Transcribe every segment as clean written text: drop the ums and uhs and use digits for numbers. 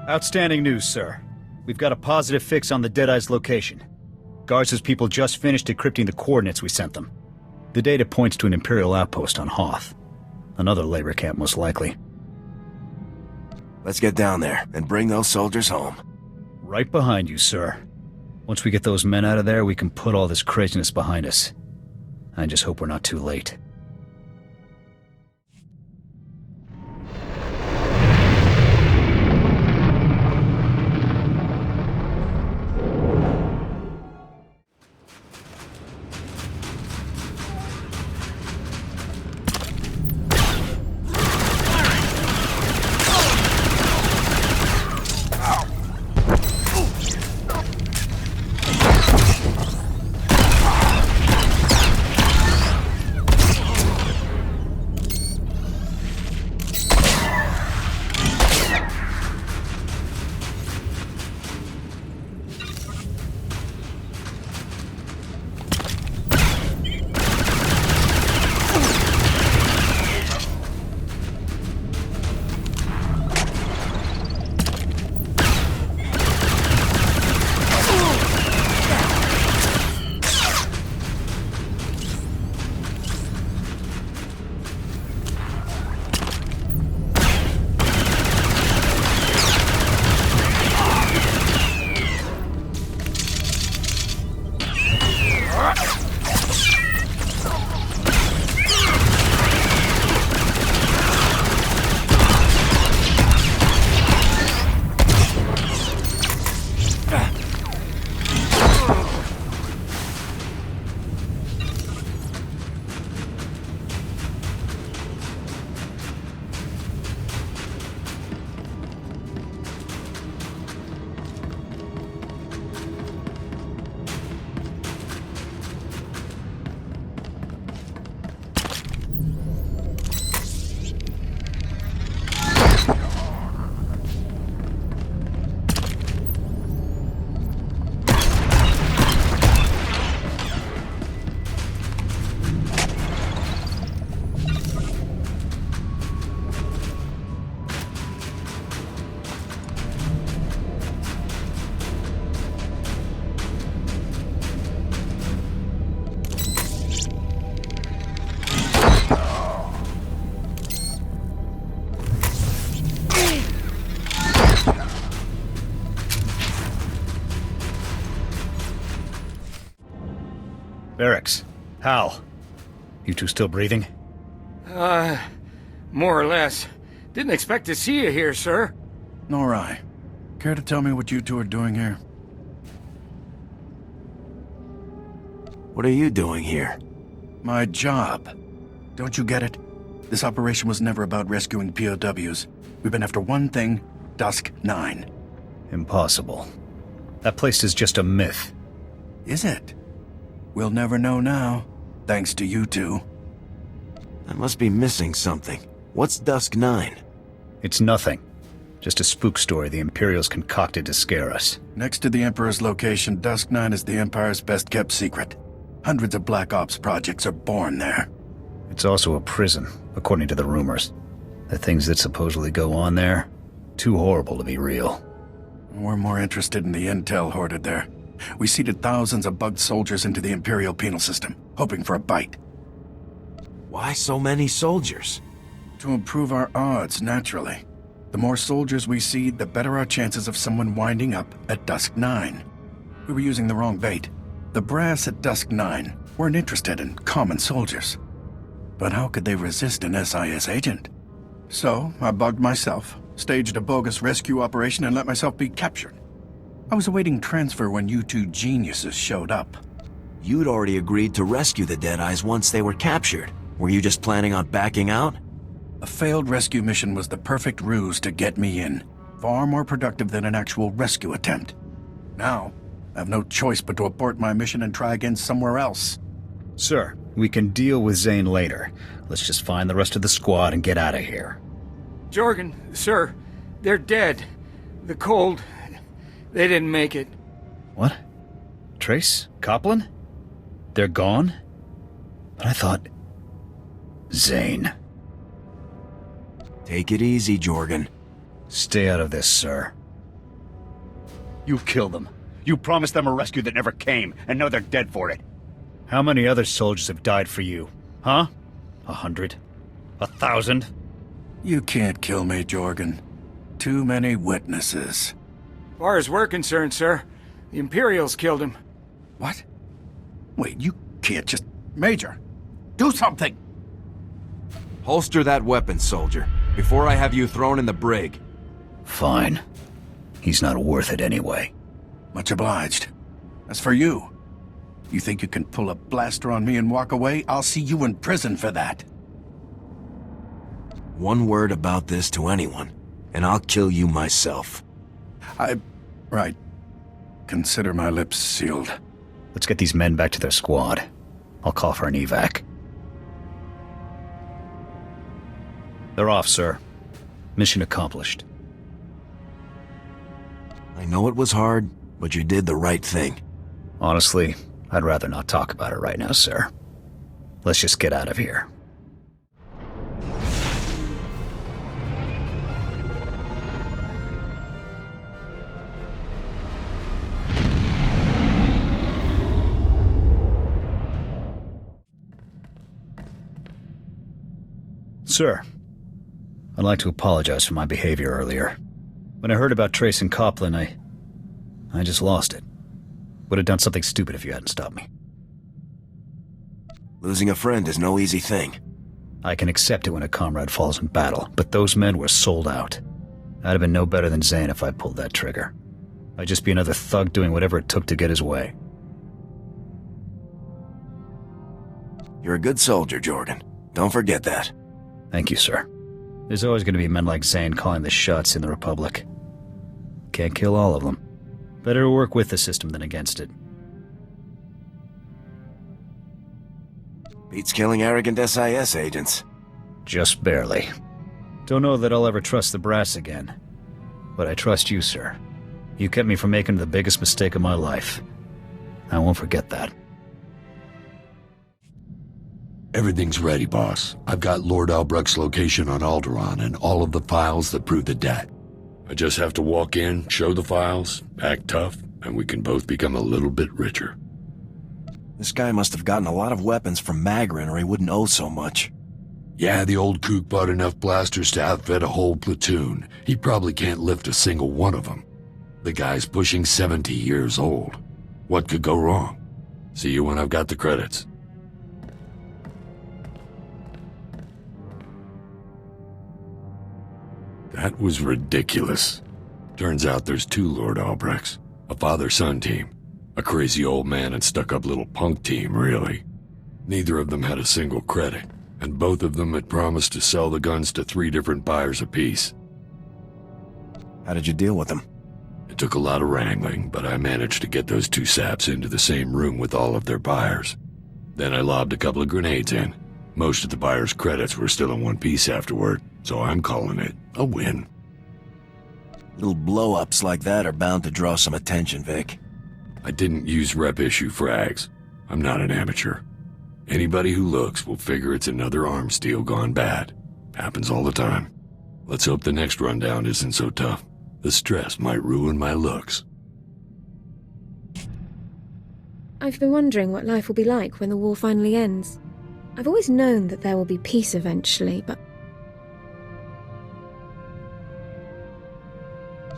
Outstanding news, sir. We've got a positive fix on the Deadeye's location. Garza's people just finished decrypting the coordinates we sent them. The data points to an Imperial outpost on Hoth. Another labor camp, most likely. Let's get down there and bring those soldiers home. Right behind you, sir. Once we get those men out of there, we can put all this craziness behind us. I just hope we're not too late. Barracks. Hal. You two still breathing? More or less. Didn't expect to see you here, sir. Nor I. Care to tell me what you two are doing here? What are you doing here? My job. Don't you get it? This operation was never about rescuing POWs. We've been after one thing, Dusk 9. Impossible. That place is just a myth. Is it? We'll never know now, thanks to you two. I must be missing something. What's Dusk 9? It's nothing. Just a spook story the Imperials concocted to scare us. Next to the Emperor's location, Dusk 9 is the Empire's best-kept secret. Hundreds of Black Ops projects are born there. It's also a prison, according to the rumors. The things that supposedly go on there, too horrible to be real. We're more interested in the intel hoarded there. We seeded thousands of bugged soldiers into the Imperial penal system, hoping for a bite. Why so many soldiers? To improve our odds, naturally. The more soldiers we seed, the better our chances of someone winding up at Dusk 9. We were using the wrong bait. The brass at Dusk 9 weren't interested in common soldiers. But how could they resist an SIS agent? So, I bugged myself, staged a bogus rescue operation, and let myself be captured. I was awaiting transfer when you two geniuses showed up. You'd already agreed to rescue the Deadeyes once they were captured. Were you just planning on backing out? A failed rescue mission was the perfect ruse to get me in. Far more productive than an actual rescue attempt. Now, I have no choice but to abort my mission and try again somewhere else. Sir, we can deal with Zane later. Let's just find the rest of the squad and get out of here. Jorgen, sir, they're dead. The cold, they didn't make it. What? Trace? Copland? They're gone? But I thought... Zane. Take it easy, Jorgen. Stay out of this, sir. You killed them. You promised them a rescue that never came, and now they're dead for it. How many other soldiers have died for you? Huh? 100? 1,000? You can't kill me, Jorgen. Too many witnesses. As far as we're concerned, sir, the Imperials killed him. What? Wait, you can't just... Major, do something! Holster that weapon, soldier, before I have you thrown in the brig. Fine. He's not worth it anyway. Much obliged. As for you, you think you can pull a blaster on me and walk away? I'll see you in prison for that. One word about this to anyone, and I'll kill you myself. Right. Consider my lips sealed. Let's get these men back to their squad. I'll call for an evac. They're off, sir. Mission accomplished. I know it was hard, but you did the right thing. Honestly, I'd rather not talk about it right now, sir. Let's just get out of here. Sir, I'd like to apologize for my behavior earlier. When I heard about Trace and Copland, I just lost it. Would have done something stupid if you hadn't stopped me. Losing a friend is no easy thing. I can accept it when a comrade falls in battle, but those men were sold out. I'd have been no better than Zane if I pulled that trigger. I'd just be another thug doing whatever it took to get his way. You're a good soldier, Jorgen. Don't forget that. Thank you, sir. There's always going to be men like Zane calling the shots in the Republic. Can't kill all of them. Better to work with the system than against it. Beats killing arrogant SIS agents. Just barely. Don't know that I'll ever trust the brass again. But I trust you, sir. You kept me from making the biggest mistake of my life. I won't forget that. Everything's ready, boss. I've got Lord Albrecht's location on Alderaan and all of the files that prove the debt. I just have to walk in, show the files, act tough, and we can both become a little bit richer. This guy must have gotten a lot of weapons from Magrin or he wouldn't owe so much. Yeah, the old kook bought enough blasters to outfit a whole platoon. He probably can't lift a single one of them. The guy's pushing 70 years old. What could go wrong? See you when I've got the credits. That was ridiculous. Turns out there's two Lord Albrechts. A father-son team. A crazy old man and stuck-up little punk team, really. Neither of them had a single credit, and both of them had promised to sell the guns to 3 different buyers apiece. How did you deal with them? It took a lot of wrangling, but I managed to get those 2 saps into the same room with all of their buyers. Then I lobbed a couple of grenades in. Most of the buyers' credits were still in one piece afterward, so I'm calling it a win. Little blow-ups like that are bound to draw some attention, Vic. I didn't use rep-issue frags. I'm not an amateur. Anybody who looks will figure it's another arms deal gone bad. Happens all the time. Let's hope the next rundown isn't so tough. The stress might ruin my looks. I've been wondering what life will be like when the war finally ends. I've always known that there will be peace eventually, but...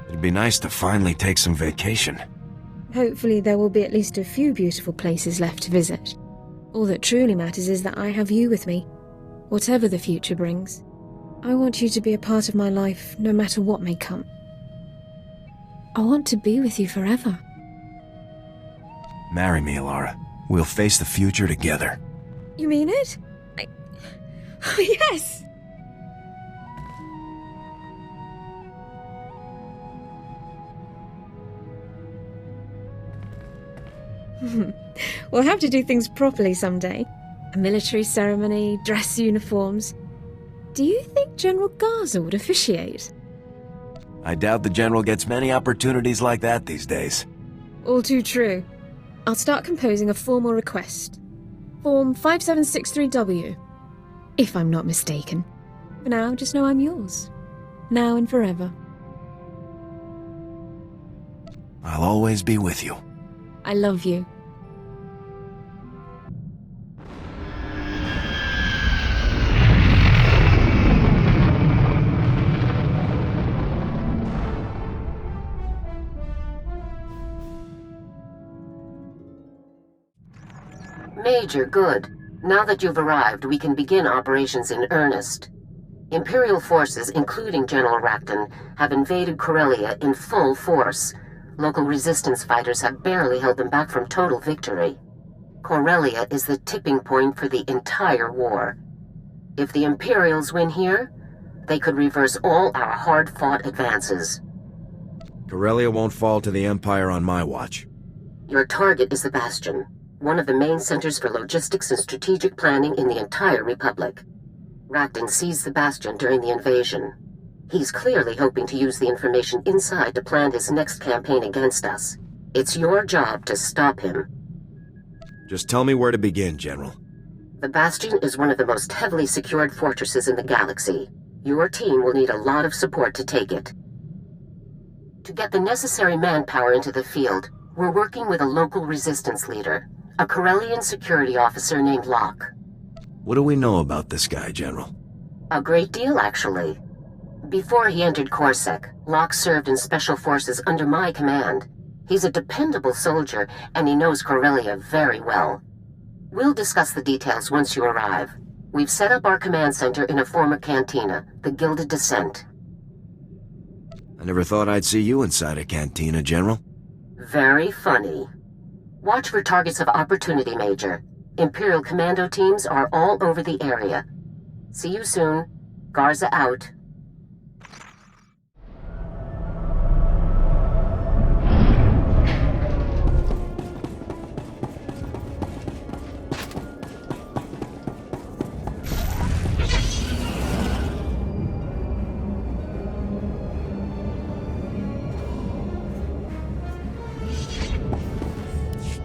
It'd be nice to finally take some vacation. Hopefully there will be at least a few beautiful places left to visit. All that truly matters is that I have you with me, whatever the future brings. I want you to be a part of my life, no matter what may come. I want to be with you forever. Marry me, Alara. We'll face the future together. You mean it? Oh, yes! We'll have to do things properly someday. A military ceremony, dress uniforms. Do you think General Garza would officiate? I doubt the General gets many opportunities like that these days. All too true. I'll start composing a formal request. Form 5763W. If I'm not mistaken. For now, just know I'm yours. Now and forever. I'll always be with you. I love you. Major, good. Now that you've arrived, we can begin operations in earnest. Imperial forces, including General Racton, have invaded Corellia in full force. Local resistance fighters have barely held them back from total victory. Corellia is the tipping point for the entire war. If the Imperials win here, they could reverse all our hard-fought advances. Corellia won't fall to the Empire on my watch. Your target is the Bastion, one of the main centers for logistics and strategic planning in the entire Republic. Racton seized the Bastion during the invasion. He's clearly hoping to use the information inside to plan his next campaign against us. It's your job to stop him. Just tell me where to begin, General. The Bastion is one of the most heavily secured fortresses in the galaxy. Your team will need a lot of support to take it. To get the necessary manpower into the field, we're working with a local resistance leader, a Corellian security officer named Locke. What do we know about this guy, General? A great deal, actually. Before he entered Coruscant, Locke served in special forces under my command. He's a dependable soldier, and he knows Corellia very well. We'll discuss the details once you arrive. We've set up our command center in a former cantina, the Gilded Descent. I never thought I'd see you inside a cantina, General. Very funny. Watch for targets of opportunity, Major. Imperial commando teams are all over the area. See you soon. Garza out.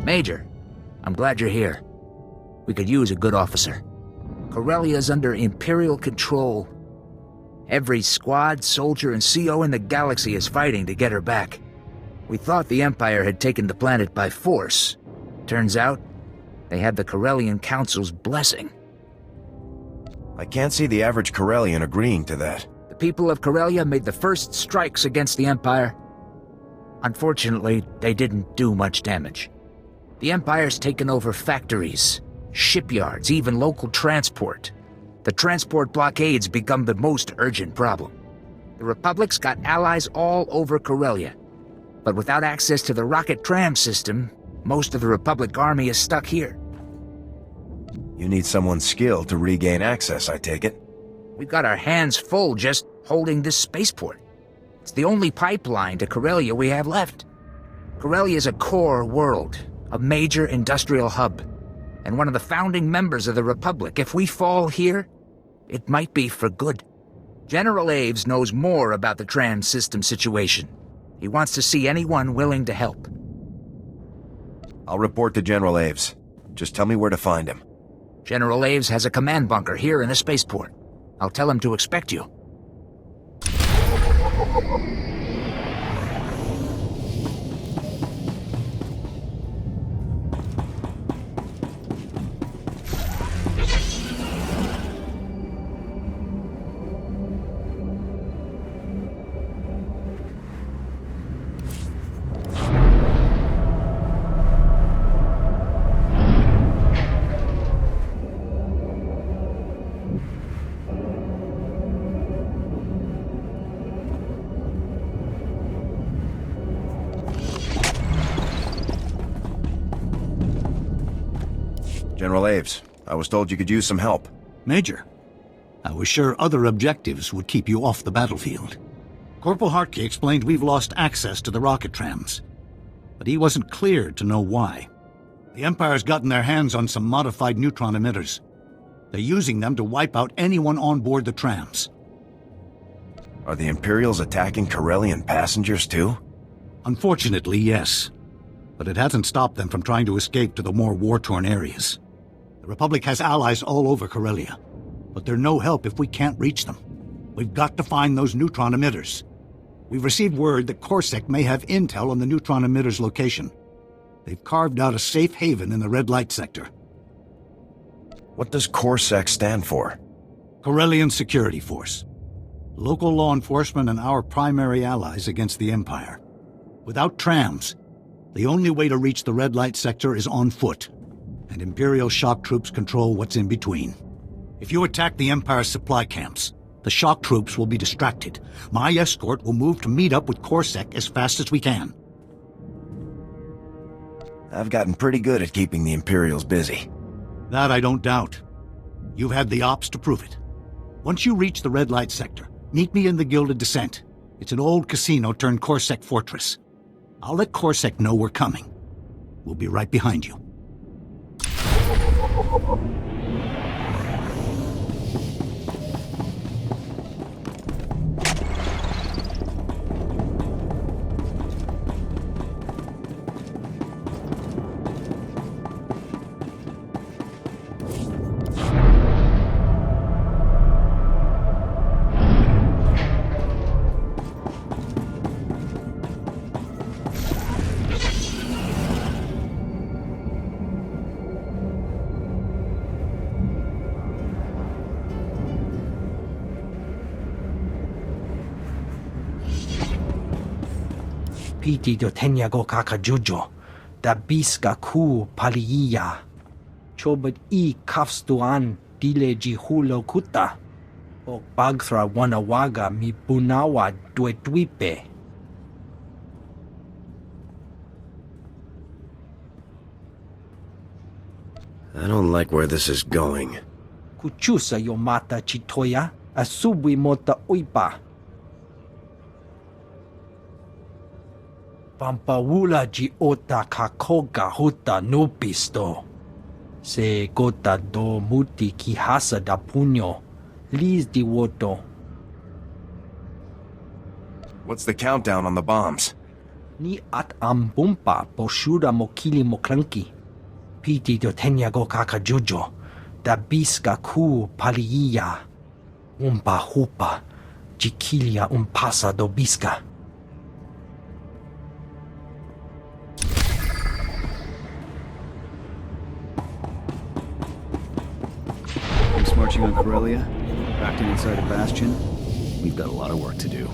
Major, I'm glad you're here. We could use a good officer. Corellia's under Imperial control. Every squad, soldier, and CO in the galaxy is fighting to get her back. We thought the Empire had taken the planet by force. Turns out, they had the Corellian Council's blessing. I can't see the average Corellian agreeing to that. The people of Corellia made the first strikes against the Empire. Unfortunately, they didn't do much damage. The Empire's taken over factories, shipyards, even local transport. The transport blockades become the most urgent problem. The Republic's got allies all over Corellia. But without access to the rocket tram system, most of the Republic army is stuck here. You need someone skilled to regain access, I take it? We've got our hands full just holding this spaceport. It's the only pipeline to Corellia we have left. Corellia is a core world, a major industrial hub, and one of the founding members of the Republic. If we fall here, it might be for good. General Aves knows more about the tram system situation. He wants to see anyone willing to help. I'll report to General Aves. Just tell me where to find him. General Aves has a command bunker here in the spaceport. I'll tell him to expect you. General Aves, I was told you could use some help. Major, I was sure other objectives would keep you off the battlefield. Corporal Hartke explained we've lost access to the rocket trams, but he wasn't clear to know why. The Empire's gotten their hands on some modified neutron emitters. They're using them to wipe out anyone on board the trams. Are the Imperials attacking Corellian passengers too? Unfortunately, yes. But it hasn't stopped them from trying to escape to the more war-torn areas. The Republic has allies all over Corellia, but they're no help if we can't reach them. We've got to find those neutron emitters. We've received word that Corsac may have intel on the neutron emitter's location. They've carved out a safe haven in the red light sector. What does Corsac stand for? Corellian Security Force. Local law enforcement and our primary allies against the Empire. Without trams, the only way to reach the red light sector is on foot, and Imperial shock troops control what's in between. If you attack the Empire's supply camps, the shock troops will be distracted. My escort will move to meet up with Corsac as fast as we can. I've gotten pretty good at keeping the Imperials busy. That I don't doubt. You've had the ops to prove it. Once you reach the red light sector, meet me in the Gilded Descent. It's an old casino turned Corsac fortress. I'll let Corsac know we're coming. We'll be right behind you. Piti do tenyago kakajujo, da biska ku paliya. Chobad I kafstuan dile jihulo kuta. O bagthra wanawaga mi bunawa duetwipe. I don't like where this is going. Kuchusa yomata chitoya, asubwi mota uipa. Pampawula ji ota kakoga huta nupisto. Se gota do muti kihasa da puño. Liz di woto. What's the countdown on the bombs? Ni at ambumpa poshura mokili moklanki. Piti do tenyago kakajujo. Da biska ku paliya. Umpa hupa. Jikilia umpasa do biska. Marching on Corellia, backed in inside a bastion. We've got a lot of work to do.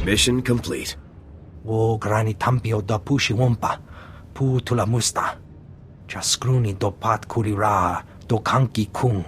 Mission complete. Wo grani tampio da pushi wompa, pu tula musta. Jaskruni do pat kurira, do kanki kung.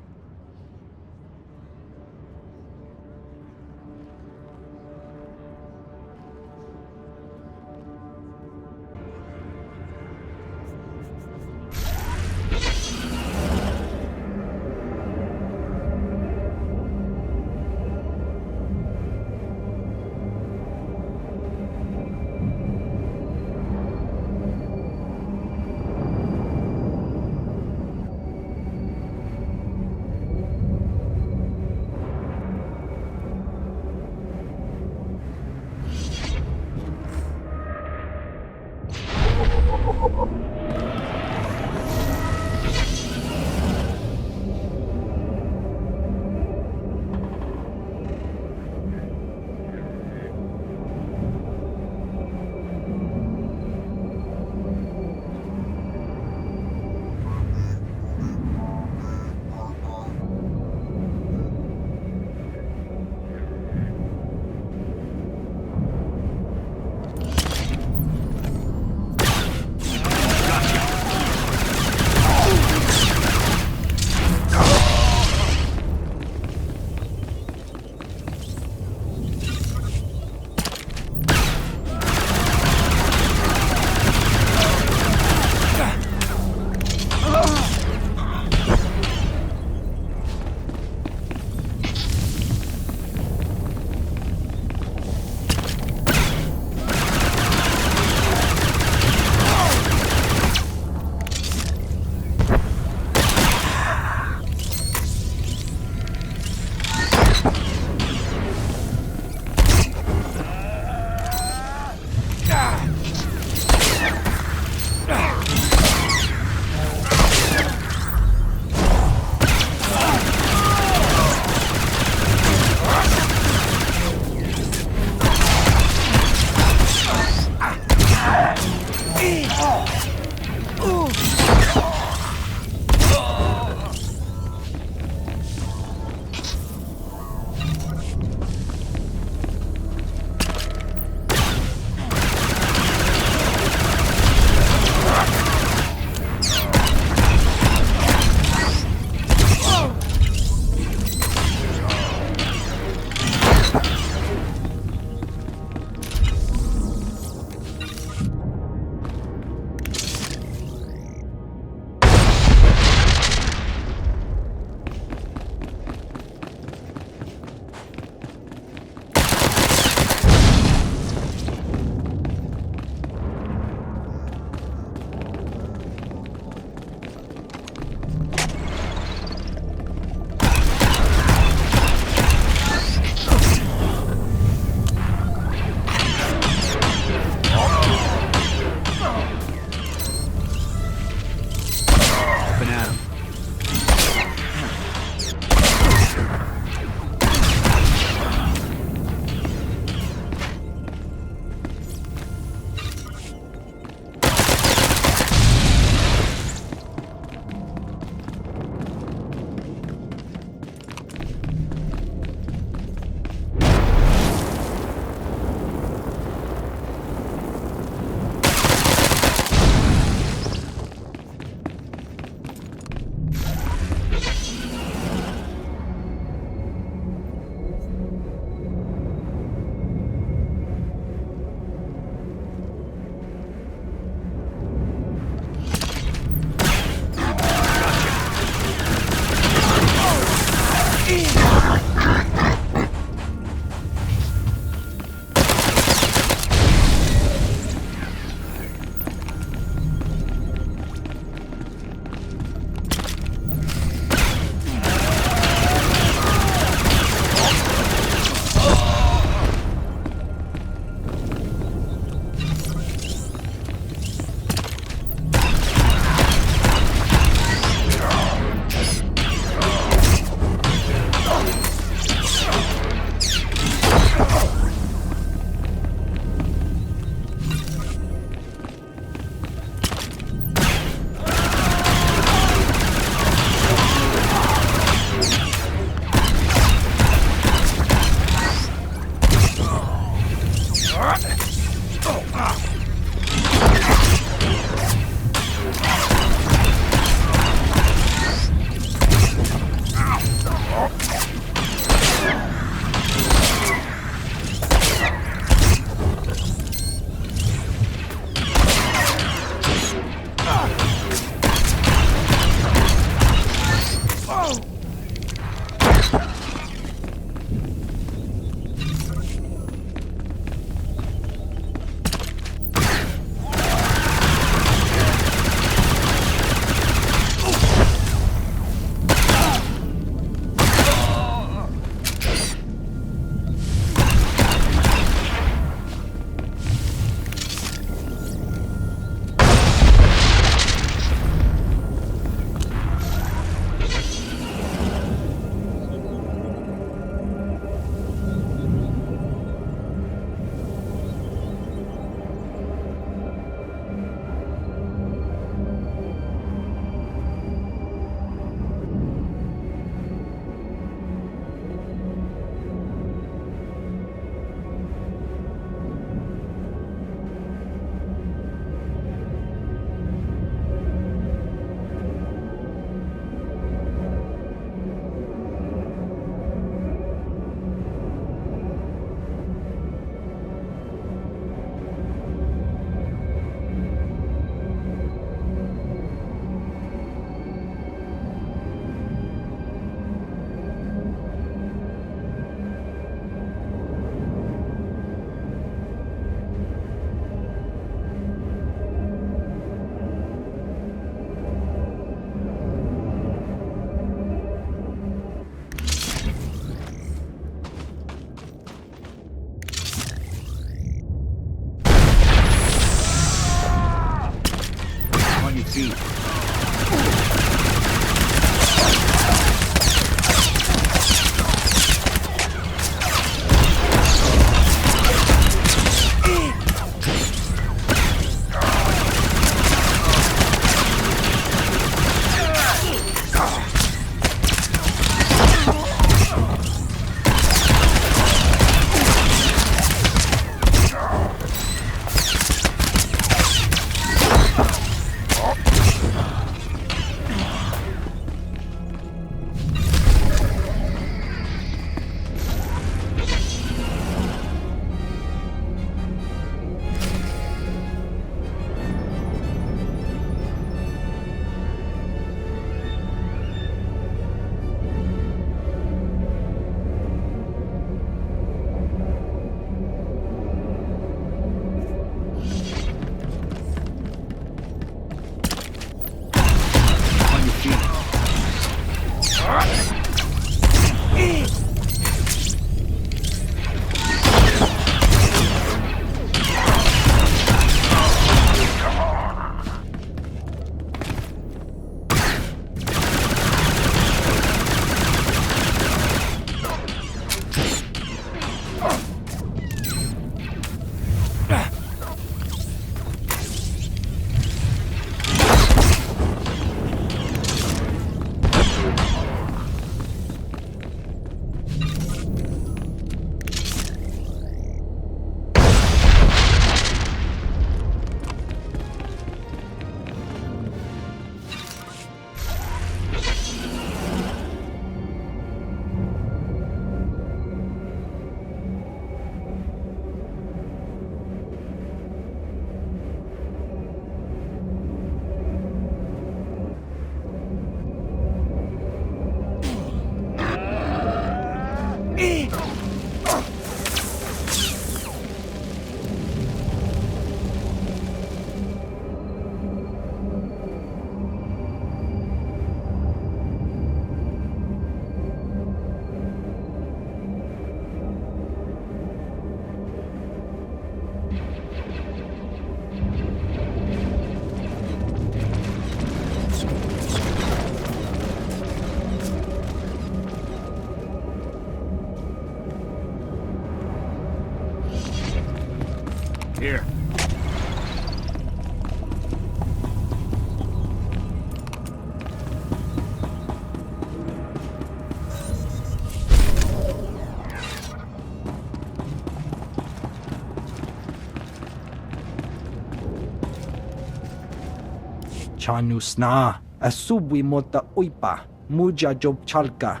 Chanusna, asubwi mota uipa, muja job chalka.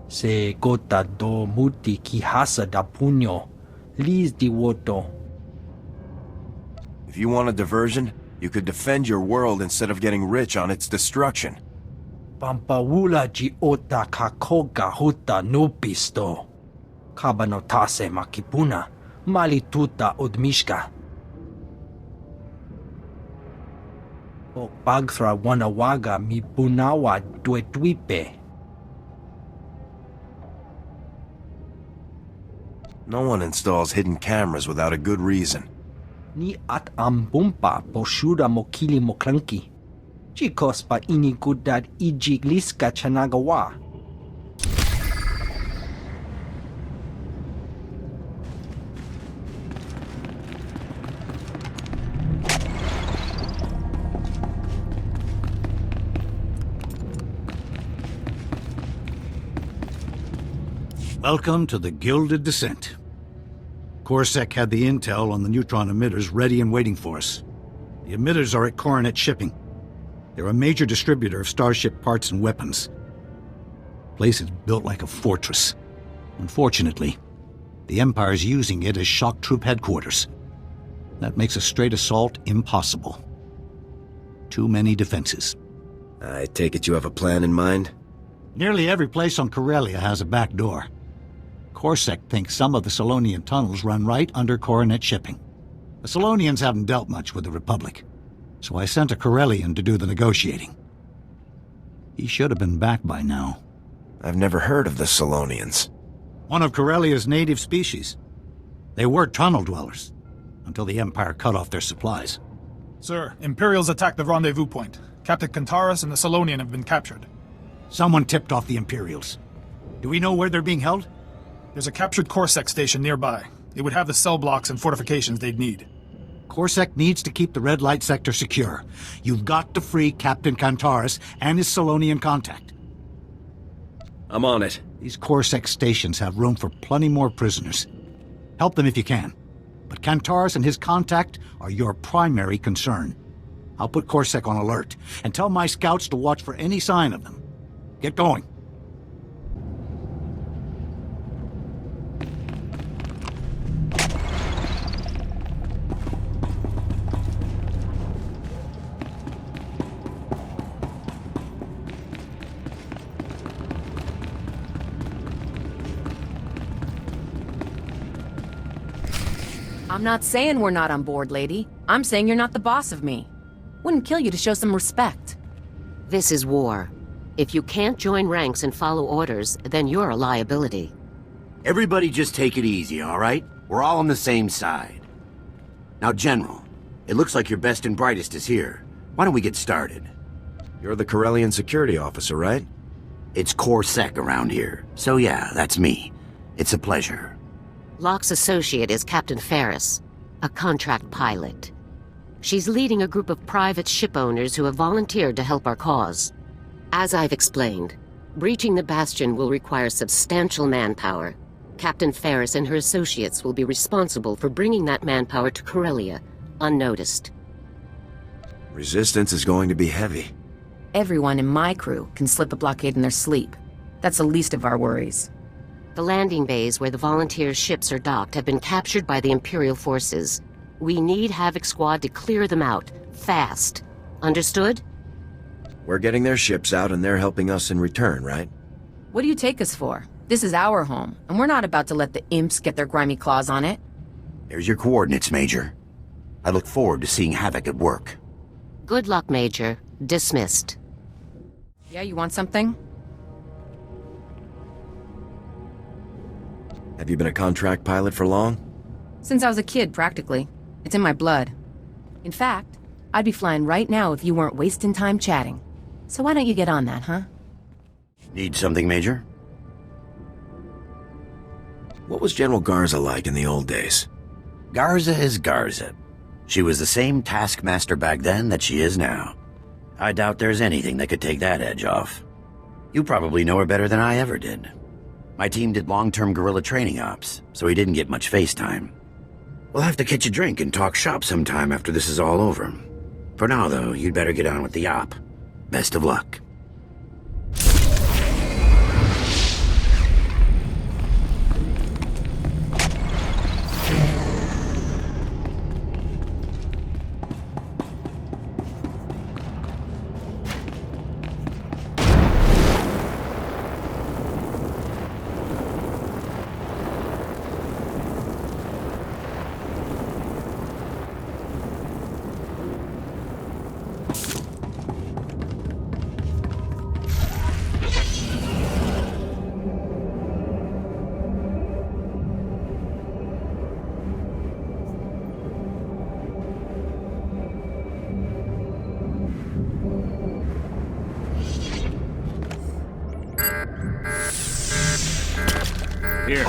Se gota do muti kihasa da puño, lis di woto. If you want a diversion, you could defend your world instead of getting rich on its destruction. Pampawula ji ota kakoga huta nupisto. Kabanotase makipuna, malituta udmishka. O pagthra wanawaga mi punawa duetwipe. No one installs hidden cameras without a good reason. Ni at ambumpa poshuda mokili moklanki. Chikos pa inigudad ijigliska chanagawa. Welcome to the Gilded Descent. Coruscant had the intel on the neutron emitters ready and waiting for us. The emitters are at Coronet Shipping. They're a major distributor of starship parts and weapons. The place is built like a fortress. Unfortunately, the Empire's using it as shock troop headquarters. That makes a straight assault impossible. Too many defenses. I take it you have a plan in mind? Nearly every place on Corellia has a back door. Coruscant thinks some of the Solonian tunnels run right under Coronet Shipping. The Solonians haven't dealt much with the Republic, so I sent a Corellian to do the negotiating. He should have been back by now. I've never heard of the Solonians. One of Corellia's native species. They were tunnel dwellers, until the Empire cut off their supplies. Sir, Imperials attacked the rendezvous point. Captain Kantaris and the Solonian have been captured. Someone tipped off the Imperials. Do we know where they're being held? There's a captured Corsac station nearby. It would have the cell blocks and fortifications they'd need. Corsac needs to keep the red light sector secure. You've got to free Captain Kantaris and his Solonian contact. I'm on it. These Corsac stations have room for plenty more prisoners. Help them if you can. But Kantaris and his contact are your primary concern. I'll put Corsac on alert, and tell my scouts to watch for any sign of them. Get going. I'm not saying we're not on board, lady. I'm saying you're not the boss of me. Wouldn't kill you to show some respect. This is war. If you can't join ranks and follow orders, then you're a liability. Everybody just take it easy, all right? We're all on the same side. Now, General, it looks like your best and brightest is here. Why don't we get started? You're the Corellian security officer, right? It's Corsac around here, so yeah, that's me. It's a pleasure. Locke's associate is Captain Ferris, a contract pilot. She's leading a group of private ship owners who have volunteered to help our cause. As I've explained, breaching the Bastion will require substantial manpower. Captain Ferris and her associates will be responsible for bringing that manpower to Corellia, unnoticed. Resistance is going to be heavy. Everyone in my crew can slip a blockade in their sleep. That's the least of our worries. The landing bays where the volunteers' ships are docked have been captured by the Imperial forces. We need Havoc Squad to clear them out, fast. Understood? We're getting their ships out and they're helping us in return, right? What do you take us for? This is our home, and we're not about to let the imps get their grimy claws on it. There's your coordinates, Major. I look forward to seeing Havoc at work. Good luck, Major. Dismissed. Yeah, you want something? Have you been a contract pilot for long? Since I was a kid, practically. It's in my blood. In fact, I'd be flying right now if you weren't wasting time chatting. So why don't you get on that, huh? Need something, Major? What was General Garza like in the old days? Garza is Garza. She was the same taskmaster back then that she is now. I doubt there's anything that could take that edge off. You probably know her better than I ever did. My team did long-term guerrilla training ops, so he didn't get much face time. We'll have to catch a drink and talk shop sometime after this is all over. For now, though, you'd better get on with the op. Best of luck. Here.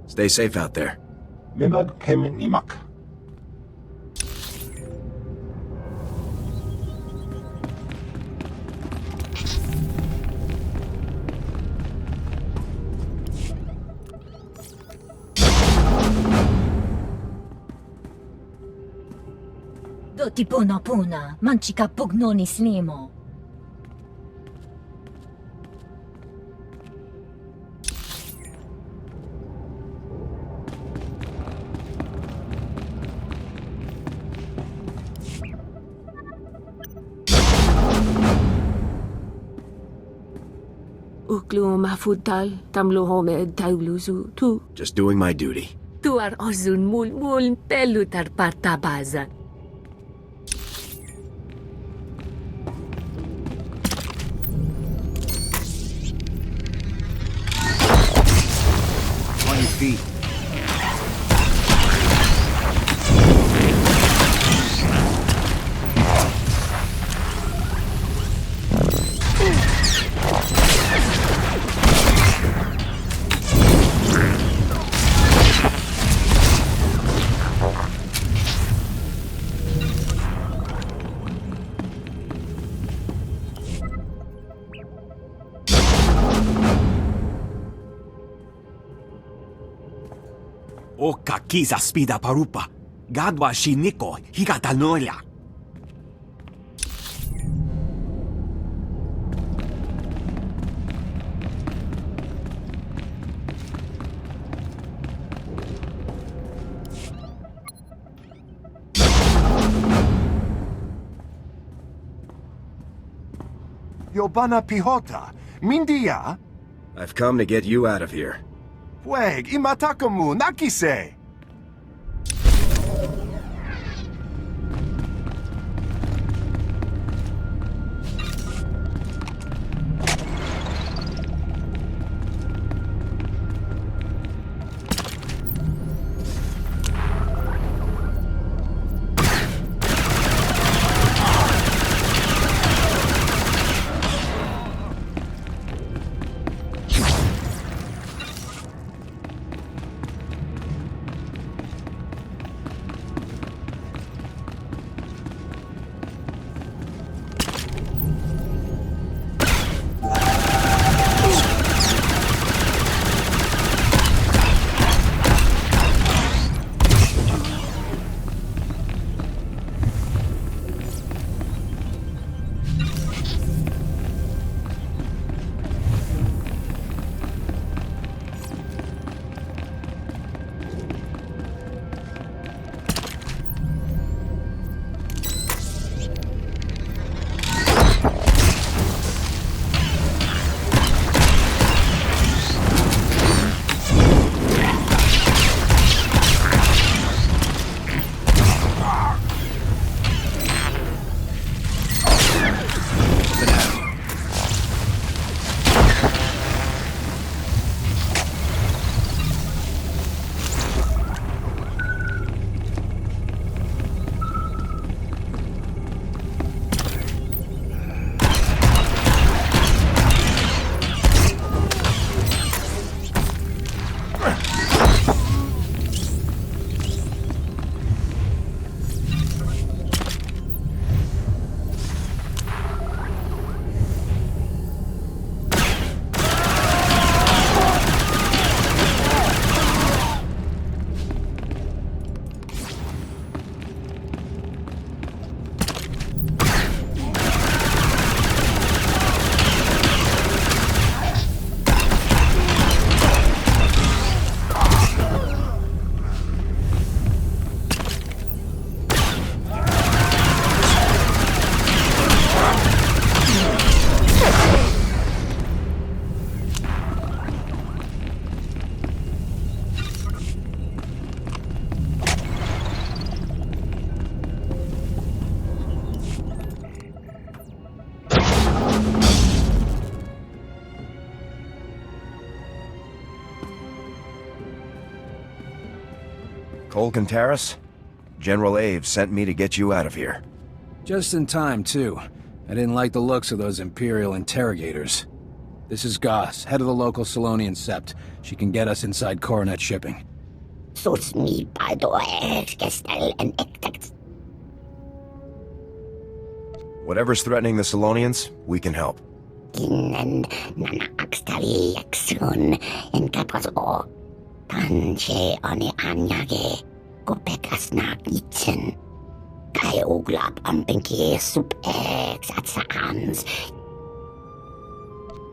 Stay safe out there. Doti puna, manchika pugnoni snimo. Uklu mafudal tamlu homed tauluzu tu. Just doing my duty. Tu ar ozun mul pelutar partabaza. Kisa spida parupa. Gadwa shiniko higatanoya. Yobana Pihota, Mindia? I've come to get you out of here. Pueg, imatakamu, nakise! Cole Contaris? General Aves sent me to get you out of here. Just in time, too. I didn't like the looks of those Imperial interrogators. This is Goss, head of the local Solonian Sept. She can get us inside Coronet shipping. Whatever's threatening the Solonians, we can help.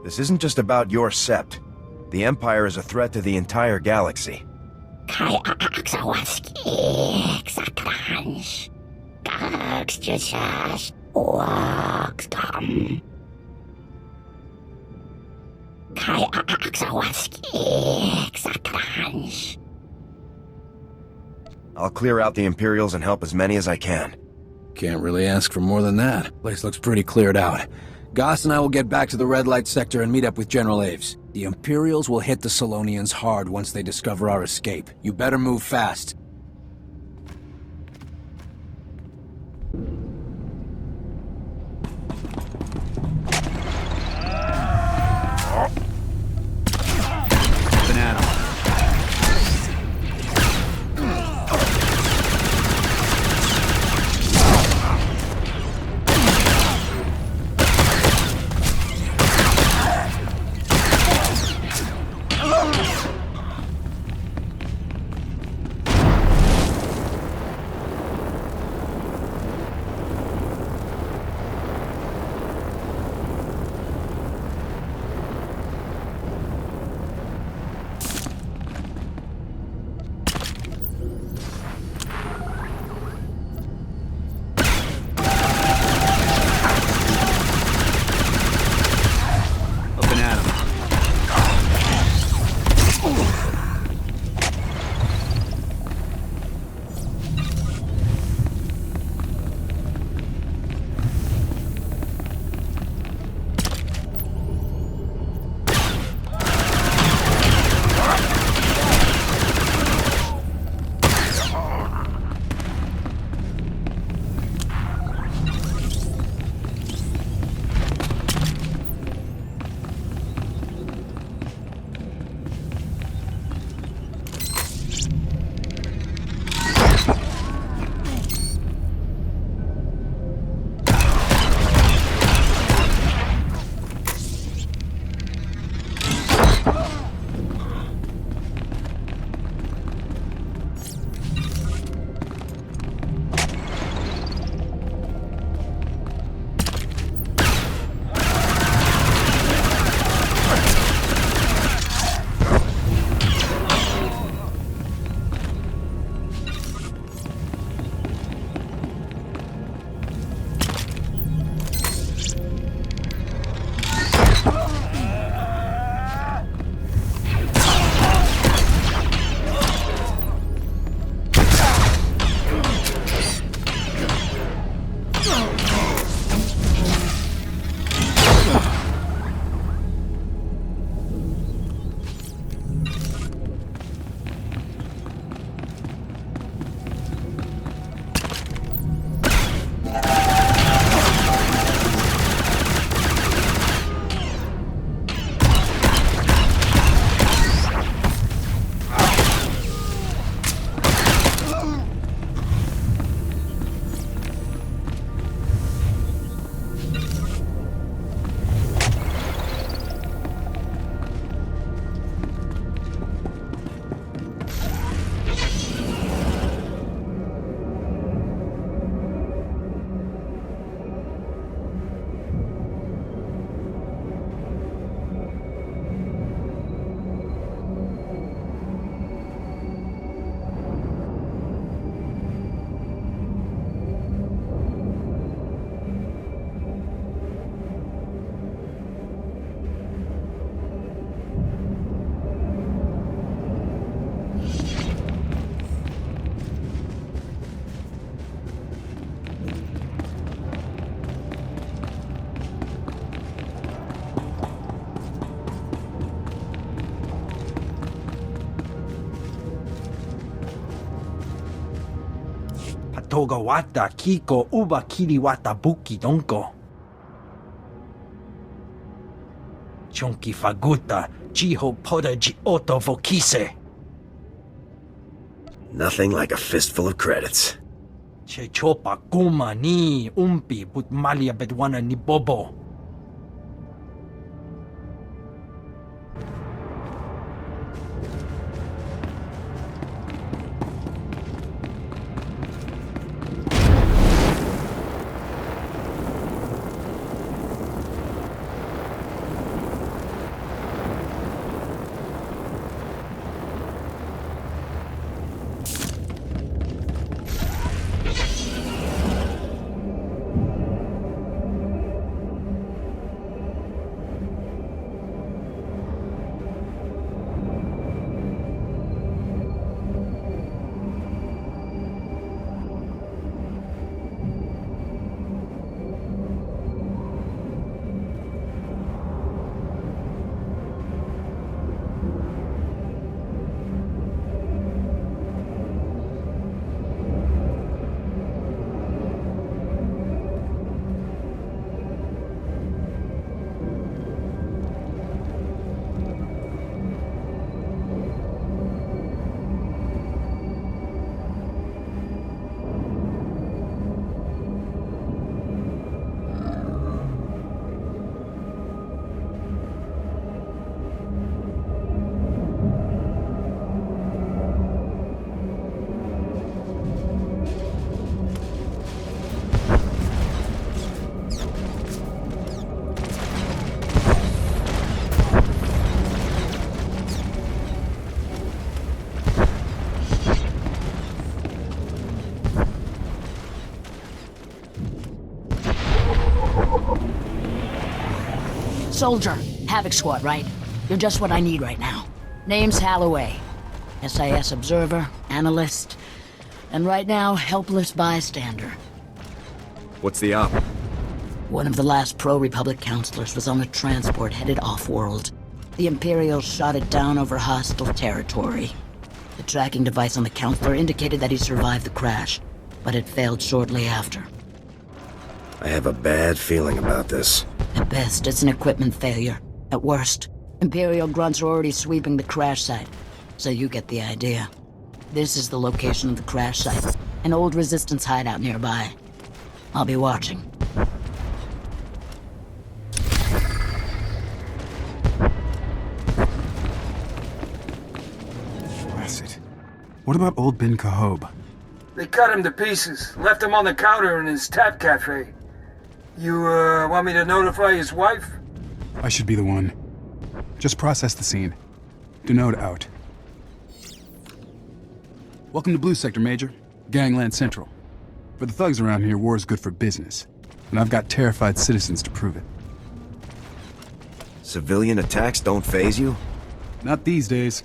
This isn't just about your sept. The Empire is a threat to the entire galaxy. I'll clear out the Imperials and help as many as I can. Can't really ask for more than that. Place looks pretty cleared out. Goss and I will get back to the red light sector and meet up with General Aves. The Imperials will hit the Solonians hard once they discover our escape. You better move fast. Patogawata Kiko Uba Kiriwata Buki Donko. Chonki Faguta Jiho Poda Jioto Vokise. Nothing like a fistful of credits. Che Chopa Kuma Ni Umpi Butmalia Bedwana Ni Bobo. Soldier, Havoc Squad, right? You're just what I need right now. Name's Halloway. SIS observer, analyst, and right now, helpless bystander. What's the op? One of the last pro-Republic counselors was on a transport headed off-world. The Imperial shot it down over hostile territory. The tracking device on the counselor indicated that he survived the crash, but it failed shortly after. I have a bad feeling about this. At best, it's an equipment failure. At worst, Imperial grunts are already sweeping the crash site, so you get the idea. This is the location of the crash site, an old Resistance hideout nearby. I'll be watching. Blessed. What about old Ben Cahob? They cut him to pieces, left him on the counter in his tap cafe. You, want me to notify his wife? I should be the one. Just process the scene. Denote out. Welcome to Blue Sector, Major. Gangland Central. For the thugs around here, war is good for business. And I've got terrified citizens to prove it. Civilian attacks don't faze you? Not these days.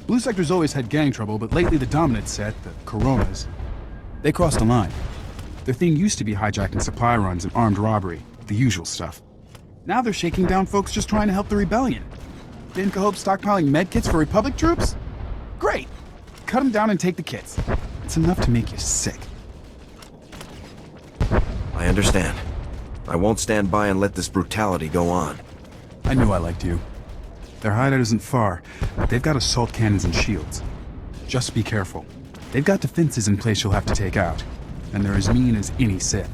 Blue Sector's always had gang trouble, but lately the dominant set, the Coronas, they crossed a line. Their thing used to be hijacking supply runs and armed robbery, the usual stuff. Now they're shaking down folks just trying to help the rebellion. Ben Cahob stockpiling medkits for Republic troops? Great! Cut them down and take the kits. It's enough to make you sick. I understand. I won't stand by and let this brutality go on. I knew I liked you. Their hideout isn't far, but they've got assault cannons and shields. Just be careful. They've got defenses in place you'll have to take out. And they're as mean as any Sith.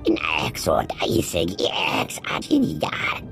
Exod isig ex adinidat.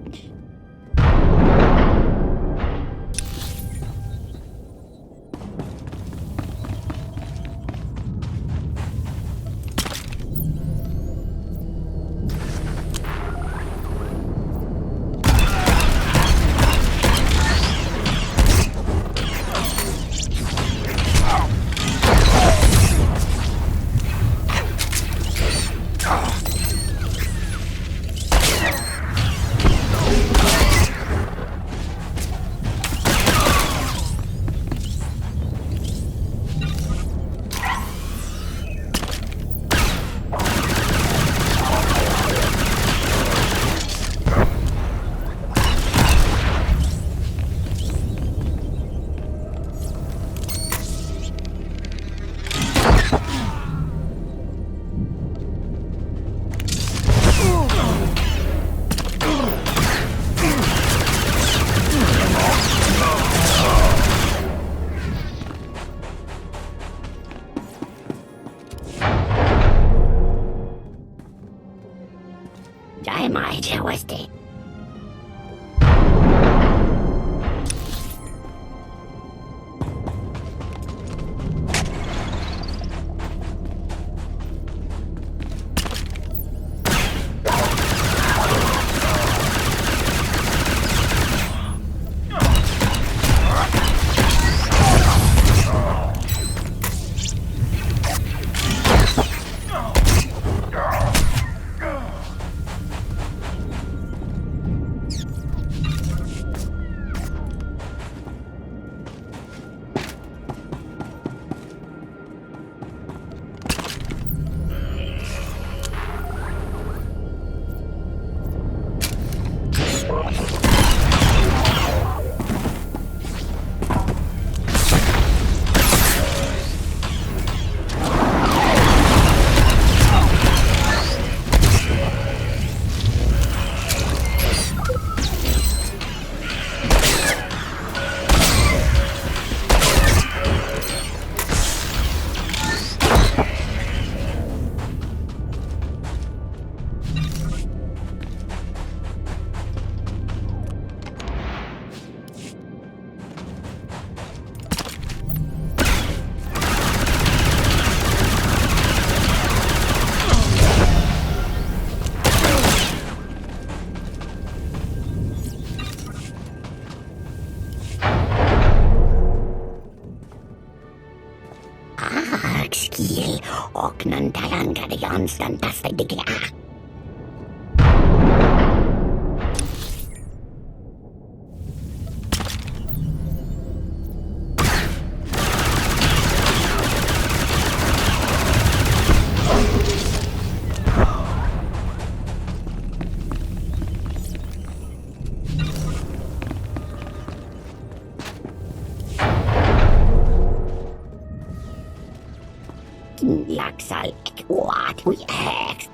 Laxal what we ex.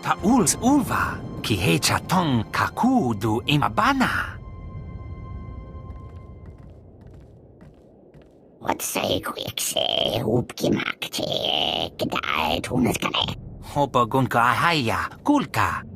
Tauls ulva, ki hecha tong kaku du imabana. What say quick say upkimakte kdai tunaskale. Hopa gunka ahaya, kulka.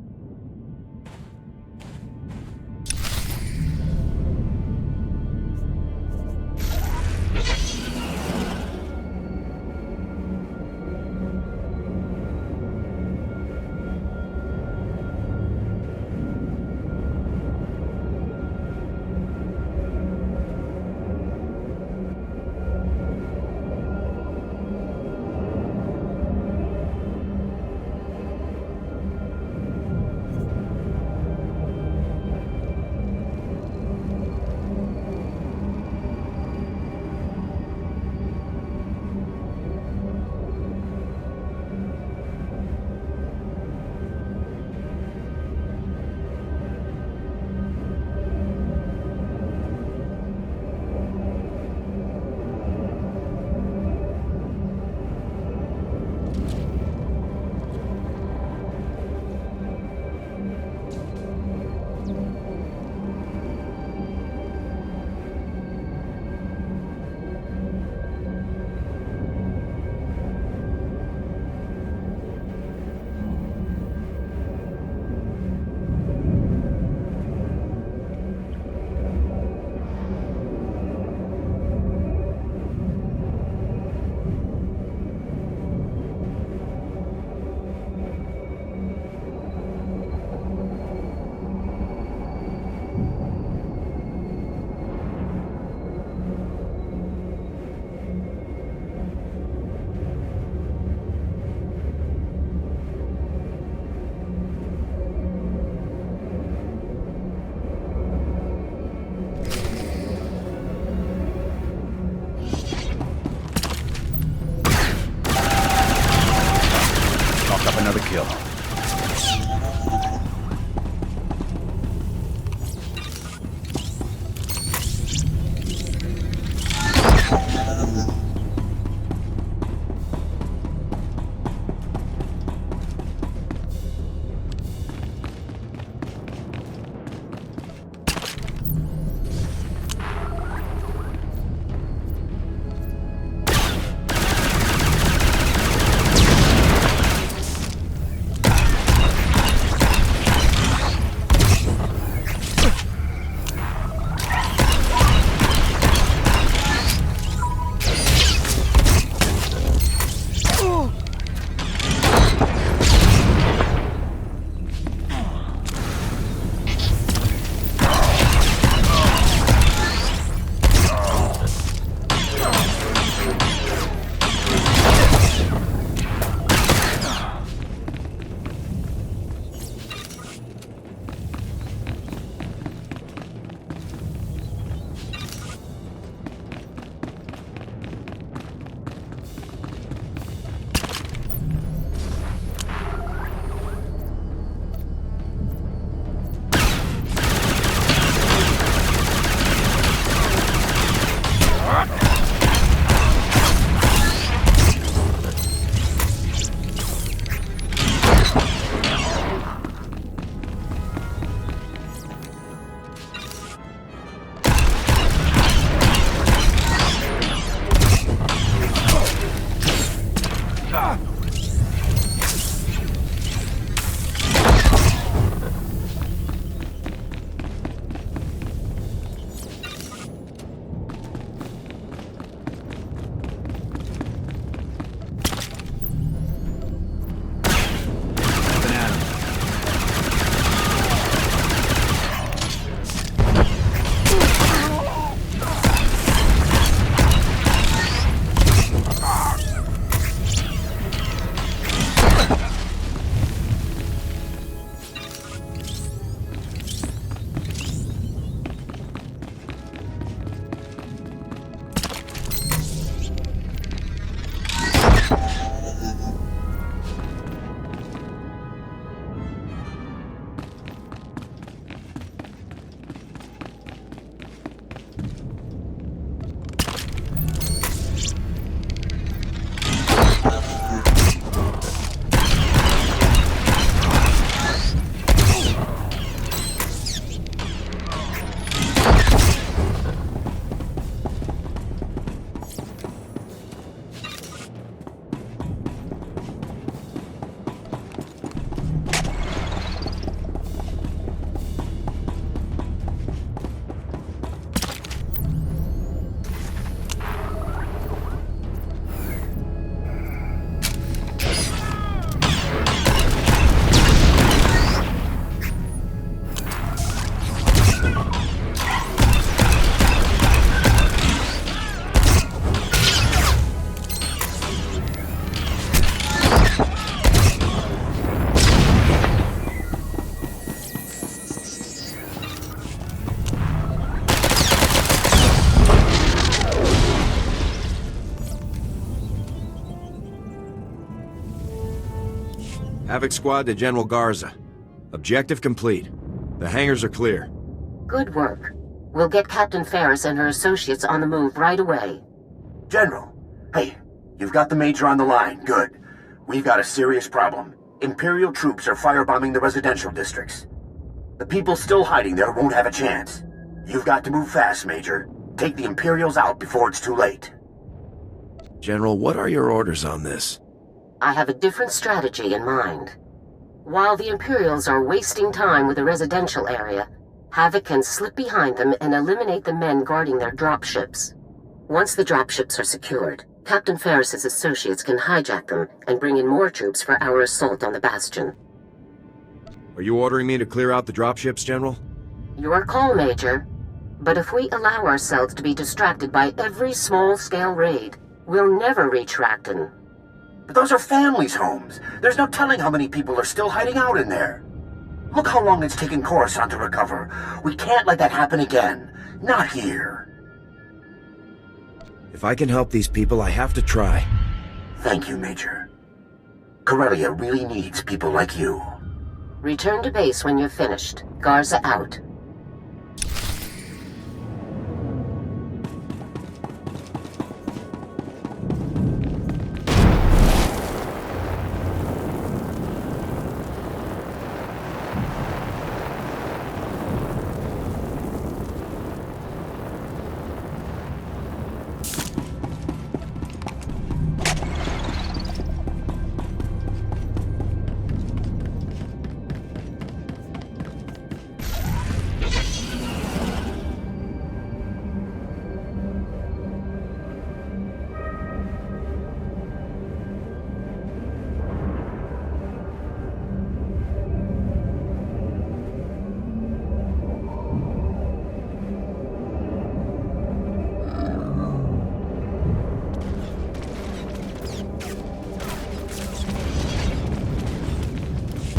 Havoc Squad to General Garza. Objective complete. The hangars are clear. Good work. We'll get Captain Ferris and her associates on the move right away. General, hey, you've got the Major on the line. Good. We've got a serious problem. Imperial troops are firebombing the residential districts. The people still hiding there won't have a chance. You've got to move fast, Major. Take the Imperials out before it's too late. General, what are your orders on this? I have a different strategy in mind. While the Imperials are wasting time with the residential area, Havoc can slip behind them and eliminate the men guarding their dropships. Once the dropships are secured, Captain Ferris's associates can hijack them and bring in more troops for our assault on the Bastion. Are you ordering me to clear out the dropships, General? Your call, Major. But if we allow ourselves to be distracted by every small-scale raid, we'll never reach Racton. But those are families' homes. There's no telling how many people are still hiding out in there. Look how long it's taken Coruscant to recover. We can't let that happen again. Not here. If I can help these people, I have to try. Thank you, Major. Corellia really needs people like you. Return to base when you're finished. Garza out.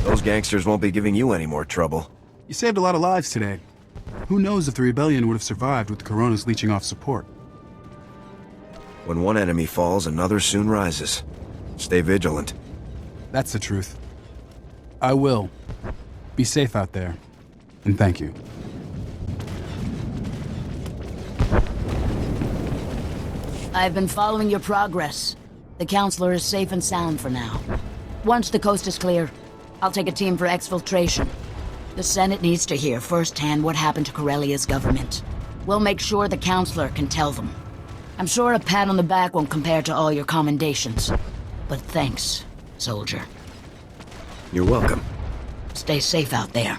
Those gangsters won't be giving you any more trouble. You saved a lot of lives today. Who knows if the rebellion would have survived with the Coronas leeching off support. When one enemy falls, another soon rises. Stay vigilant. That's the truth. I will. Be safe out there. And thank you. I've been following your progress. The Counselor is safe and sound for now. Once the coast is clear, I'll take a team for exfiltration. The Senate needs to hear firsthand what happened to Corellia's government. We'll make sure the Counselor can tell them. I'm sure a pat on the back won't compare to all your commendations. But thanks, soldier. You're welcome. Stay safe out there.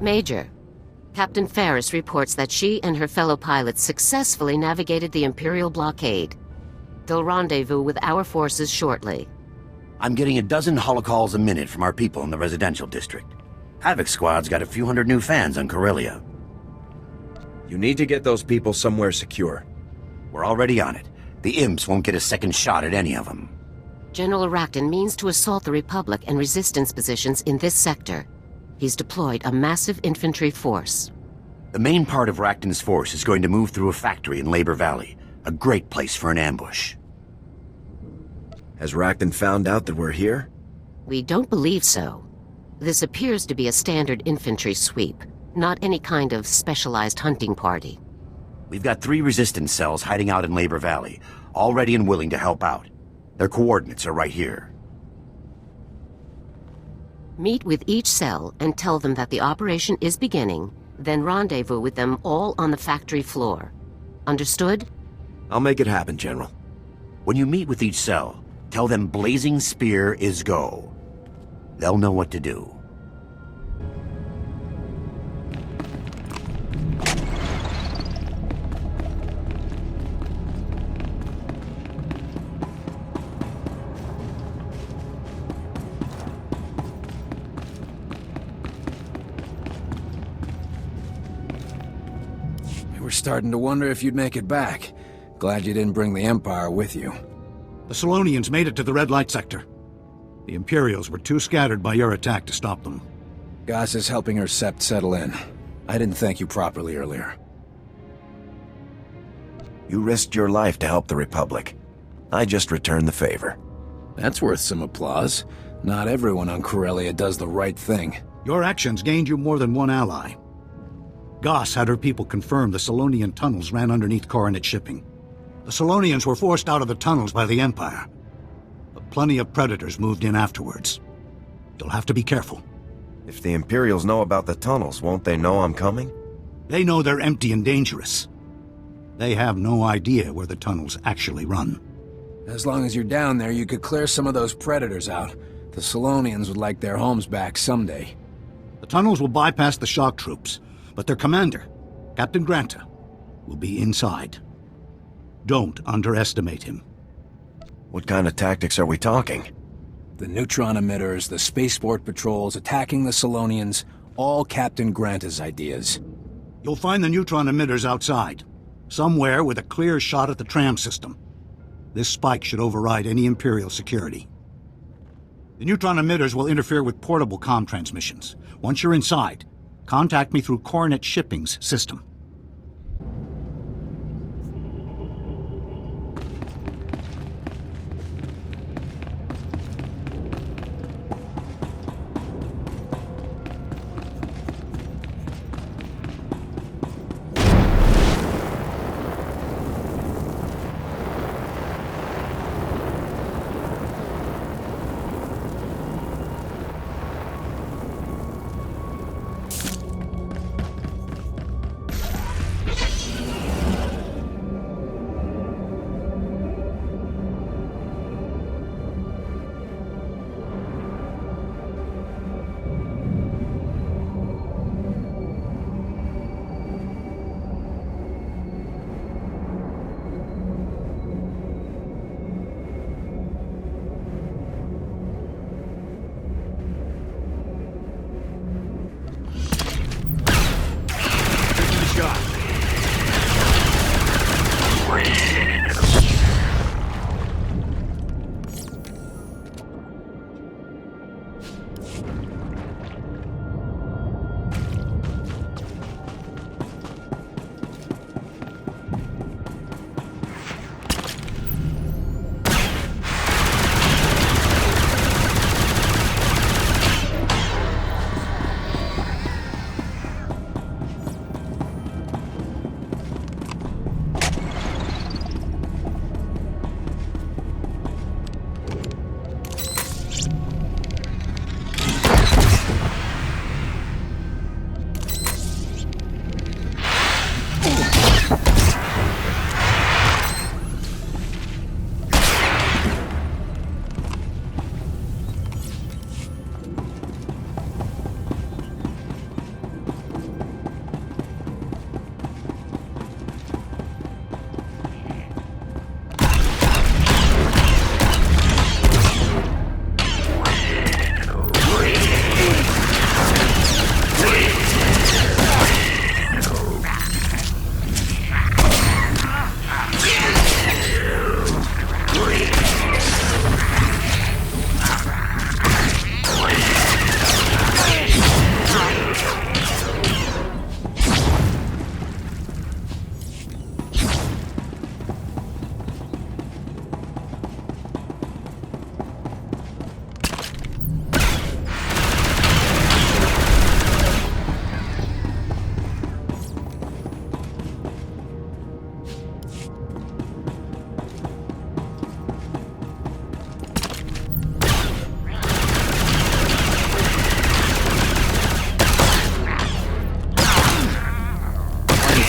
Major, Captain Ferris reports that she and her fellow pilots successfully navigated the Imperial blockade. They'll rendezvous with our forces shortly. I'm getting a dozen holocalls a minute from our people in the residential district. Havoc Squad's got a few hundred new fans on Corellia. You need to get those people somewhere secure. We're already on it. The imps won't get a second shot at any of them. General Racton means to assault the Republic and resistance positions in this sector. He's deployed a massive infantry force. The main part of Racton's force is going to move through a factory in Labor Valley. A great place for an ambush. Has Racton found out that we're here? We don't believe so. This appears to be a standard infantry sweep, not any kind of specialized hunting party. We've got 3 resistance cells hiding out in Labor Valley, all ready and willing to help out. Their coordinates are right here. Meet with each cell and tell them that the operation is beginning, then rendezvous with them all on the factory floor. Understood? I'll make it happen, General. When you meet with each cell, tell them Blazing Spear is go. They'll know what to do. We're starting to wonder if you'd make it back. Glad you didn't bring the Empire with you. The Solonians made it to the red light sector. The Imperials were too scattered by your attack to stop them. Goss is helping her sept settle in. I didn't thank you properly earlier. You risked your life to help the Republic. I just returned the favor. That's worth some applause. Not everyone on Corellia does the right thing. Your actions gained you more than one ally. Goss had her people confirm the Solonian tunnels ran underneath Coronet shipping. The Solonians were forced out of the tunnels by the Empire. But plenty of predators moved in afterwards. You'll have to be careful. If the Imperials know about the tunnels, won't they know I'm coming? They know they're empty and dangerous. They have no idea where the tunnels actually run. As long as you're down there, you could clear some of those predators out. The Solonians would like their homes back someday. The tunnels will bypass the shock troops, but their commander, Captain Granta, will be inside. Don't underestimate him. What kind of tactics are we talking? The neutron emitters, the spaceport patrols, attacking the Solonians, all Captain Granta's ideas. You'll find the neutron emitters outside, somewhere with a clear shot at the tram system. This spike should override any Imperial security. The neutron emitters will interfere with portable comm transmissions. Once you're inside, contact me through Coronet Shipping's system.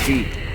feet.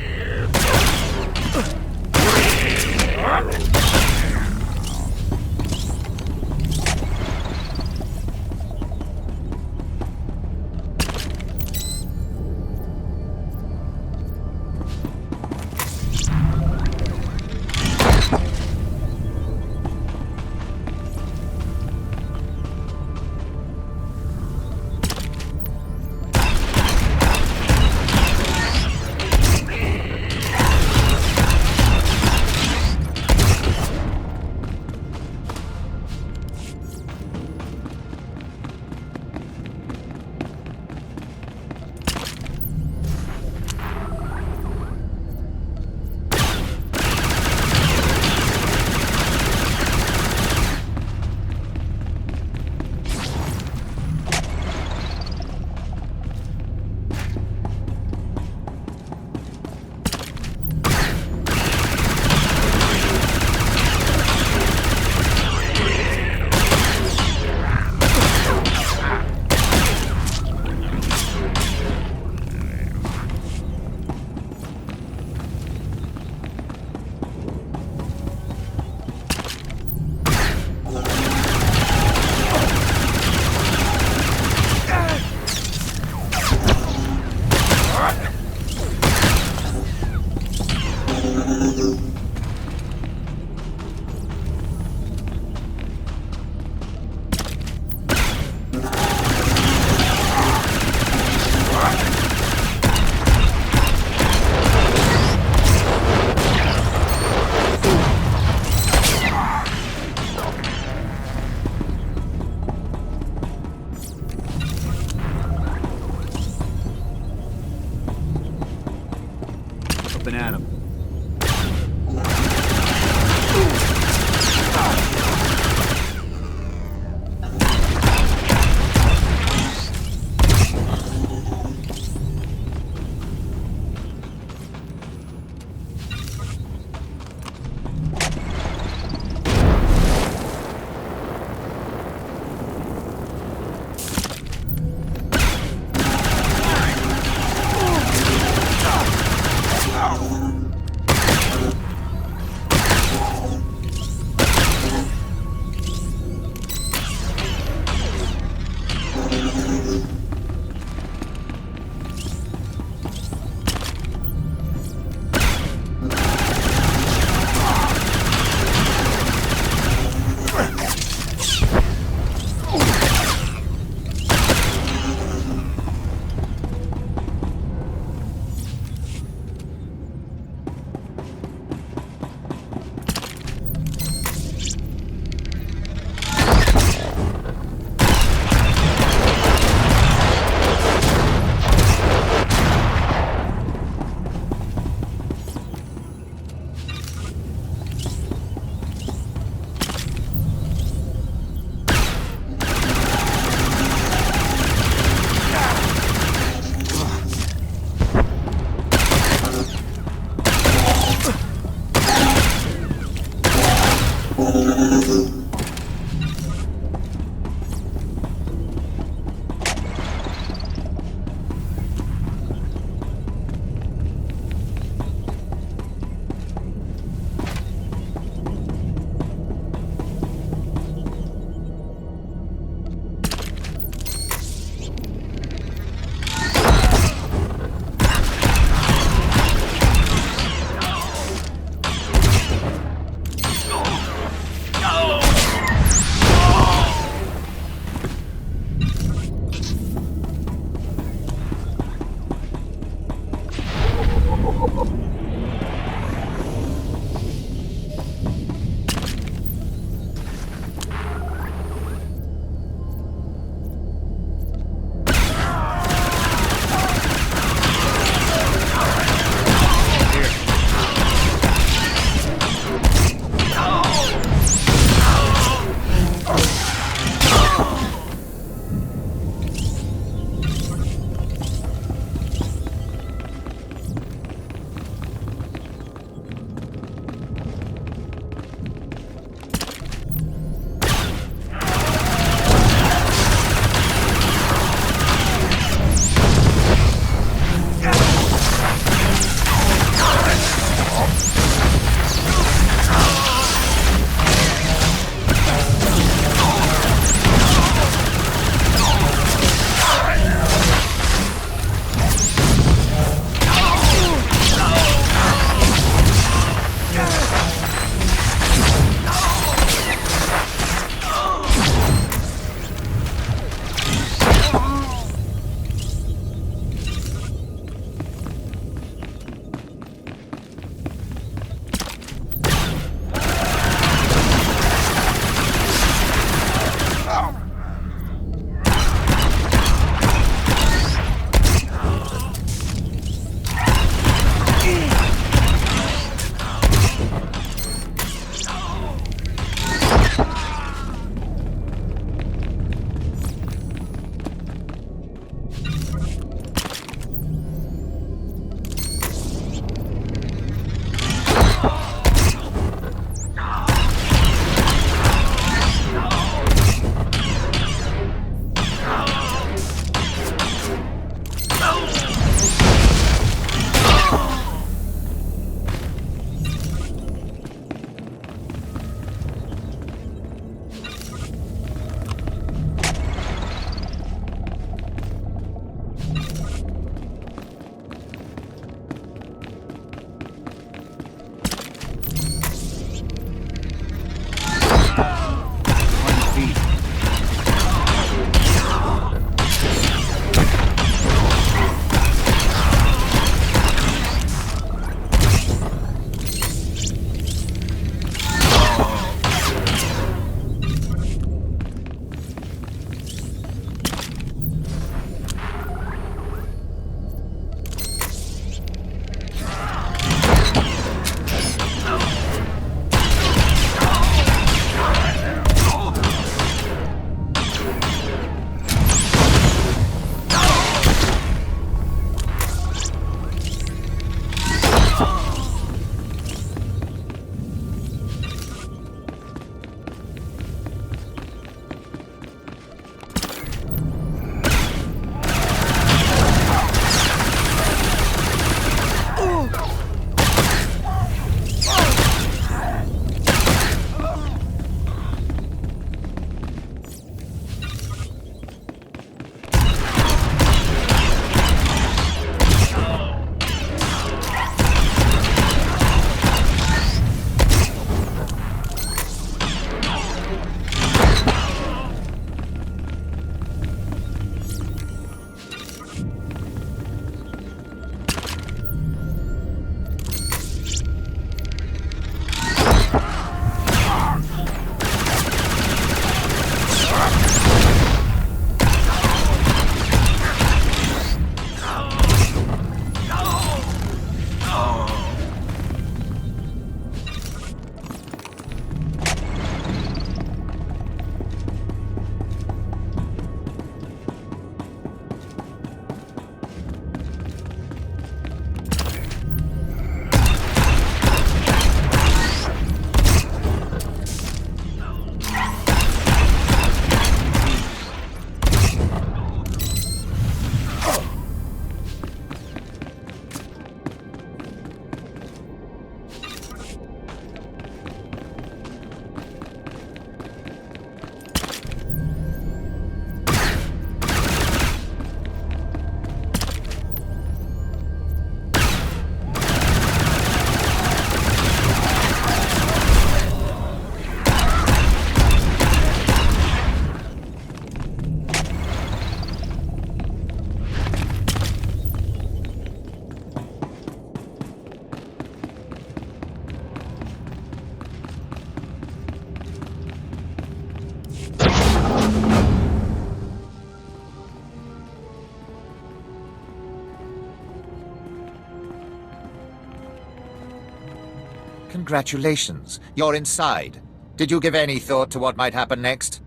Congratulations. You're inside. Did you give any thought to what might happen next?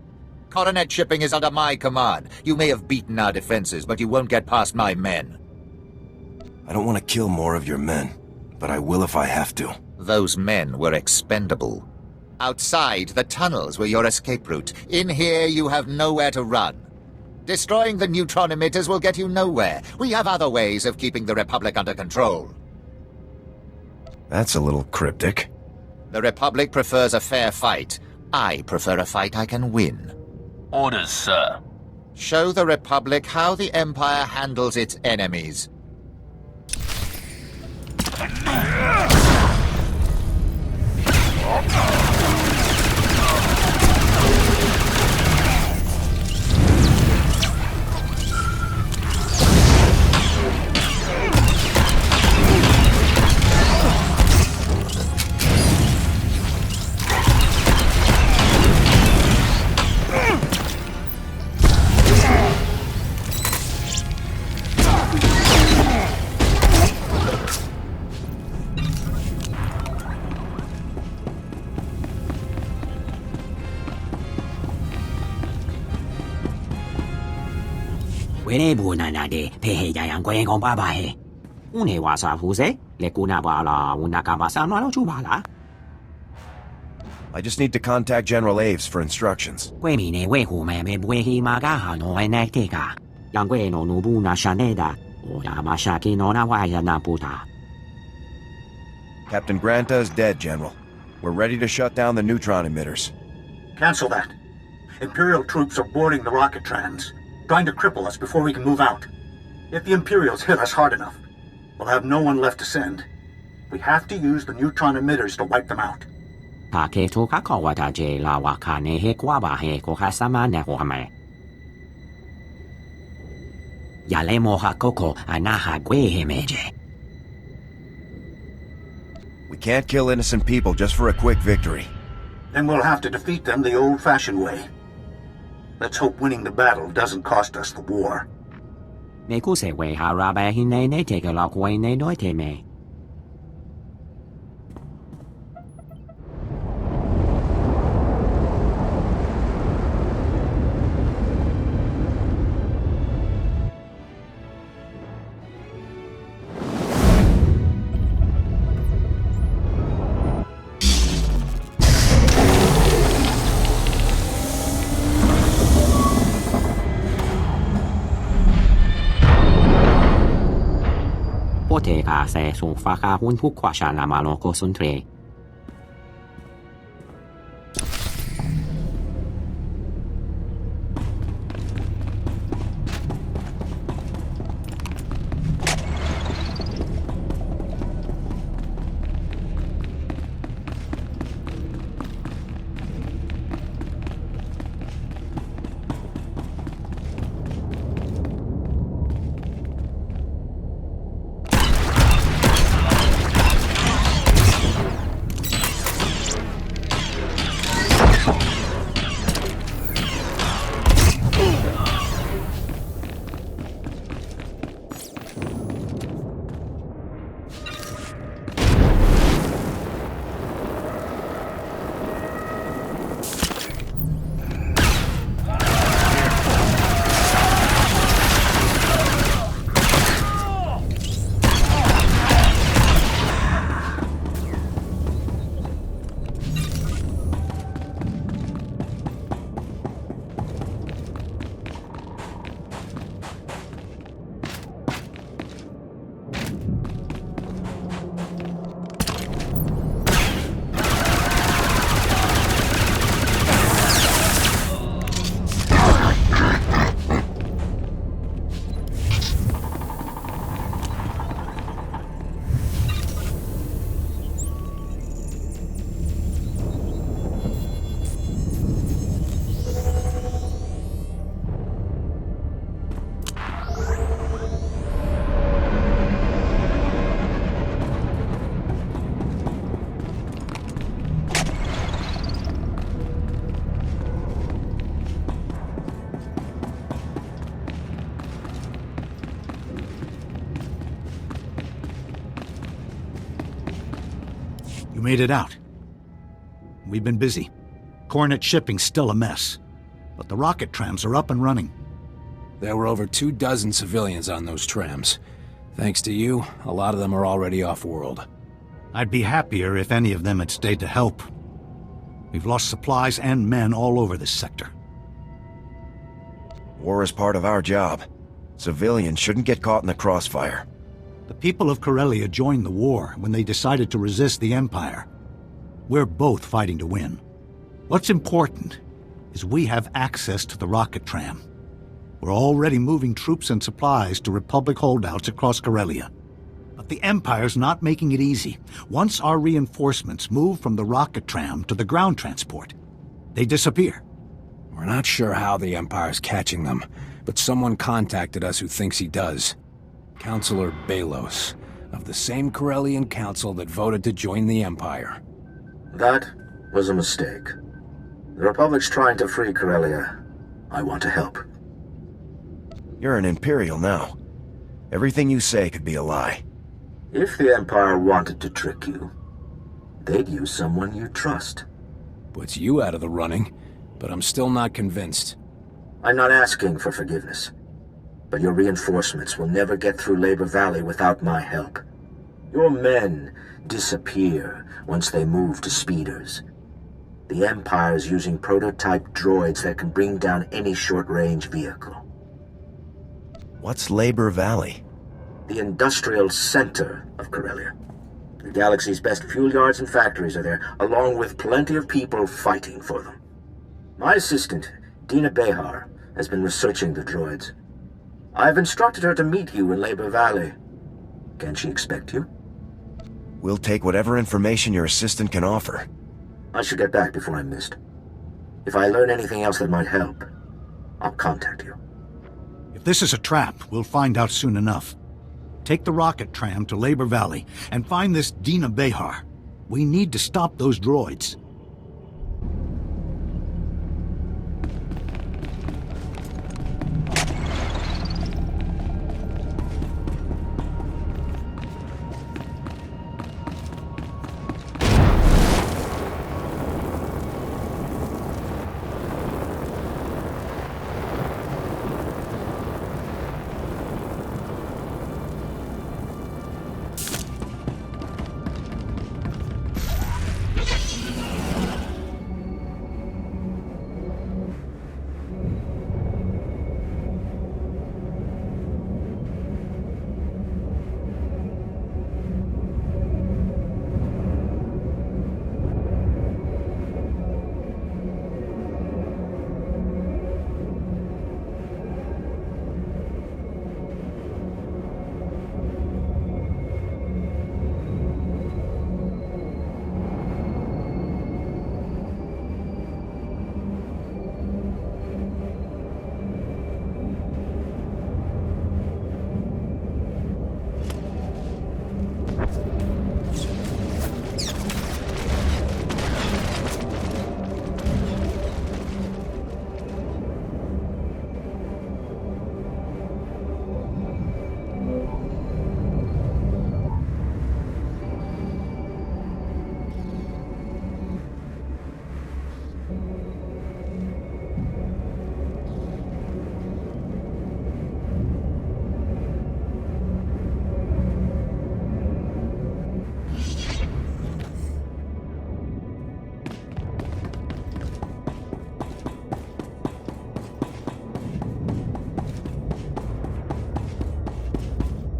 Coronet shipping is under my command. You may have beaten our defenses, but you won't get past my men. I don't want to kill more of your men, but I will if I have to. Those men were expendable. Outside, the tunnels were your escape route. In here, you have nowhere to run. Destroying the neutron emitters will get you nowhere. We have other ways of keeping the Republic under control. That's a little cryptic. The Republic prefers a fair fight. I prefer a fight I can win. Orders, sir. Show the Republic how the Empire handles its enemies. Wene buna na de pehe yang kwe kong baba he. Une wasa fuse le kuna bala una kabasa no chubala. I just need to contact General Aves for instructions. Kwe mine we hu me bwe maga ha no enekteka. Yang kwe no nubu na shaneda. Oya mashaki no na waya na puta. Captain Granta is dead, General. We're ready to shut down the neutron emitters. Cancel that. Imperial troops are boarding the rocket trams, trying to cripple us before we can move out. If the Imperials hit us hard enough, we'll have no one left to send. We have to use the neutron emitters to wipe them out. Take to kakawata je la wakane he kwaba he kohasama ne home. Yale moha koko anaha gwe hemeje. We can't kill innocent people just for a quick victory. Then we'll have to defeat them the old-fashioned way. Let's hope winning the battle doesn't cost us the war. Nekuse we harabe hine ne take a lock way ne noite me. Poteka se su faka un fukwasha na malo concentre. You made it out. We've been busy. Coronet shipping's still a mess. But the rocket trams are up and running. There were over 24 civilians on those trams. Thanks to you, a lot of them are already off-world. I'd be happier if any of them had stayed to help. We've lost supplies and men all over this sector. War is part of our job. Civilians shouldn't get caught in the crossfire. The people of Corellia joined the war when they decided to resist the Empire. We're both fighting to win. What's important is we have access to the rocket tram. We're already moving troops and supplies to Republic holdouts across Corellia. But the Empire's not making it easy. Once our reinforcements move from the rocket tram to the ground transport, they disappear. We're not sure how the Empire's catching them, but someone contacted us who thinks he does. Councilor Balos, of the same Corellian council that voted to join the Empire. That was a mistake. The Republic's trying to free Corellia. I want to help. You're an Imperial now. Everything you say could be a lie. If the Empire wanted to trick you, they'd use someone you trust. Puts you out of the running, but I'm still not convinced. I'm not asking for forgiveness, but your reinforcements will never get through Labor Valley without my help. Your men disappear once they move to speeders. The Empire's using prototype droids that can bring down any short-range vehicle. What's Labor Valley? The industrial center of Corellia. The galaxy's best fuel yards and factories are there, along with plenty of people fighting for them. My assistant, Dina Behar, has been researching the droids. I've instructed her to meet you in Labor Valley. Can she expect you? We'll take whatever information your assistant can offer. I should get back before I'm missed. If I learn anything else that might help, I'll contact you. If this is a trap, we'll find out soon enough. Take the rocket tram to Labor Valley and find this Dina Behar. We need to stop those droids.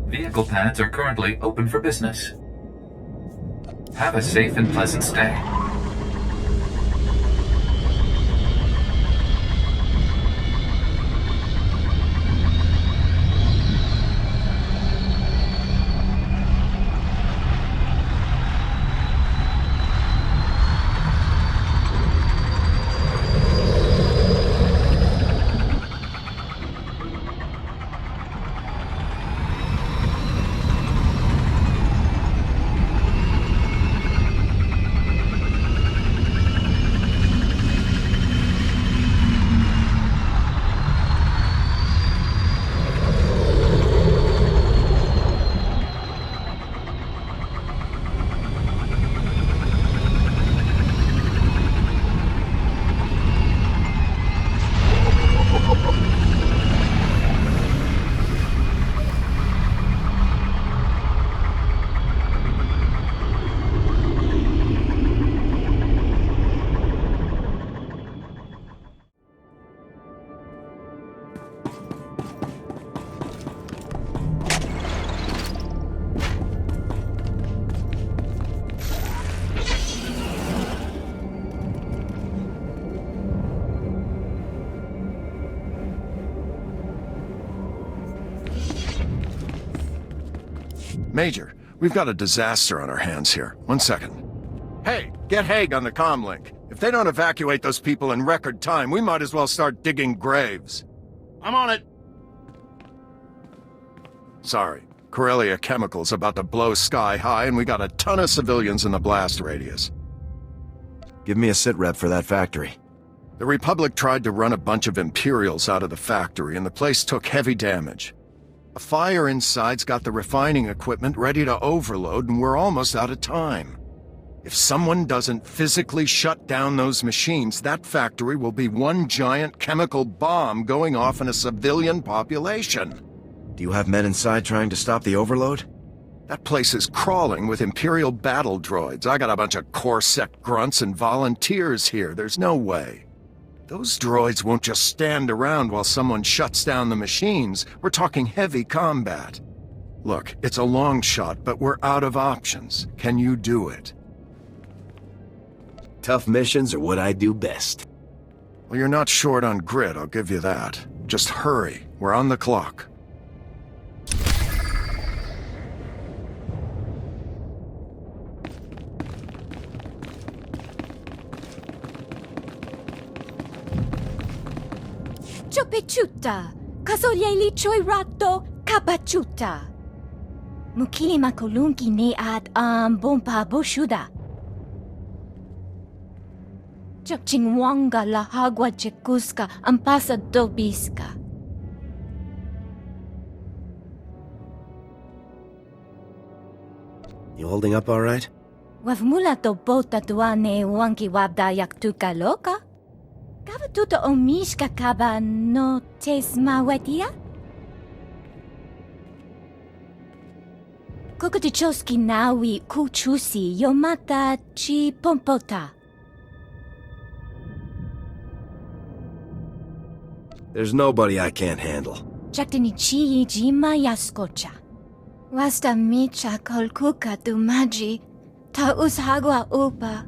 Vehicle pads are currently open for business. Have a safe and pleasant stay. Major, we've got a disaster on our hands here. 1 second. Hey, get Haig on the comlink. If they don't evacuate those people in record time, we might as well start digging graves. I'm on it. Sorry. Corellia Chemical's about to blow sky high, and we got a ton of civilians in the blast radius. Give me a sit rep for that factory. The Republic tried to run a bunch of Imperials out of the factory, and the place took heavy damage. A fire inside's got the refining equipment ready to overload, and we're almost out of time. If someone doesn't physically shut down those machines, that factory will be one giant chemical bomb going off in a civilian population. Do you have men inside trying to stop the overload? That place is crawling with Imperial battle droids. I got a bunch of Corpsec grunts and volunteers here. There's no way. Those droids won't just stand around while someone shuts down the machines. We're talking heavy combat. Look, it's a long shot, but we're out of options. Can you do it? Tough missions are what I do best. Well, you're not short on grit, I'll give you that. Just hurry. We're on the clock. Chopechuta, kasolyeli choy rato, kapachuta. Mukili makolunki ne ad bompa boshuda. Chingwanga la hagwa chekuska ampasa dobiska. You holding up all right? Wavmula to bota tuane wanki wabda yaktuka loka? Kaba tuto omishka kaba no tesma wetia? Kokutichoski nawi kuchusi yomata chi pompota. There's nobody I can't handle. Chaktinichi jima yaskocha. Wasta micha kolkuka tumaji ta ushagwa upa.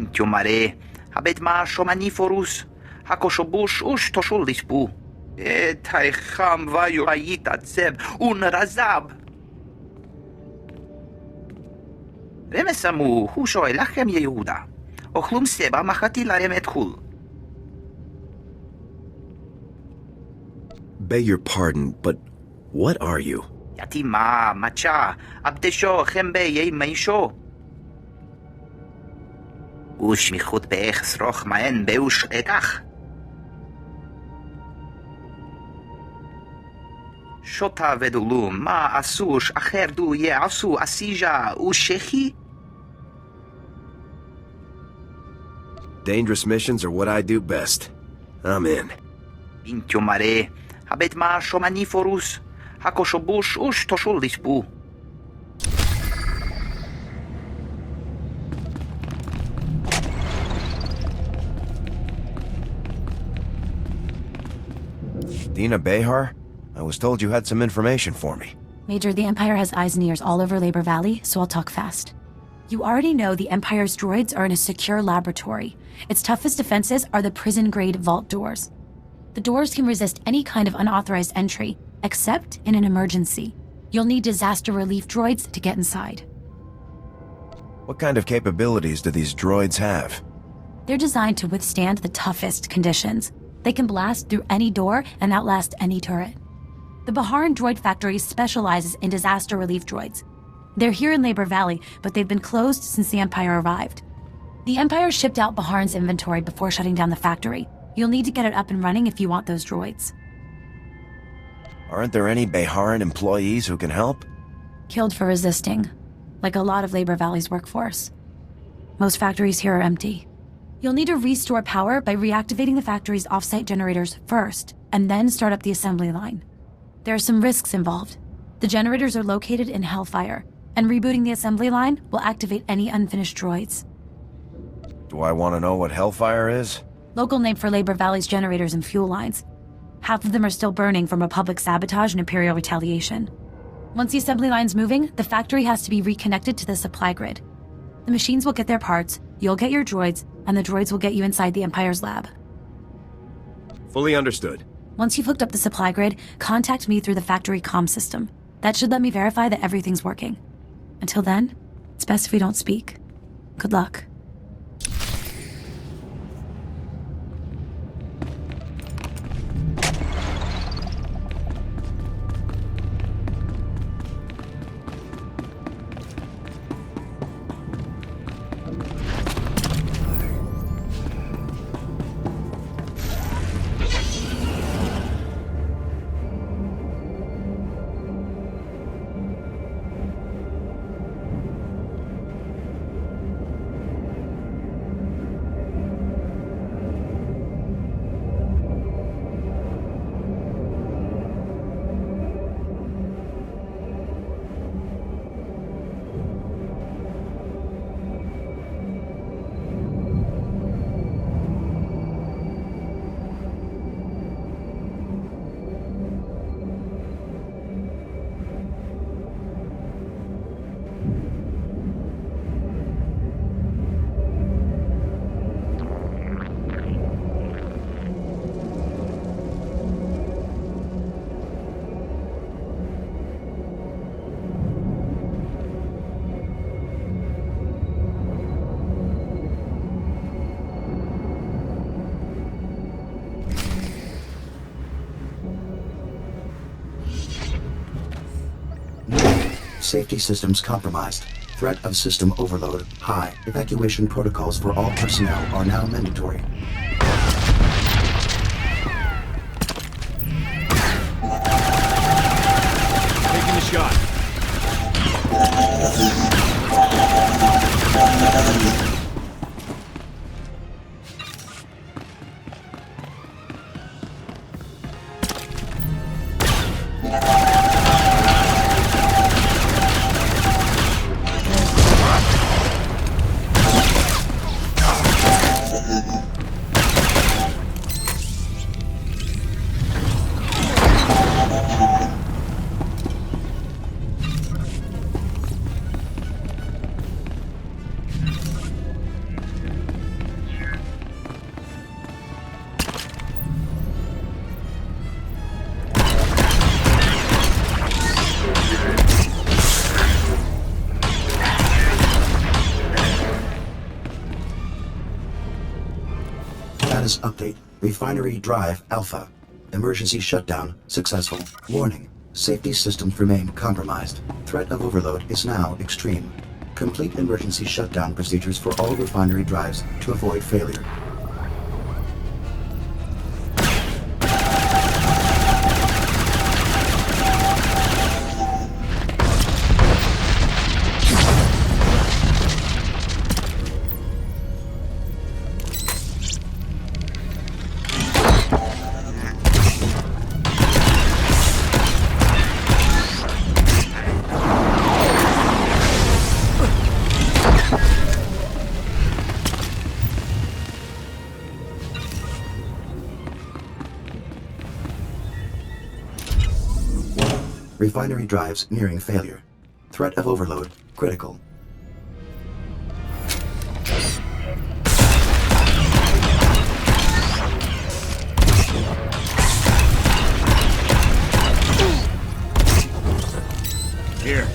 Pintio mare, habet ma shomaniforus, hakoshobush ush toshulispu. Taicham vayu ayita zeb un razab. Remesamu husho elachem Yehuda. Ochlum seba machati larem etkul. Beg your pardon, but what are you? Yatima, macha, abdesho, chembe ye meisho. Ush michut beech sroch maen beush ekach. Shota vedulu ma asush acherdu ye asu asija ushechi. Dangerous missions are what I do best. I'm in. Pintio mare, habet ma shomaniforus, hakoshobush ush toshulispu. Dina Behar? I was told you had some information for me. Major, the Empire has eyes and ears all over Labor Valley, so I'll talk fast. You already know the Empire's droids are in a secure laboratory. Its toughest defenses are the prison-grade vault doors. The doors can resist any kind of unauthorized entry, except in an emergency. You'll need disaster relief droids to get inside. What kind of capabilities do these droids have? They're designed to withstand the toughest conditions. They can blast through any door and outlast any turret. The Baharan Droid Factory specializes in disaster relief droids. They're here in Labor Valley, but they've been closed since the Empire arrived. The Empire shipped out Baharan's inventory before shutting down the factory. You'll need to get it up and running if you want those droids. Aren't there any Baharan employees who can help? Killed for resisting, like a lot of Labor Valley's workforce. Most factories here are empty. You'll need to restore power by reactivating the factory's off-site generators first, and then start up the assembly line. There are some risks involved. The generators are located in Hellfire, and rebooting the assembly line will activate any unfinished droids. Do I want to know what Hellfire is? Local name for Labor Valley's generators and fuel lines. Half of them are still burning from Republic sabotage and Imperial retaliation. Once the assembly line's moving, the factory has to be reconnected to the supply grid. The machines will get their parts, you'll get your droids, and the droids will get you inside the Empire's lab. Fully understood. Once you've hooked up the supply grid, contact me through the factory comm system. That should let me verify that everything's working. Until then, it's best if we don't speak. Good luck. Safety systems compromised. Threat of system overload high. Evacuation protocols for all personnel are now mandatory. Taking a shot. Status update. Refinery Drive Alpha. Emergency shutdown successful. Warning. Safety systems remain compromised. Threat of overload is now extreme. Complete emergency shutdown procedures for all refinery drives to avoid failure. Refinery drives nearing failure. Threat of overload critical. Here.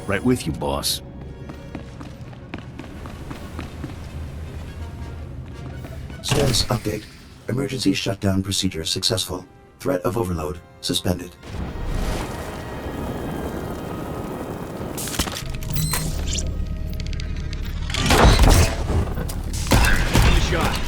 Right with you, boss. Status update. Emergency shutdown procedure successful. Threat of overload suspended. Shot.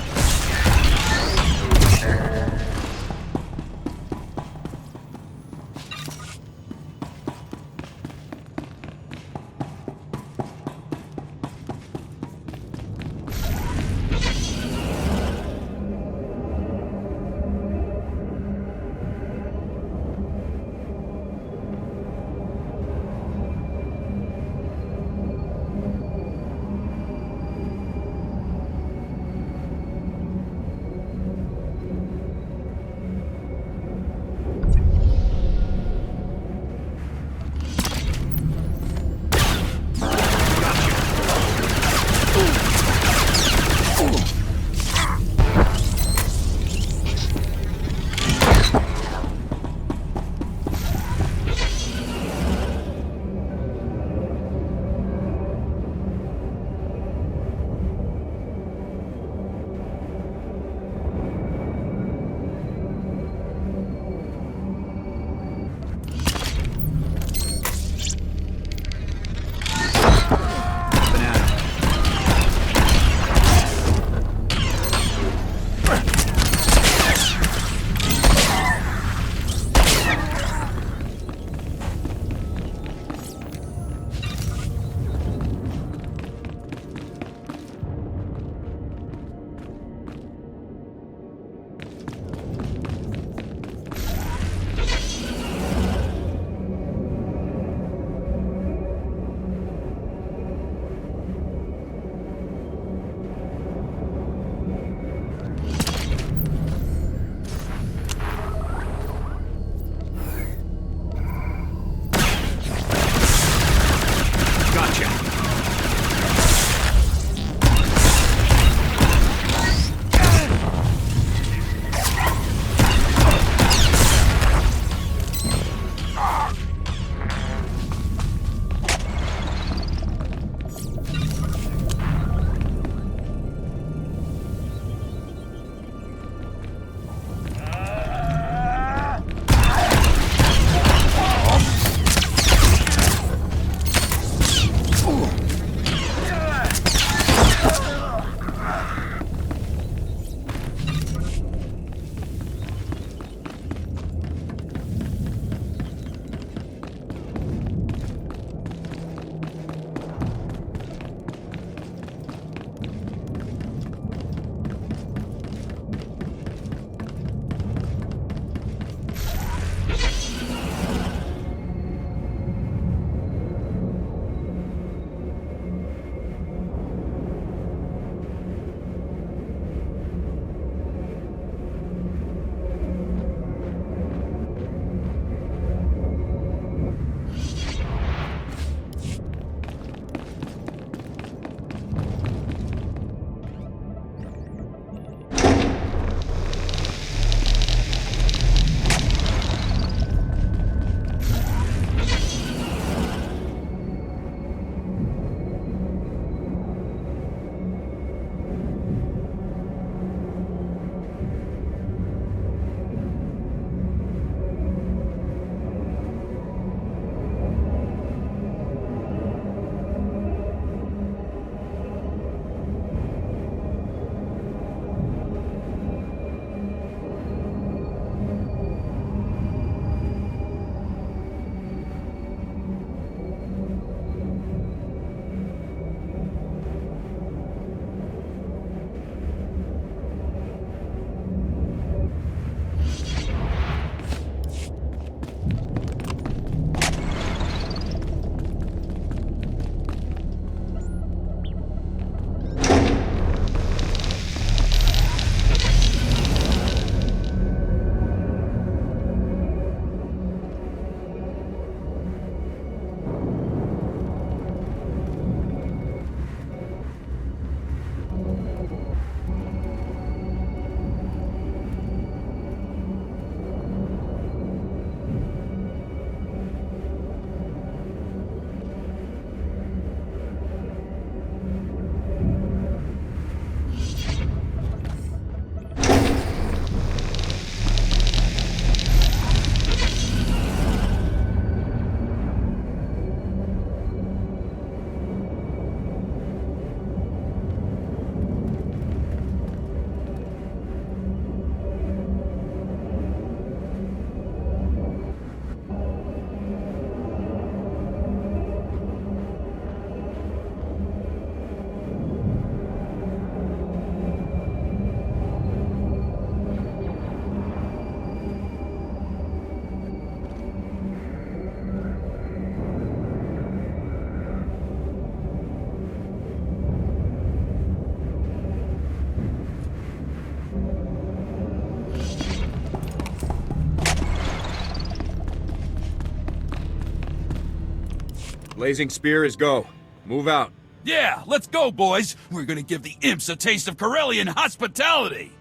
Blazing Spear is go. Move out. Yeah, let's go, boys! We're gonna give the imps a taste of Corellian hospitality!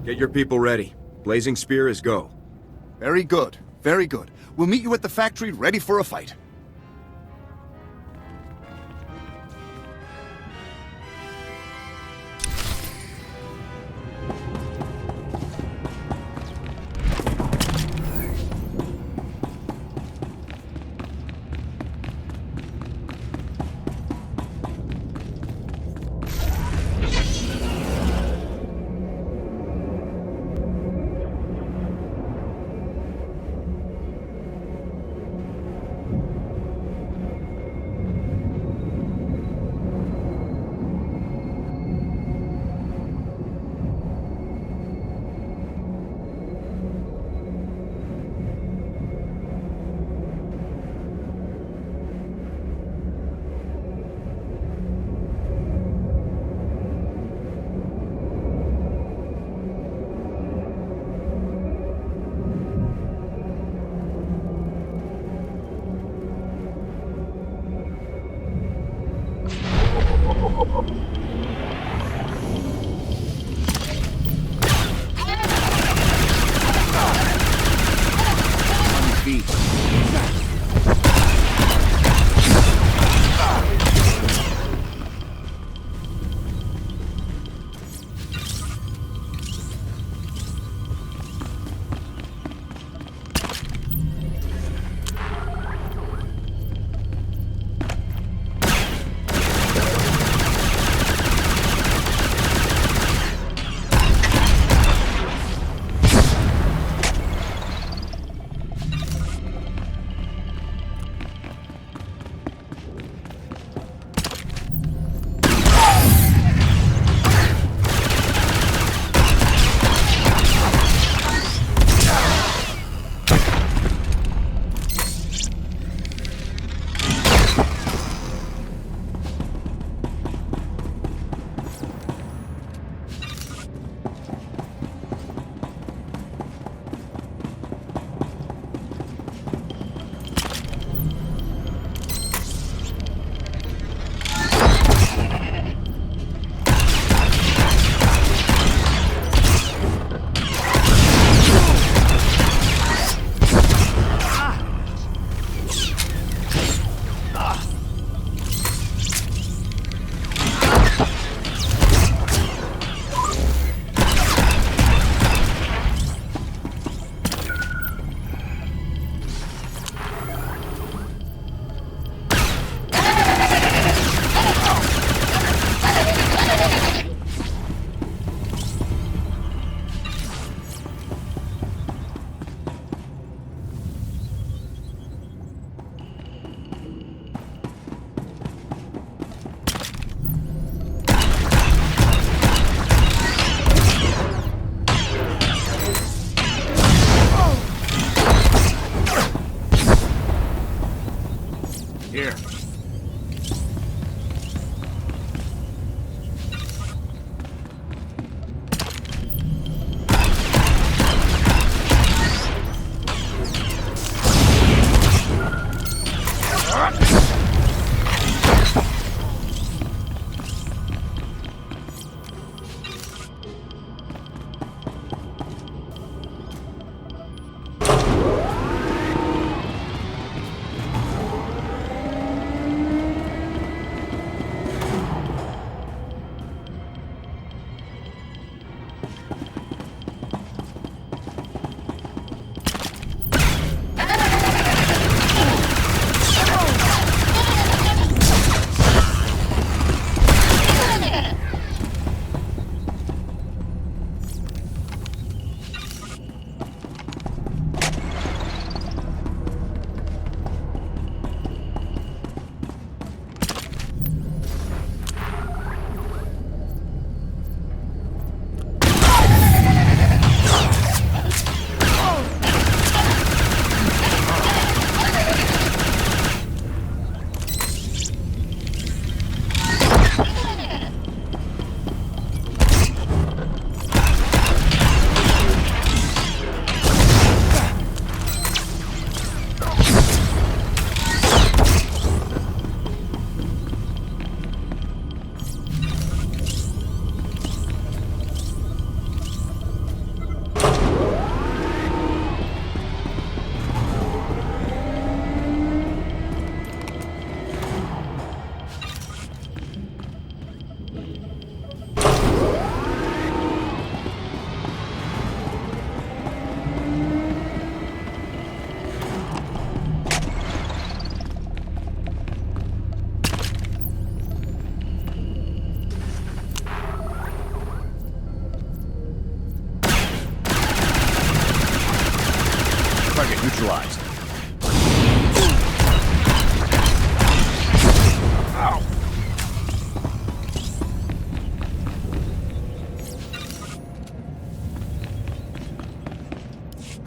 Get your people ready. Blazing Spear is go. Very good. Very good. We'll meet you at the factory ready for a fight.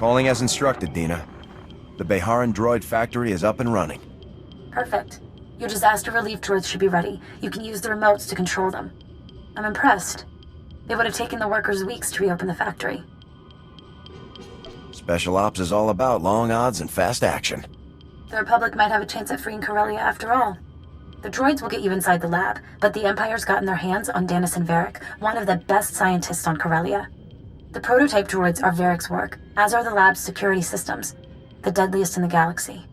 Calling as instructed, Dina. The Beharan droid factory is up and running. Perfect. Your disaster relief droids should be ready. You can use the remotes to control them. I'm impressed. It would have taken the workers weeks to reopen the factory. Special Ops is all about long odds and fast action. The Republic might have a chance at freeing Corellia after all. The droids will get you inside the lab, but the Empire's gotten their hands on Dennison Varric, one of the best scientists on Corellia. The prototype droids are Varric's work, as are the lab's security systems, the deadliest in the galaxy.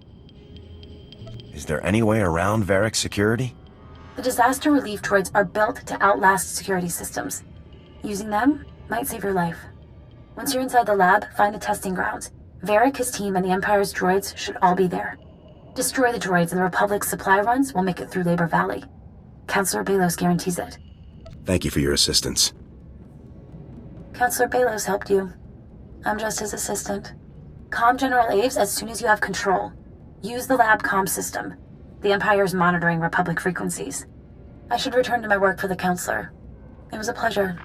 Is there any way around Varric's security? The disaster relief droids are built to outlast security systems. Using them might save your life. Once you're inside the lab, find the testing grounds. Varric, his team, and the Empire's droids should all be there. Destroy the droids and the Republic's supply runs will make it through Labor Valley. Counselor Balos guarantees it. Thank you for your assistance. Counselor Balos helped you. I'm just his assistant. Comm General Aves as soon as you have control. Use the lab comm system. The Empire's monitoring Republic frequencies. I should return to my work for the Counselor. It was a pleasure.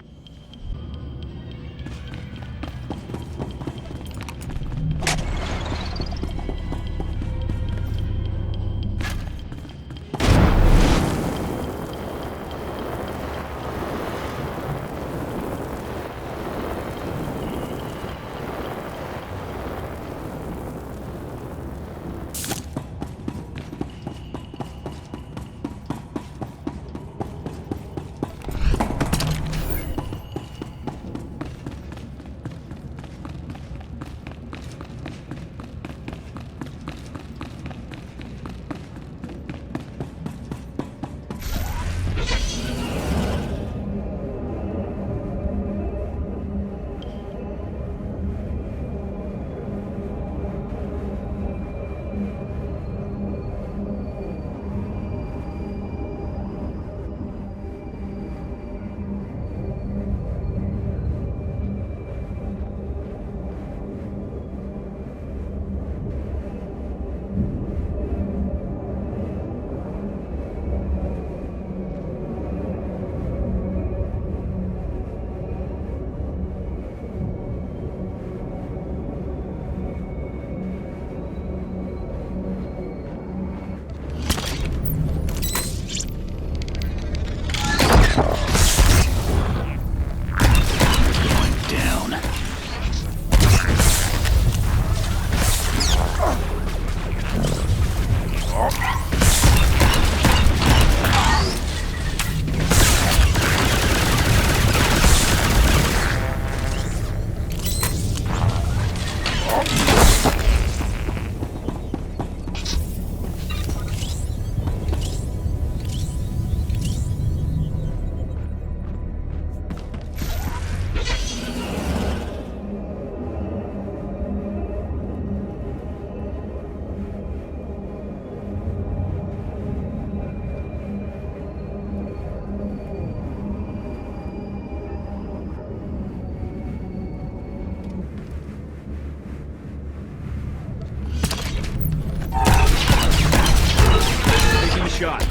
shot.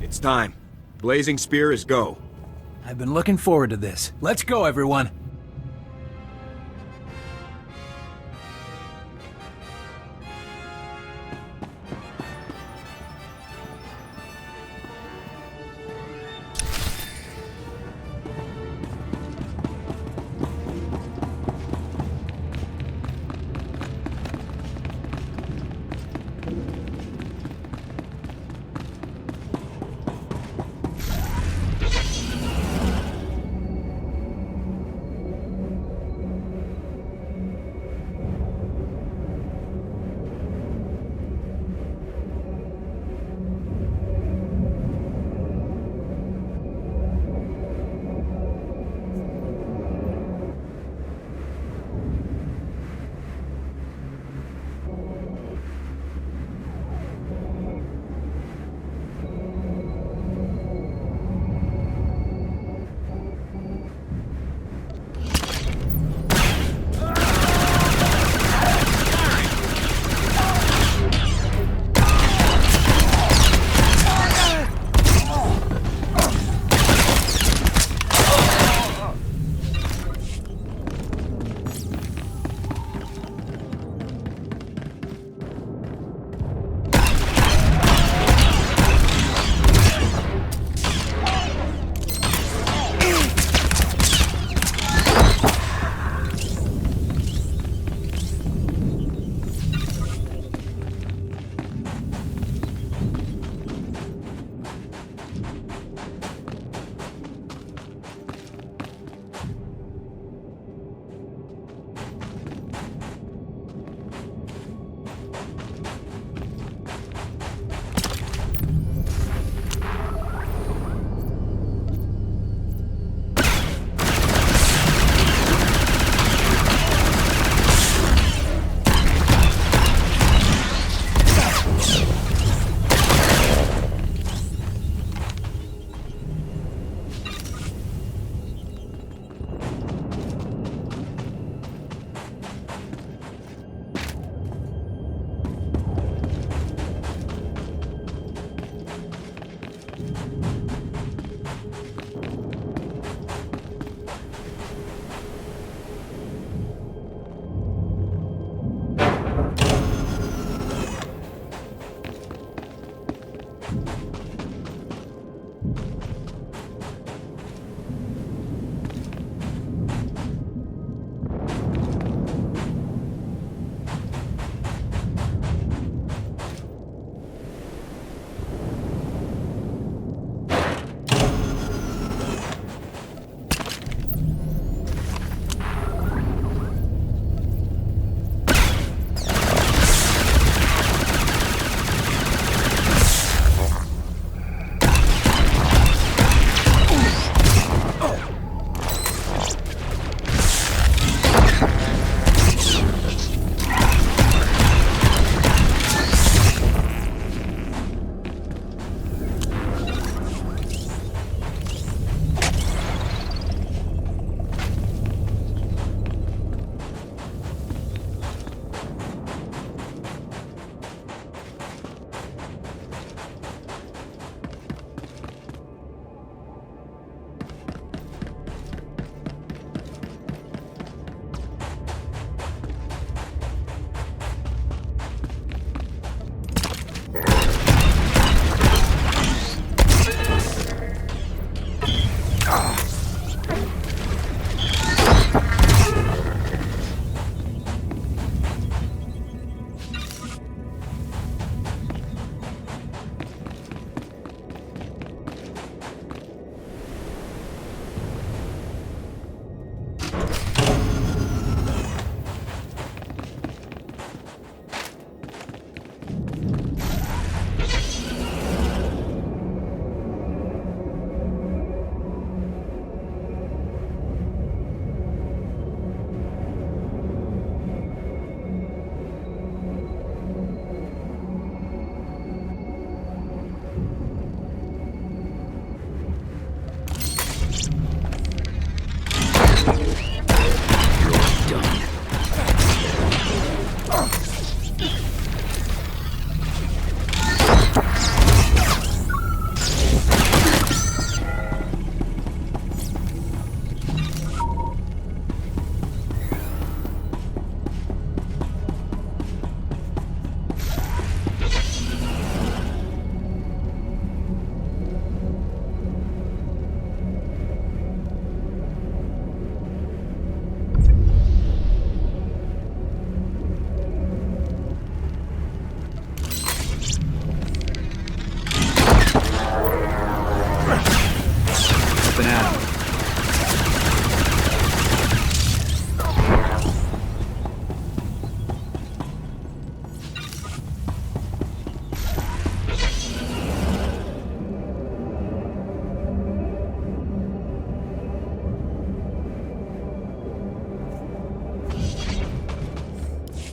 It's time. Blazing Spear is go. I've been looking forward to this. Let's go, everyone.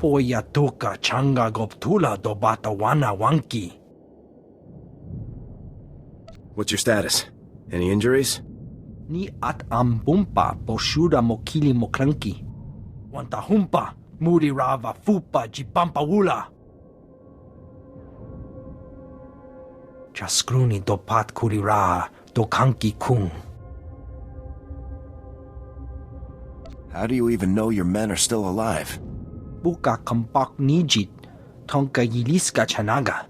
Poya toka changa goptula do batawana wanki. What's your status? Any injuries? Ni at ambumpa poshuda mokili mokranki. Wantahumpa muri rava fupa jipampaula. Chaskruni do pat kurira do kanki kung. How do you even know your men are still alive? Buka kampak nijit, tonka yiliska chanaga.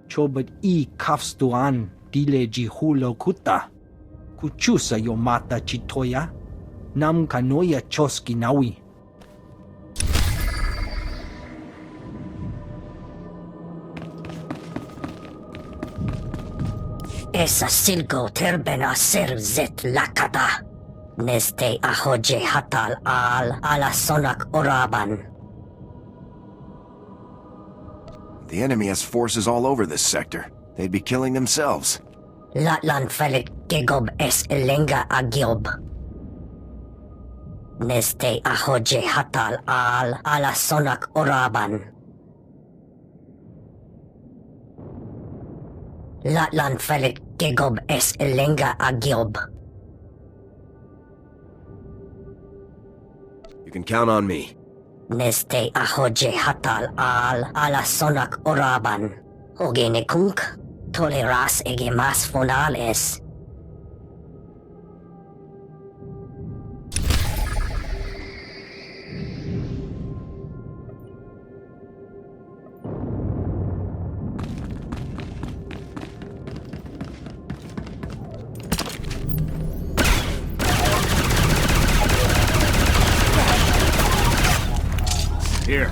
Chobad I kafstuan dile jihulo kuta. Kuchusa yomata chitoya. Nam kanoya choski nawi. Esa silgo terbena ser zet lakata. Neste ahoje hatal al ala sonak oraban. The enemy has forces all over this sector. They'd be killing themselves. Latlan felit gegob es elenga agiob. Neste ahoje hatal al ala sonak oraban. Latlan felit gegob es elenga agiob. You can count on me. Neste ahoje hatal al ala sonak oraban. Ogene kunk, toleras ege mas fonales. Here.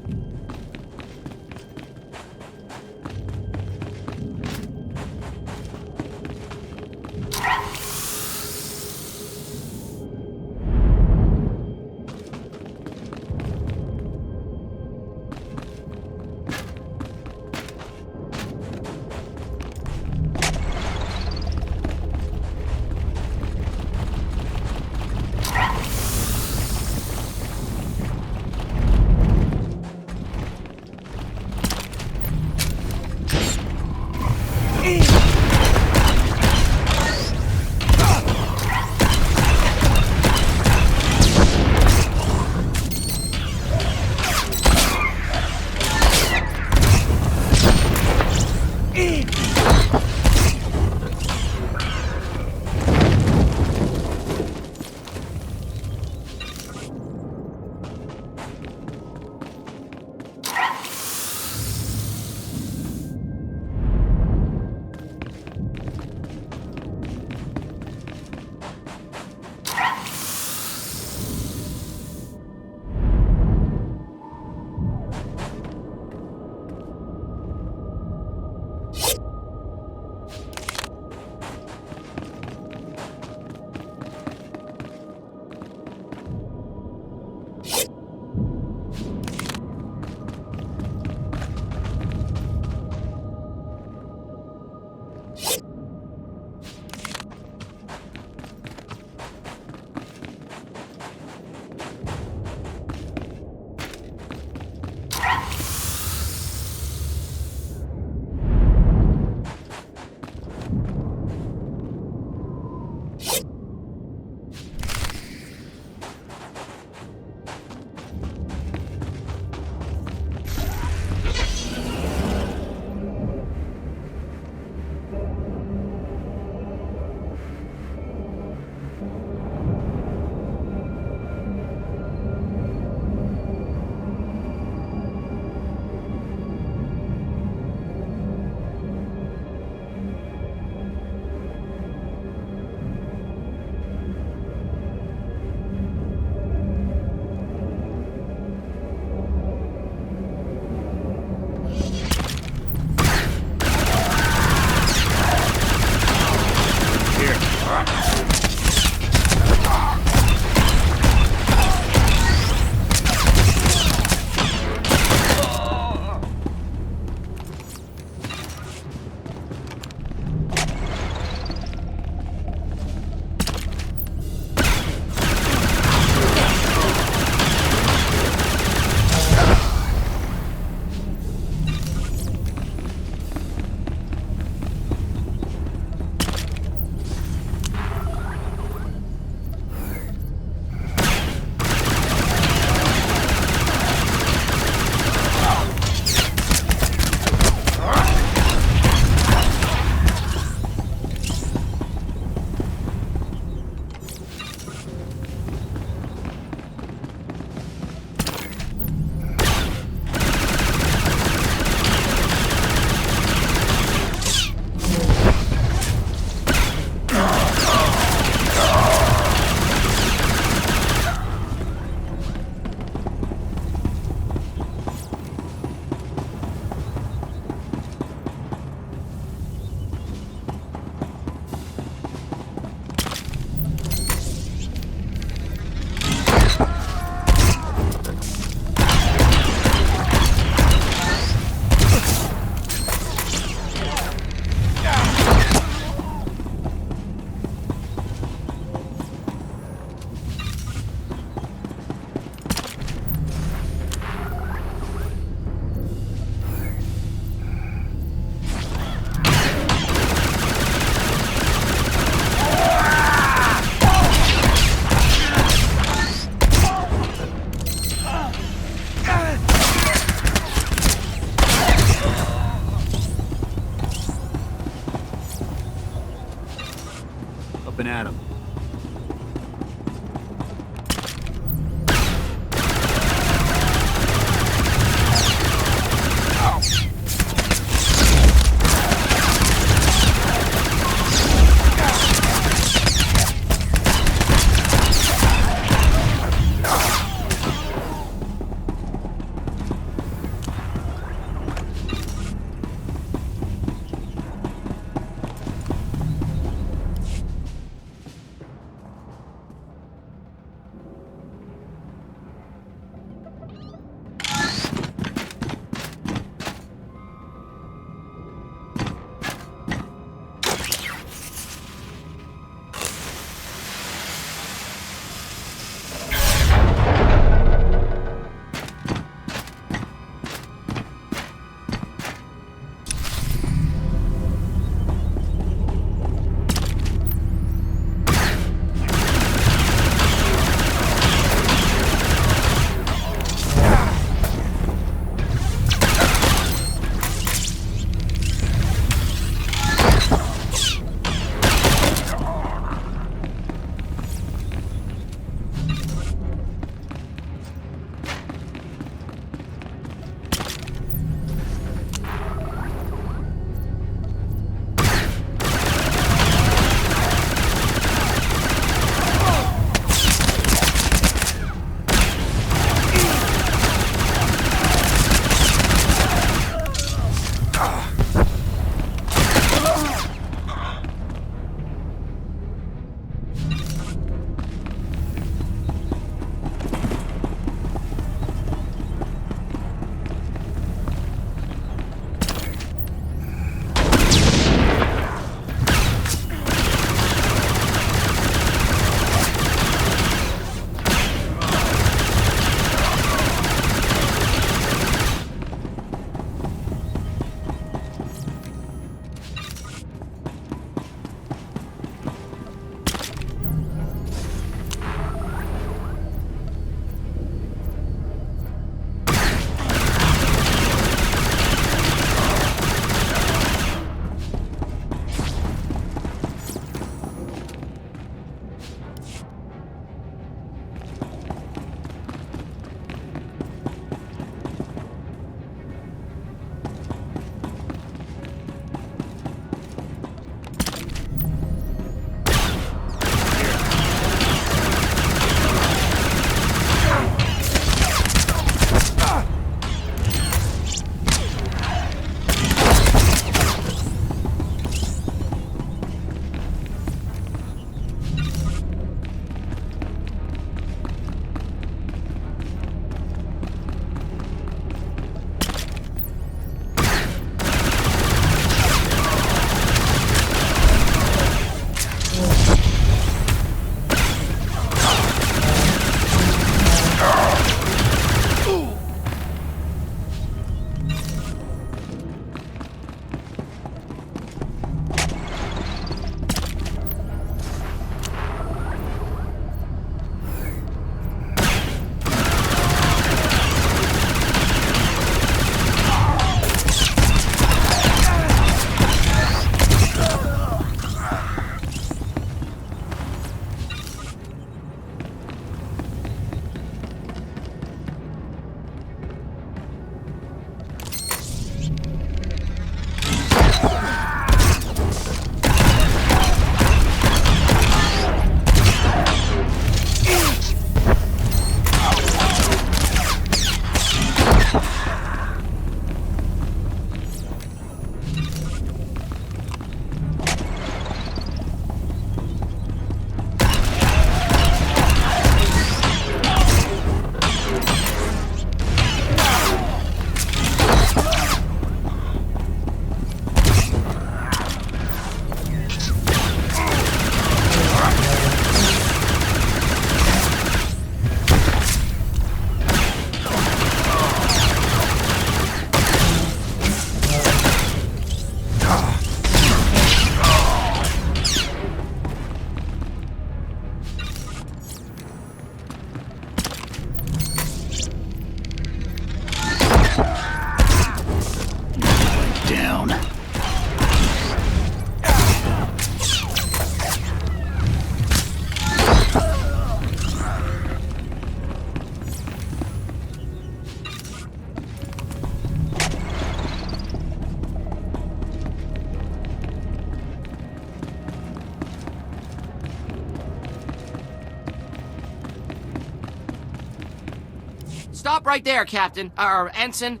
Stop right there, Captain. Or Ensign.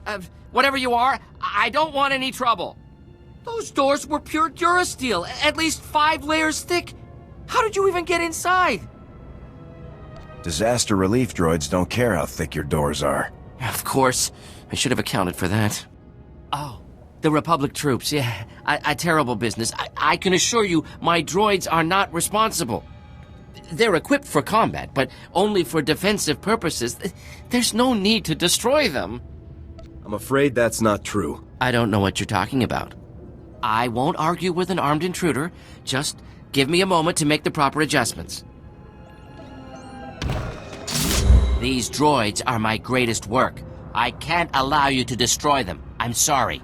Whatever you are. I don't want any trouble. Those doors were pure durasteel, at least 5 layers thick. How did you even get inside? Disaster relief droids don't care how thick your doors are. Of course. I should have accounted for that. Oh, the Republic troops, yeah. A terrible business. I can assure you, my droids are not responsible. They're equipped for combat, but only for defensive purposes. There's no need to destroy them. I'm afraid that's not true. I don't know what you're talking about. I won't argue with an armed intruder. Just give me a moment to make the proper adjustments. These droids are my greatest work. I can't allow you to destroy them. I'm sorry.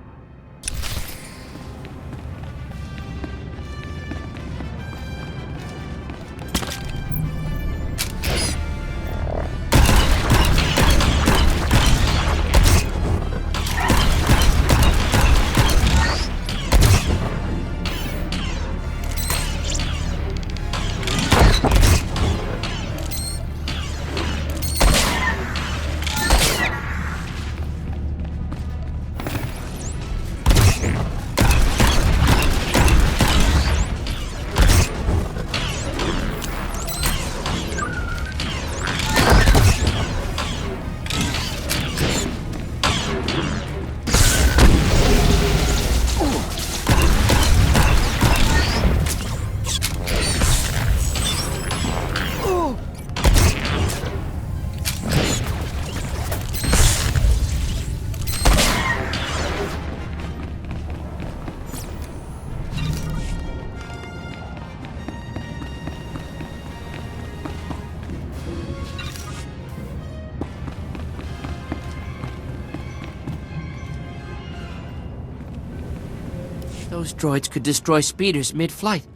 Those droids could destroy speeders mid-flight.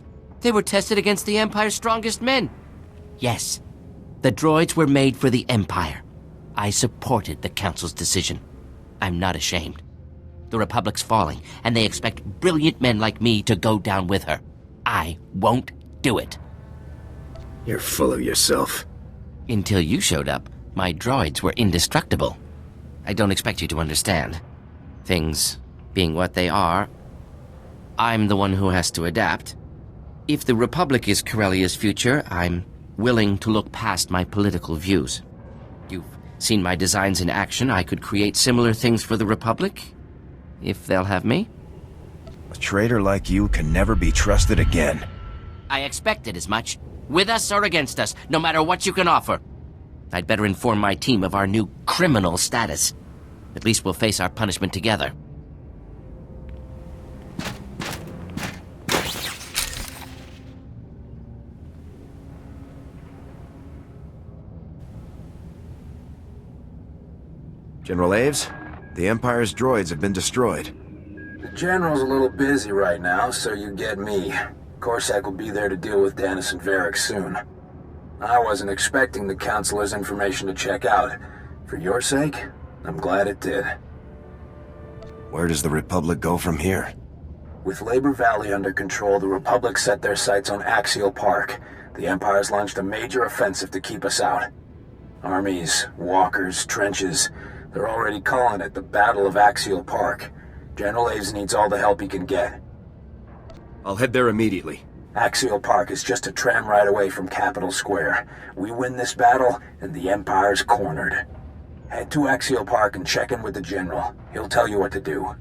They were tested against the Empire's strongest men. Yes, the droids were made for the Empire. I supported the Council's decision. I'm not ashamed. The Republic's falling, and they expect brilliant men like me to go down with her. I won't do it. You're full of yourself. Until you showed up, my droids were indestructible. I don't expect you to understand. Things being what they are, I'm the one who has to adapt. If the Republic is Corellia's future, I'm willing to look past my political views. You've seen my designs in action. I could create similar things for the Republic, if they'll have me. A traitor like you can never be trusted again. I expected as much. With us or against us, no matter what you can offer. I'd better inform my team of our new criminal status. At least we'll face our punishment together. General Aves, the Empire's droids have been destroyed. The General's a little busy right now, so you get me. Corsac will be there to deal with Dennis and Varric soon. I wasn't expecting the Councilor's information to check out. For your sake, I'm glad it did. Where does the Republic go from here? With Labor Valley under control, the Republic set their sights on Axial Park. The Empire's launched a major offensive to keep us out. Armies, walkers, trenches... They're already calling it the Battle of Axial Park. General Aves needs all the help he can get. I'll head there immediately. Axial Park is just a tram ride away from Capitol Square. We win this battle, and the Empire's cornered. Head to Axial Park and check in with the General. He'll tell you what to do.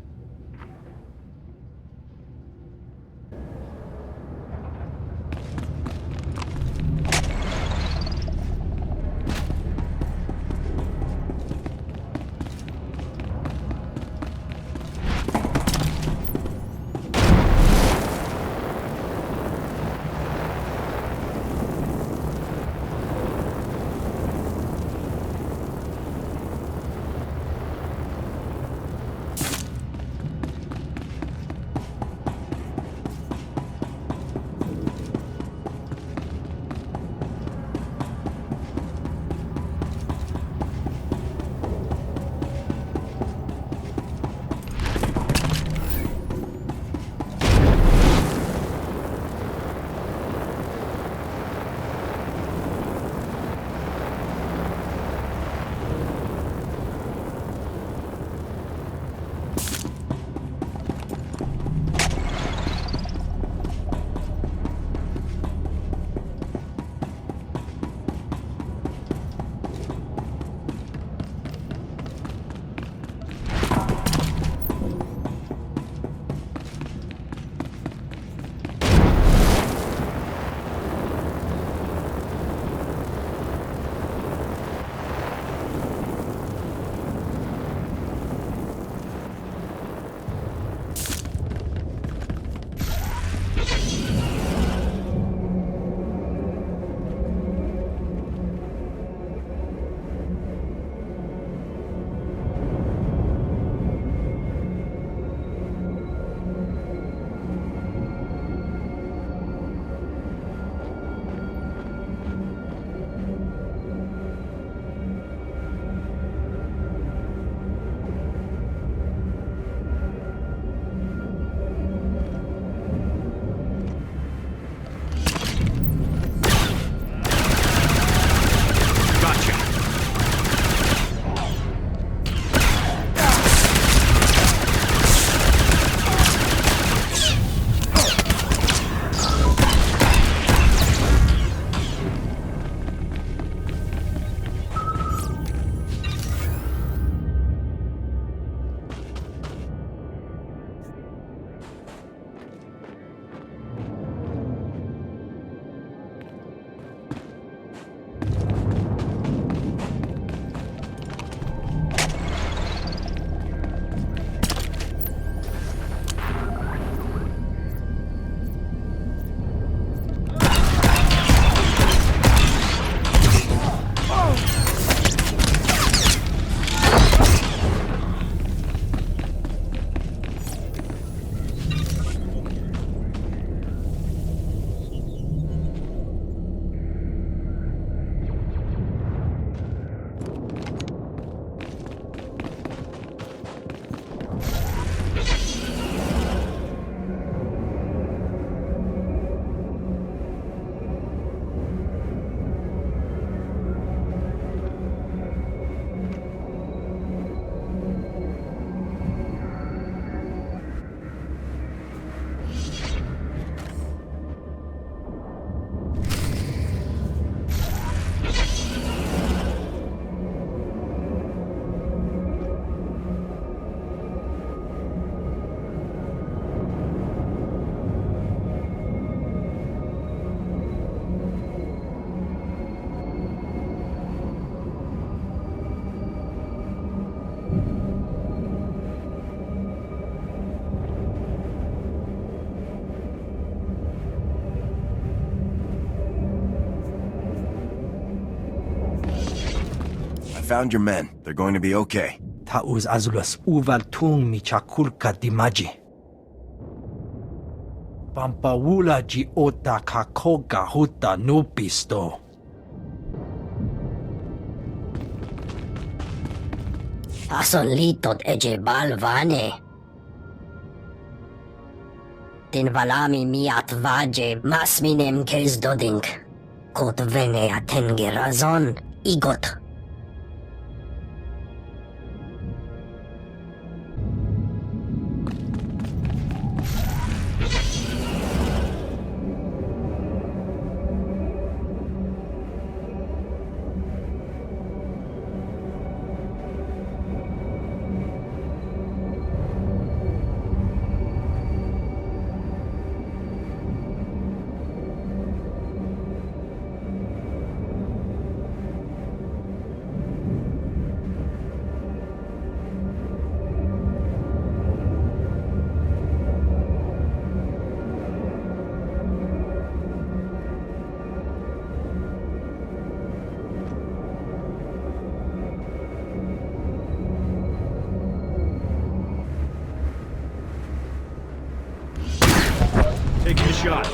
found your men. They're going to be okay. Tauz azulas uval tung mi chakulka dimaji. Pampawula ji ota kakoga huta nupisto. Asolitot eje balvane. Din valami miat vaje masminem kezdoding. Kot vene atenge razon igot. Taking a shot.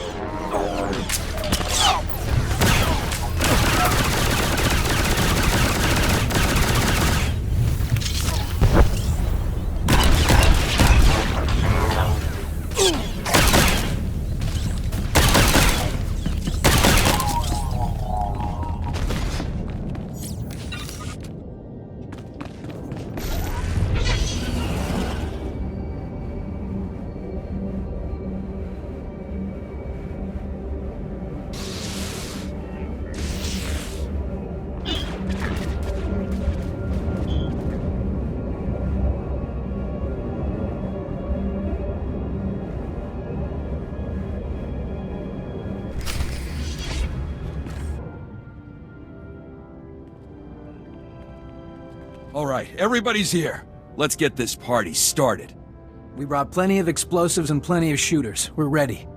All right, everybody's here. Let's get this party started. We brought plenty of explosives and plenty of shooters. We're ready.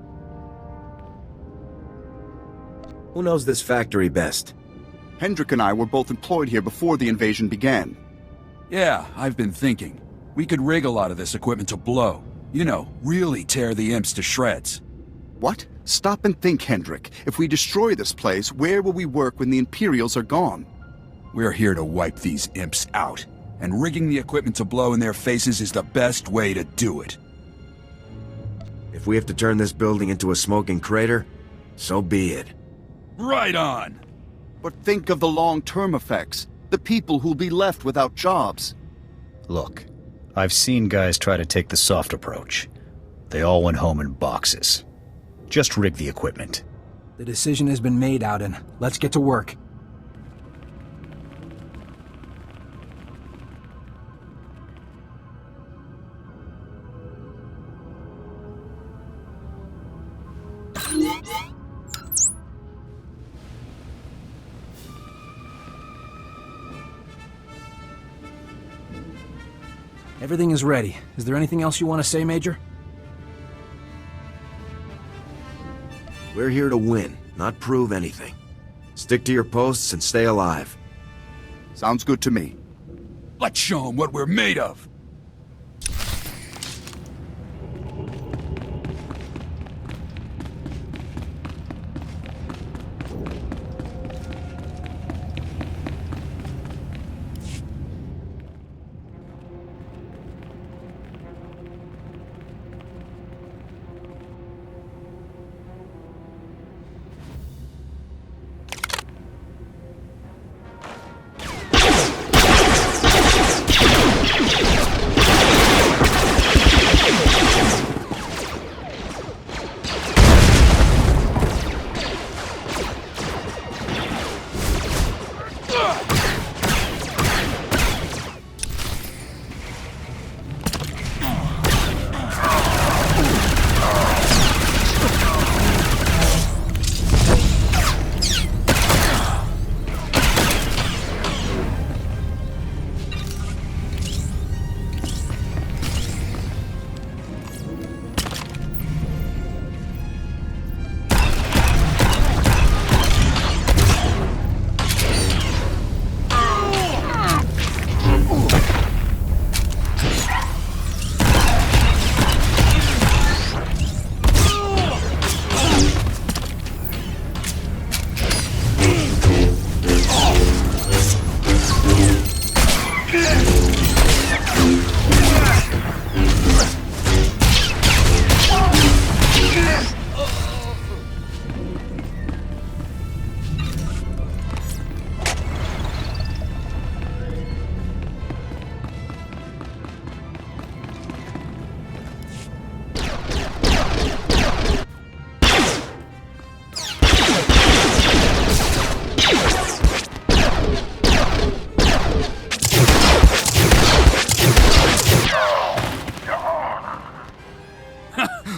Who knows this factory best? Hendrik and I were both employed here before the invasion began. Yeah, I've been thinking. We could rig a lot of this equipment to blow. You know, really tear the imps to shreds. What? Stop and think, Hendrik. If we destroy this place, where will we work when the Imperials are gone? We're here to wipe these imps out, and rigging the equipment to blow in their faces is the best way to do it. If we have to turn this building into a smoking crater, so be it. Right on! But think of the long-term effects. The people who'll be left without jobs. Look, I've seen guys try to take the soft approach. They all went home in boxes. Just rig the equipment. The decision has been made, Auden. Let's get to work. Everything is ready. Is there anything else you want to say, Major? We're here to win, not prove anything. Stick to your posts and stay alive. Sounds good to me. Let's show them what we're made of!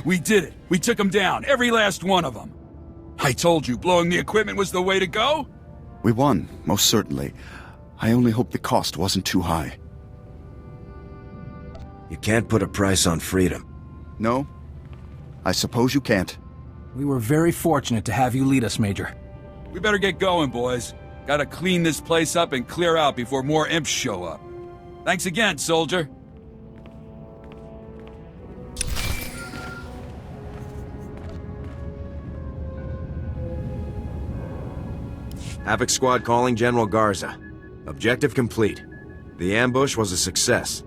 We did it. We took them down, every last one of them. I told you, blowing the equipment was the way to go. We won, most certainly. I only hope the cost wasn't too high. You can't put a price on freedom. No? I suppose you can't. We were very fortunate to have you lead us, Major. We better get going, boys. Gotta clean this place up and clear out before more imps show up. Thanks again, soldier. Havoc Squad calling General Garza. Objective complete. The ambush was a success.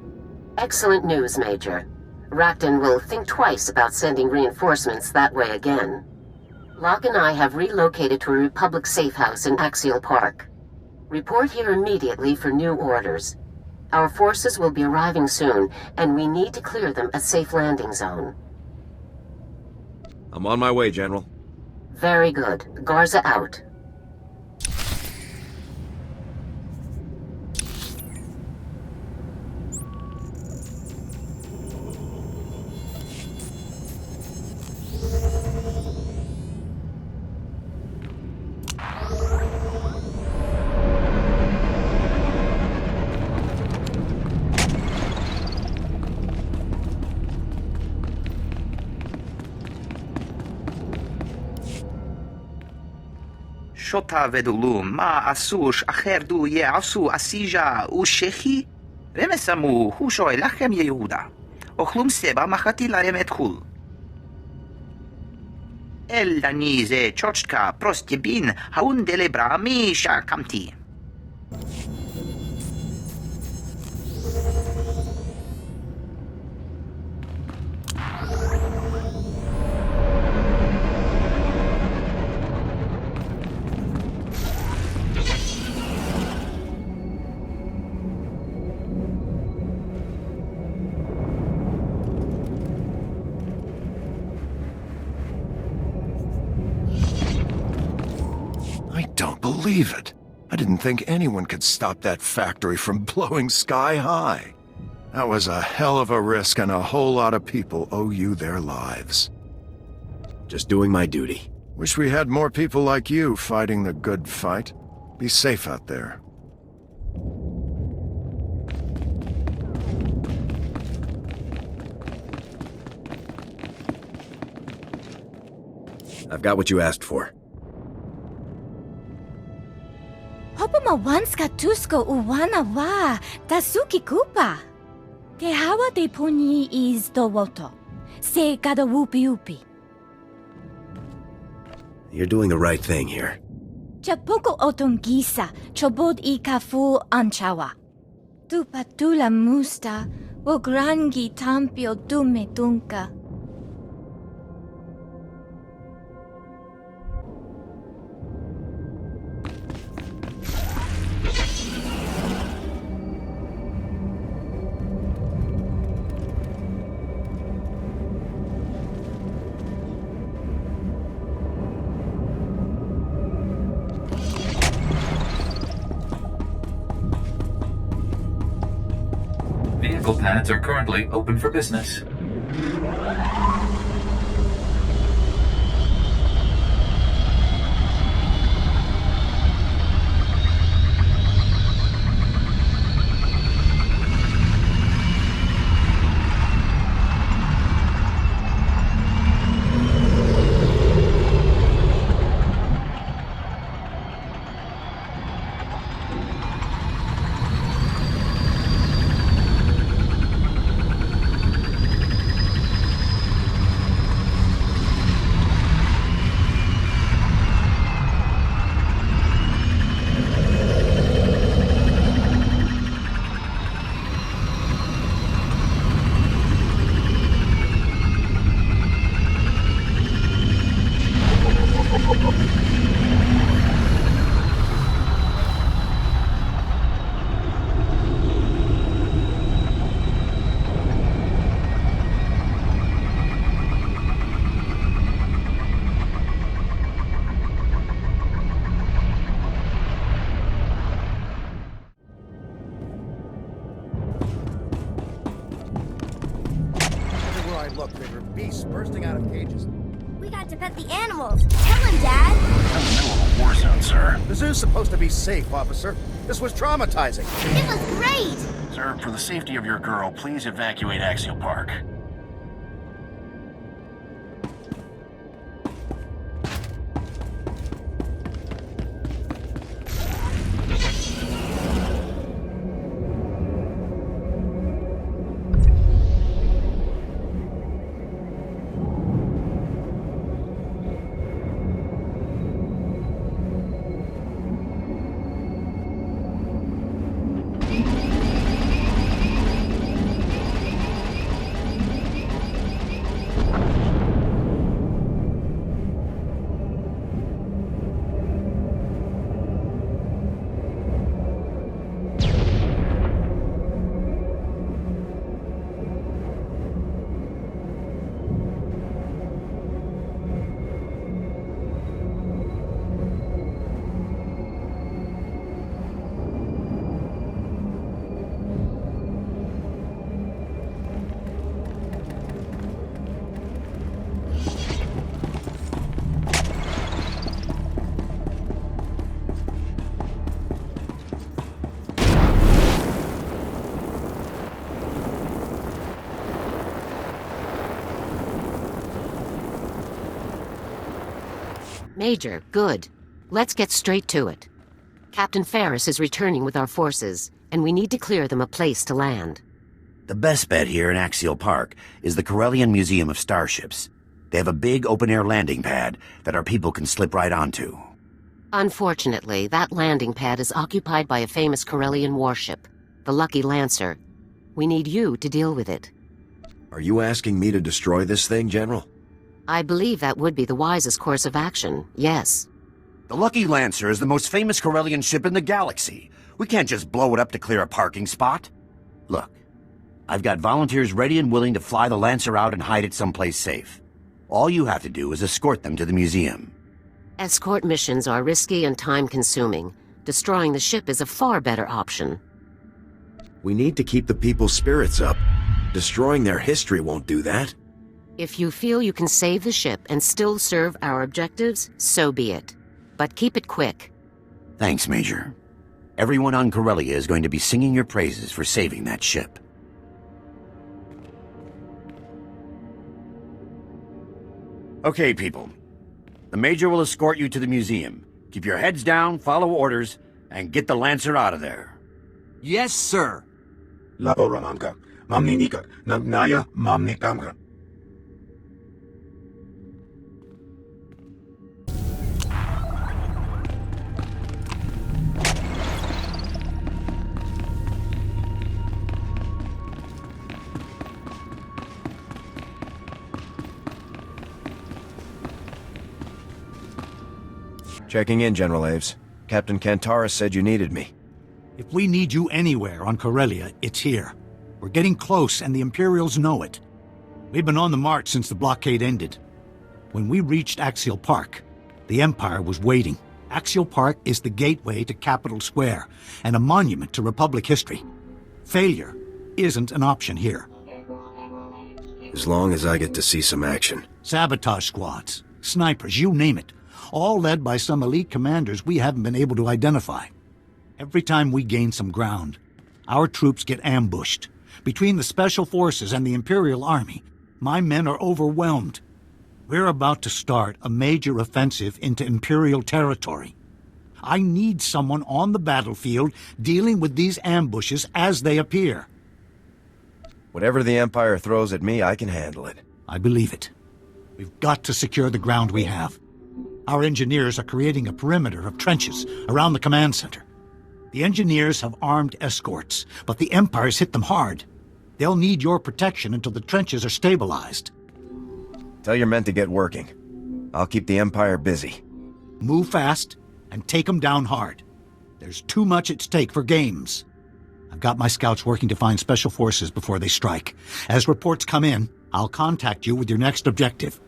Excellent news, Major. Rakton will think twice about sending reinforcements that way again. Locke and I have relocated to a Republic safe house in Axial Park. Report here immediately for new orders. Our forces will be arriving soon, and we need to clear them a safe landing zone. I'm on my way, General. Very good. Garza out. שוטה ודולו, מה עשוש, אחר דו יעשו אסיג'ה ושכי? רמסמו, הוא שואל לכם יהודה. אוכלום סבא מחתי להם את חול. אלני זה צ'וצ'קה, פרוסטבין, האונדלה ברמי שקמתי. Believe it. I didn't think anyone could stop that factory from blowing sky high. That was a hell of a risk, and a whole lot of people owe you their lives. Just doing my duty. Wish we had more people like you fighting the good fight. Be safe out there. I've got what you asked for. Hopamawans ka tusko uwana wa tasuki kupa. Te hawa de poni is dowoto. Se kada wupi upi. You're doing the right thing here. Chapoko otongisa chobod I kafu anchawa. Tu patula musta wograngi tampio dume dunka. Vehicle pads are currently open for business. beasts bursting out of cages. We got to pet the animals. Tell him, Dad. We're in the middle of a war zone, sir. The zoo's supposed to be safe, officer. This was traumatizing. It was great. Sir, for the safety of your girl, please evacuate Axial Park. Major, good. Let's get straight to it. Captain Ferris is returning with our forces, and we need to clear them a place to land. The best bet here in Axial Park is the Corellian Museum of Starships. They have a big open-air landing pad that our people can slip right onto. Unfortunately, that landing pad is occupied by a famous Corellian warship, the Lucky Lancer. We need you to deal with it. Are you asking me to destroy this thing, General? I believe that would be the wisest course of action, yes. The Lucky Lancer is the most famous Corellian ship in the galaxy. We can't just blow it up to clear a parking spot. Look, I've got volunteers ready and willing to fly the Lancer out and hide it someplace safe. All you have to do is escort them to the museum. Escort missions are risky and time-consuming. Destroying the ship is a far better option. We need to keep the people's spirits up. Destroying their history won't do that. If you feel you can save the ship and still serve our objectives, so be it. But keep it quick. Thanks, Major. Everyone on Corellia is going to be singing your praises for saving that ship. Okay, people. The Major will escort you to the museum. Keep your heads down, follow orders, and get the Lancer out of there. Yes, sir. Laboramanka. Mamninika. Nagnaya mamnikamka. Checking in, General Aves. Captain Kantaris said you needed me. If we need you anywhere on Corellia, it's here. We're getting close, and the Imperials know it. We've been on the march since the blockade ended. When we reached Axial Park, the Empire was waiting. Axial Park is the gateway to Capitol Square, and a monument to Republic history. Failure isn't an option here. As long as I get to see some action. Sabotage squads, snipers, you name it. All led by some elite commanders we haven't been able to identify. Every time we gain some ground, our troops get ambushed. Between the Special Forces and the Imperial Army, my men are overwhelmed. We're about to start a major offensive into Imperial territory. I need someone on the battlefield dealing with these ambushes as they appear. Whatever the Empire throws at me, I can handle it. I believe it. We've got to secure the ground we have. Our engineers are creating a perimeter of trenches around the command center. The engineers have armed escorts, but the Empire's hit them hard. They'll need your protection until the trenches are stabilized. Tell your men to get working. I'll keep the Empire busy. Move fast and take them down hard. There's too much at stake for games. I've got my scouts working to find Special Forces before they strike. As reports come in, I'll contact you with your next objective.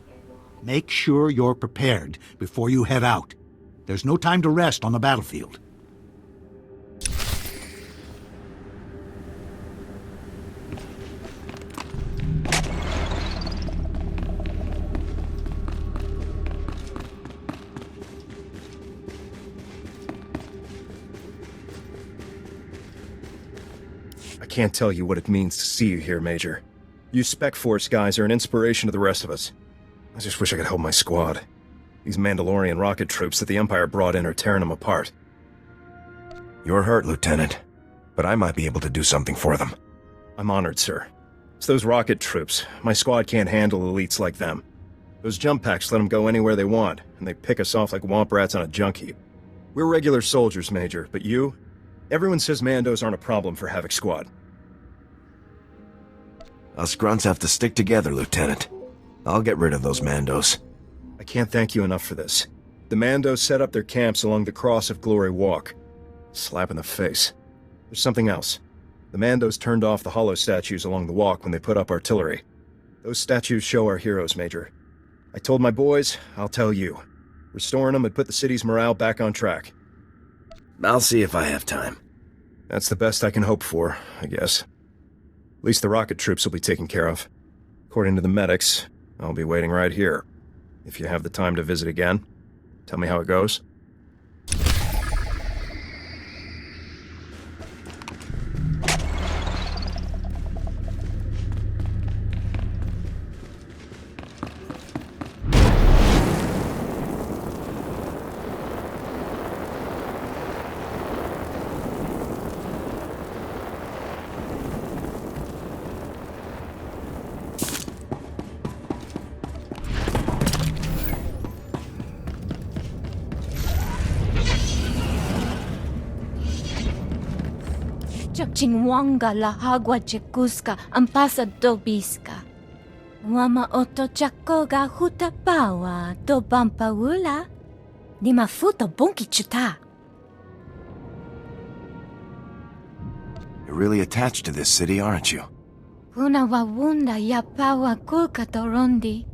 Make sure you're prepared before you head out. There's no time to rest on the battlefield. I can't tell you what it means to see you here, Major. You Spec Force guys are an inspiration to the rest of us. I just wish I could help my squad. These Mandalorian rocket troops that the Empire brought in are tearing them apart. You're hurt, Lieutenant, but I might be able to do something for them. I'm honored, sir. It's those rocket troops. My squad can't handle elites like them. Those jump packs let them go anywhere they want, and they pick us off like womp rats on a junk heap. We're regular soldiers, Major, but you? Everyone says Mandos aren't a problem for Havoc Squad. Us grunts have to stick together, Lieutenant. I'll get rid of those Mandos. I can't thank you enough for this. The Mandos set up their camps along the Cross of Glory Walk. Slap in the face. There's something else. The Mandos turned off the hollow statues along the walk when they put up artillery. Those statues show our heroes, Major. I told my boys, I'll tell you. Restoring them would put the city's morale back on track. I'll see if I have time. That's the best I can hope for, I guess. At least the rocket troops will be taken care of. According to the medics, I'll be waiting right here. If you have the time to visit again, tell me how it goes. Chingwanga la agua chekuska ampasa dobiska. Wama oto chakoga hutapawa do bampaula. Ni mafuta bonki chuta. You're really attached to this city, aren't you? Una wawunda yapawa kulka torondi.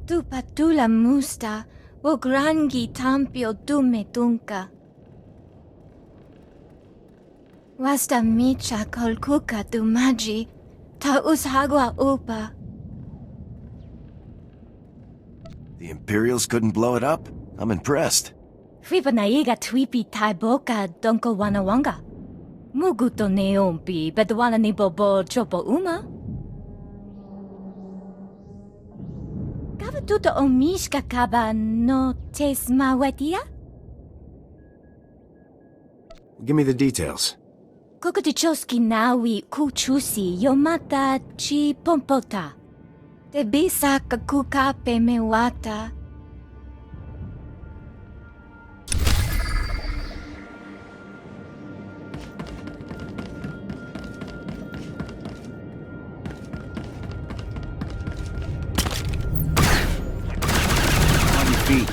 Tu patula musta, wo grangi tampio dume dunka. Wasta micha kolkuka tu maji, ta ushagwa upa. The Imperials couldn't blow it up? I'm impressed. Fipa naiga twipi tai boka donko wanawanga. Muguto neompi, bedwana ni bobo chopo uma. Kava tuto omishka kaba no tesma wetia? Give me the details. Kokodichoski nawi kuchusi yomata chi pompota. Te bisa kakuka pemewata. On your feet.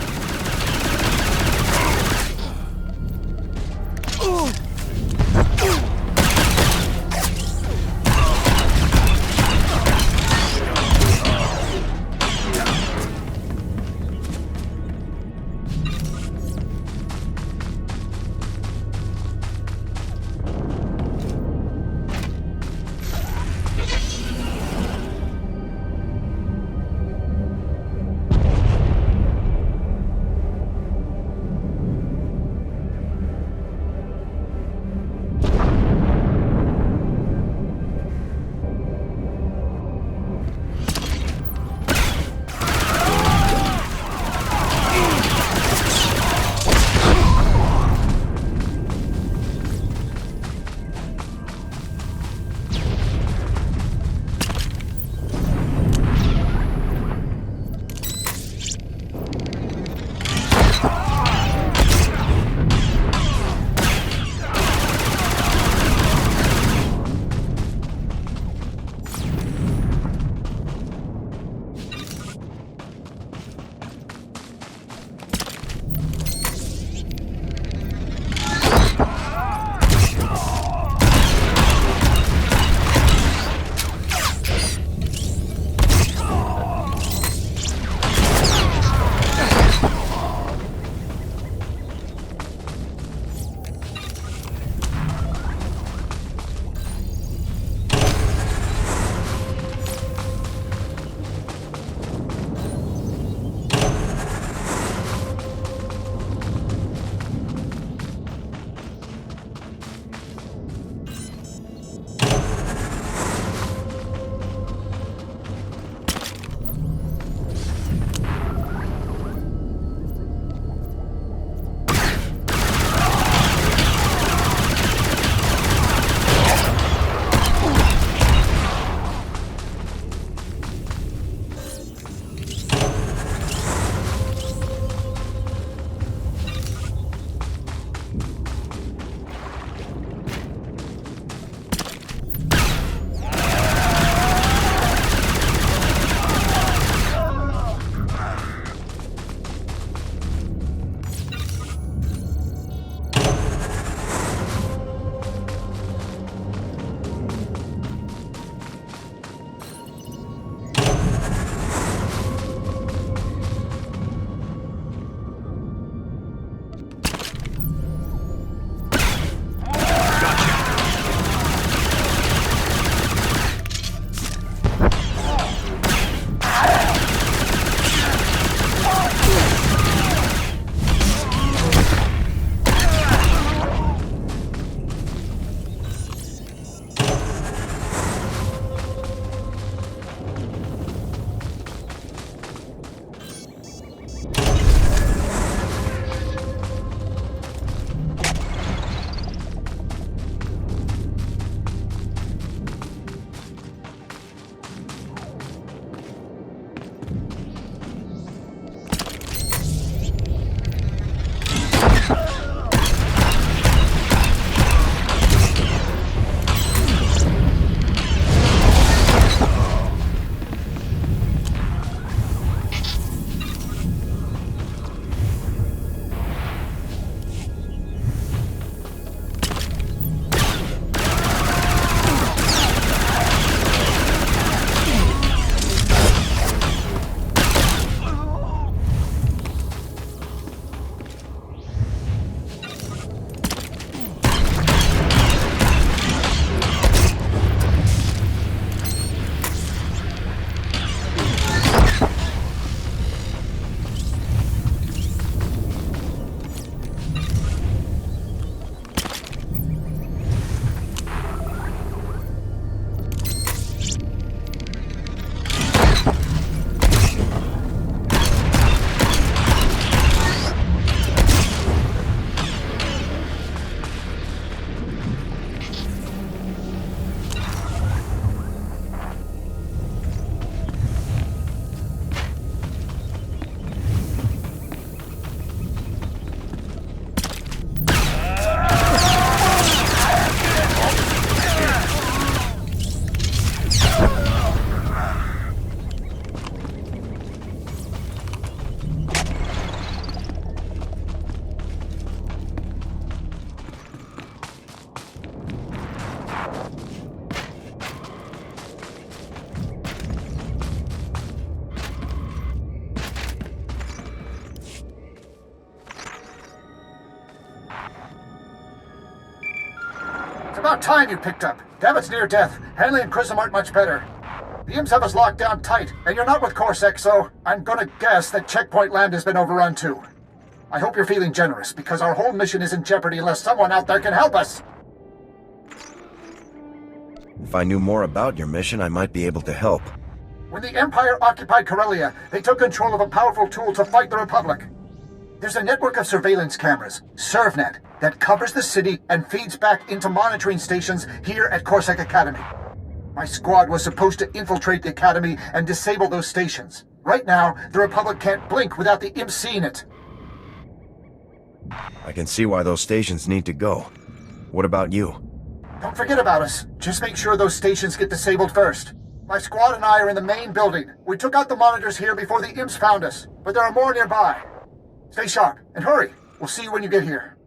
It's about time you picked up. David's near death. Hanley and Chrism aren't much better. The imps have us locked down tight, and you're not with Corsac, so I'm gonna guess that Checkpoint Land has been overrun too. I hope you're feeling generous, because our whole mission is in jeopardy unless someone out there can help us. If I knew more about your mission, I might be able to help. When the Empire occupied Corellia, they took control of a powerful tool to fight the Republic. There's a network of surveillance cameras, ServNet, that covers the city and feeds back into monitoring stations here at Corsac Academy. My squad was supposed to infiltrate the Academy and disable those stations. Right now, the Republic can't blink without the imps seeing it. I can see why those stations need to go. What about you? Don't forget about us. Just make sure those stations get disabled first. My squad and I are in the main building. We took out the monitors here before the imps found us, but there are more nearby. Stay sharp, and hurry. We'll see you when you get here.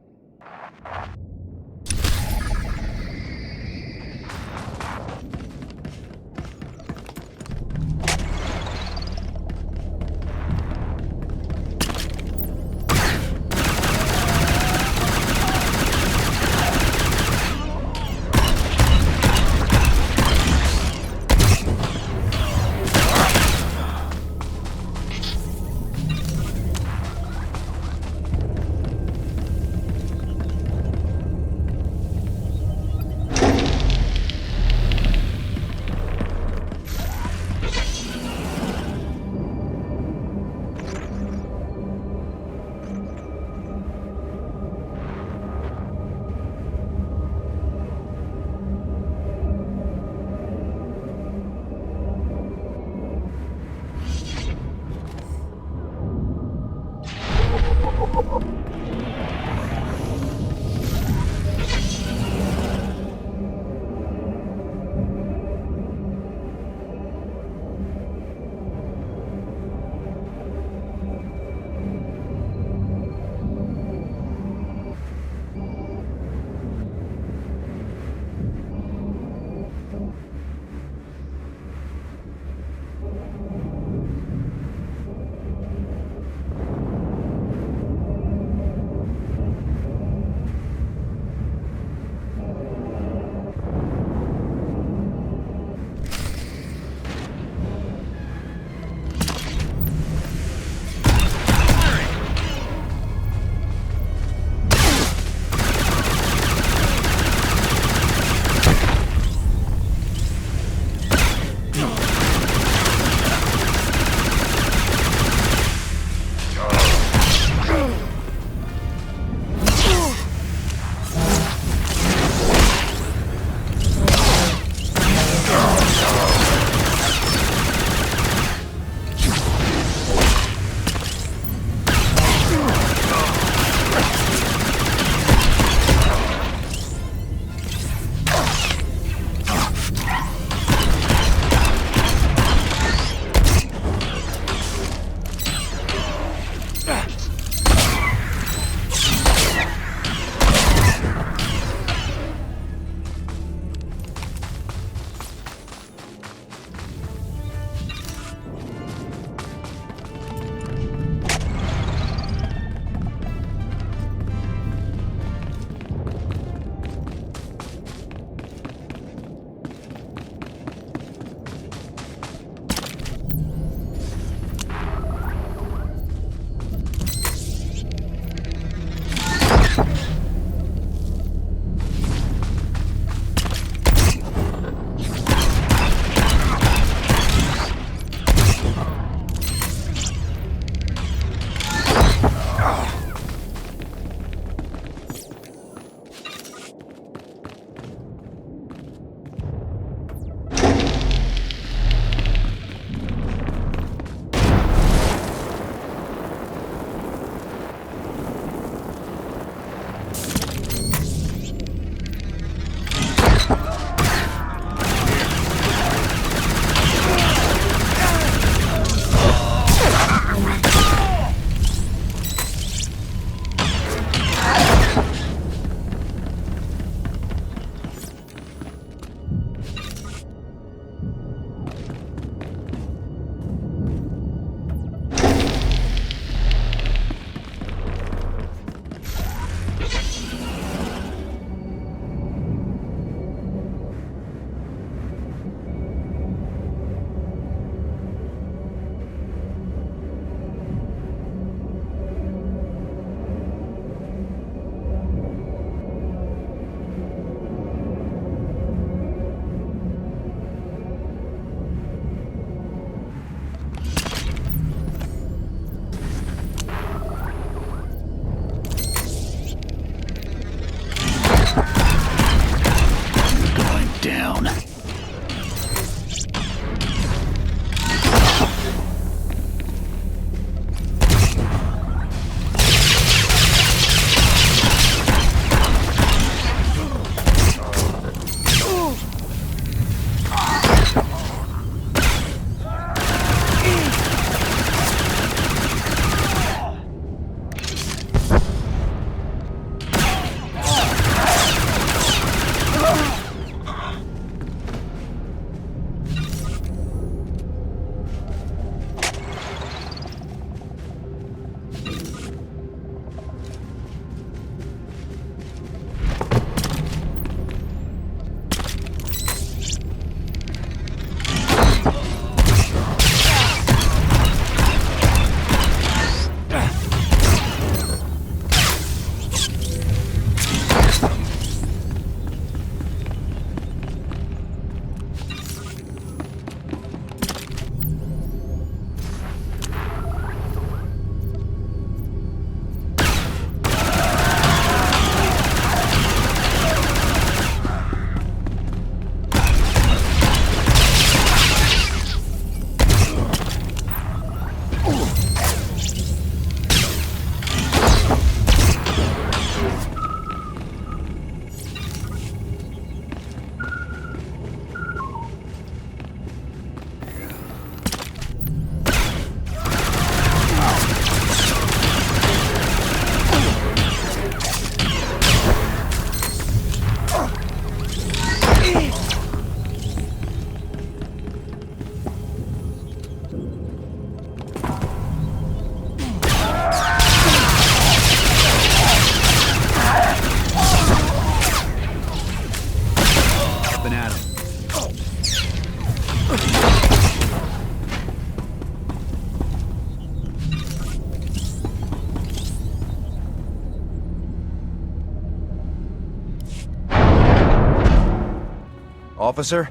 Officer,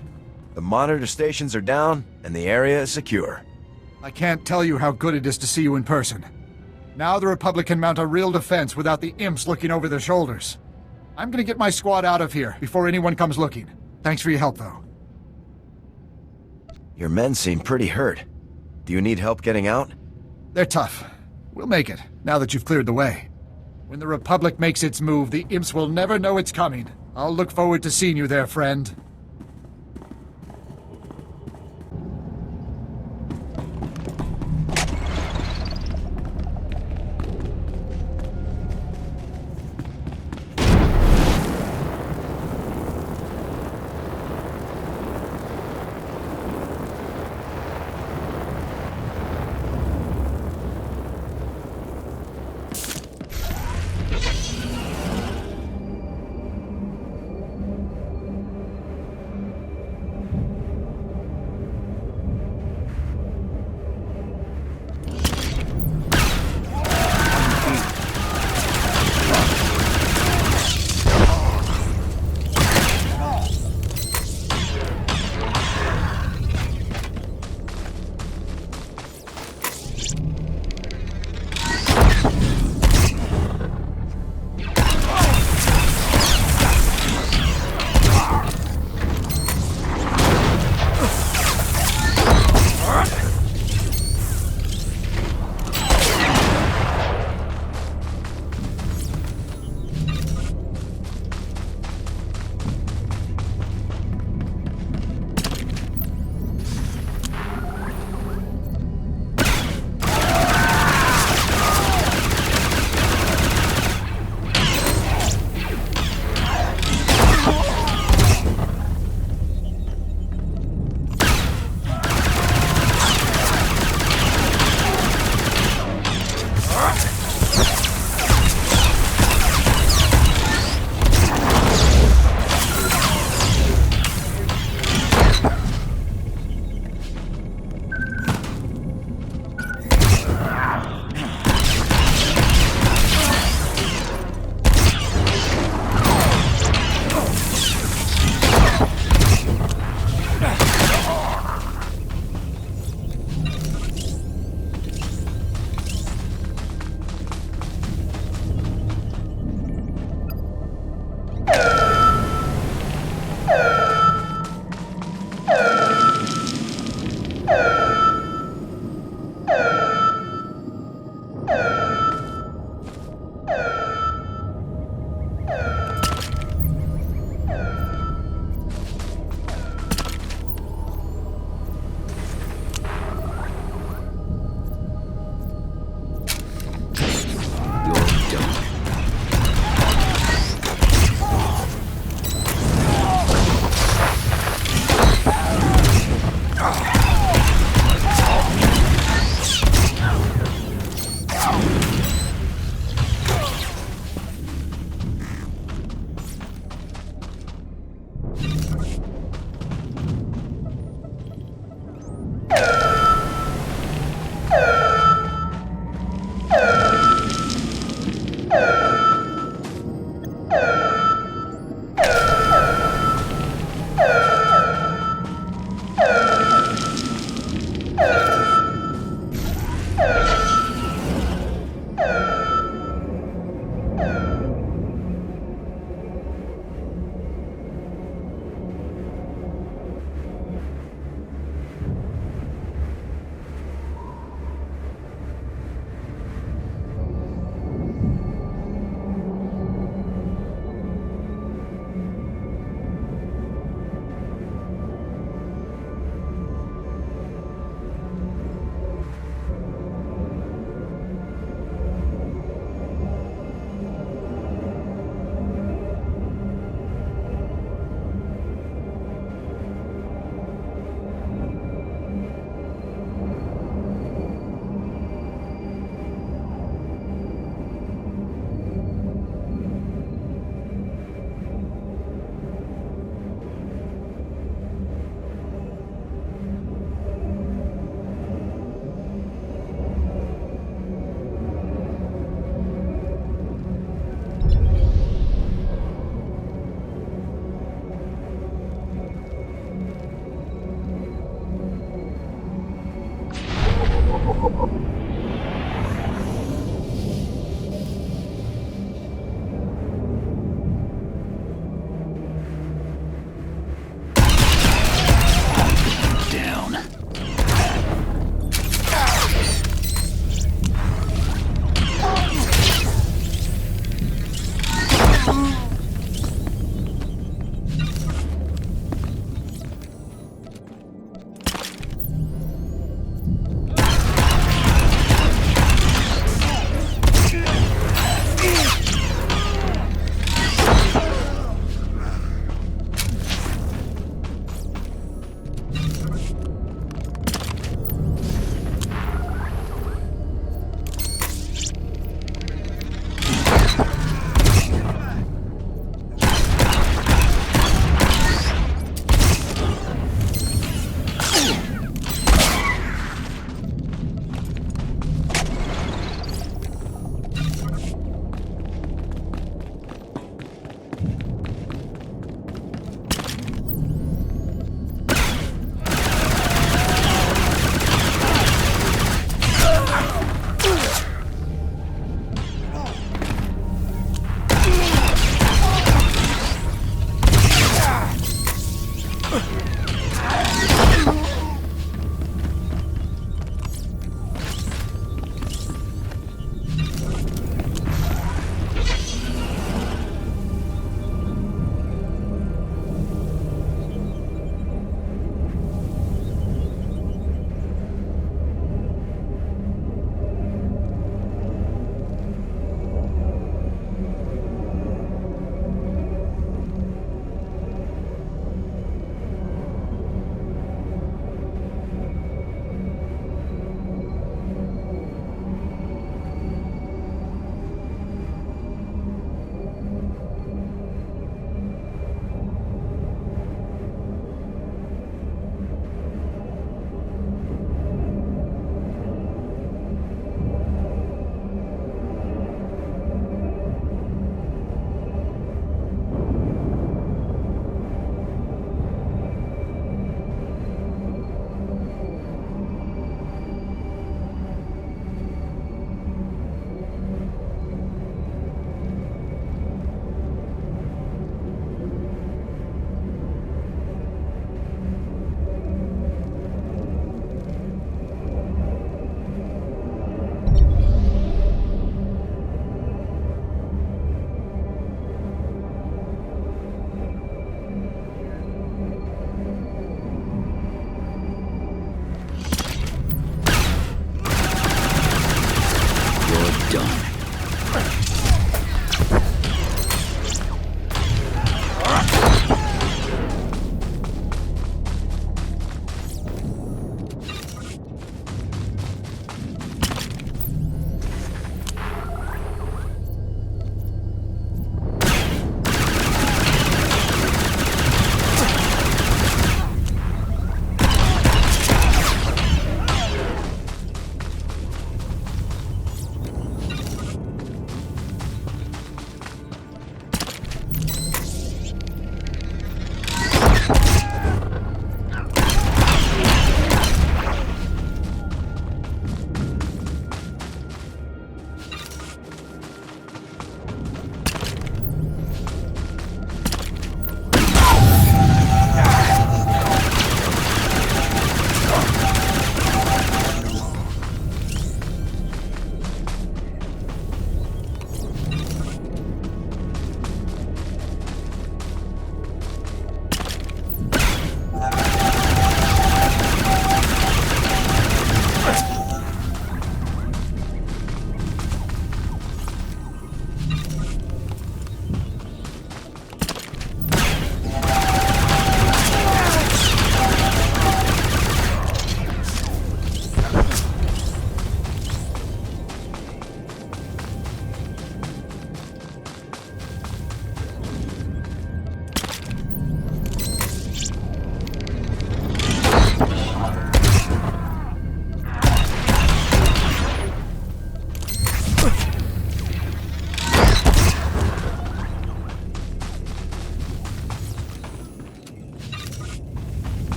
the monitor stations are down, and the area is secure. I can't tell you how good it is to see you in person. Now the Republic can mount a real defense without the imps looking over their shoulders. I'm gonna get my squad out of here before anyone comes looking. Thanks for your help, though. Your men seem pretty hurt. Do you need help getting out? They're tough. We'll make it, now that you've cleared the way. When the Republic makes its move, the imps will never know it's coming. I'll look forward to seeing you there, friend.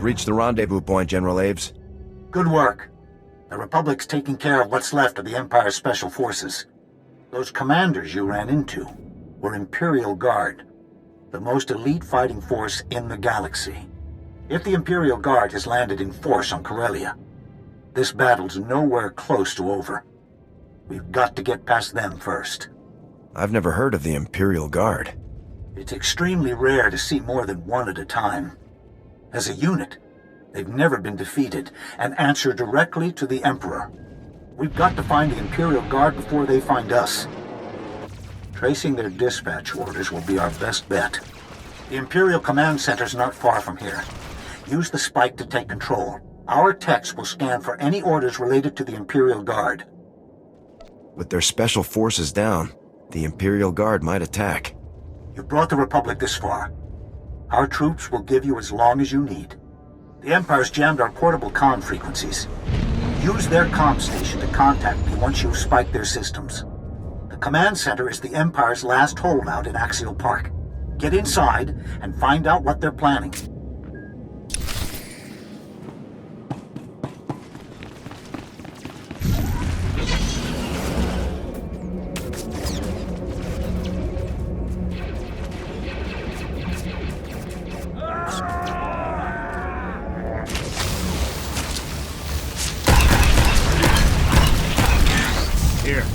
reached the rendezvous point, General Aves. Good work. The Republic's taking care of what's left of the Empire's special forces. Those commanders you ran into were Imperial Guard, the most elite fighting force in the galaxy. If the Imperial Guard has landed in force on Corellia, this battle's nowhere close to over. We've got to get past them first. I've never heard of the Imperial Guard. It's extremely rare to see more than one at a time. As a unit, they've never been defeated and answer directly to the Emperor. We've got to find the Imperial Guard before they find us. Tracing their dispatch orders will be our best bet. The Imperial Command Center's not far from here. Use the spike to take control. Our techs will scan for any orders related to the Imperial Guard. With their special forces down, the Imperial Guard might attack. You brought the Republic this far. Our troops will give you as long as you need. The Empire's jammed our portable comm frequencies. Use their comm station to contact me once you've spiked their systems. The command center is the Empire's last holdout in Axial Park. Get inside and find out what they're planning. Here.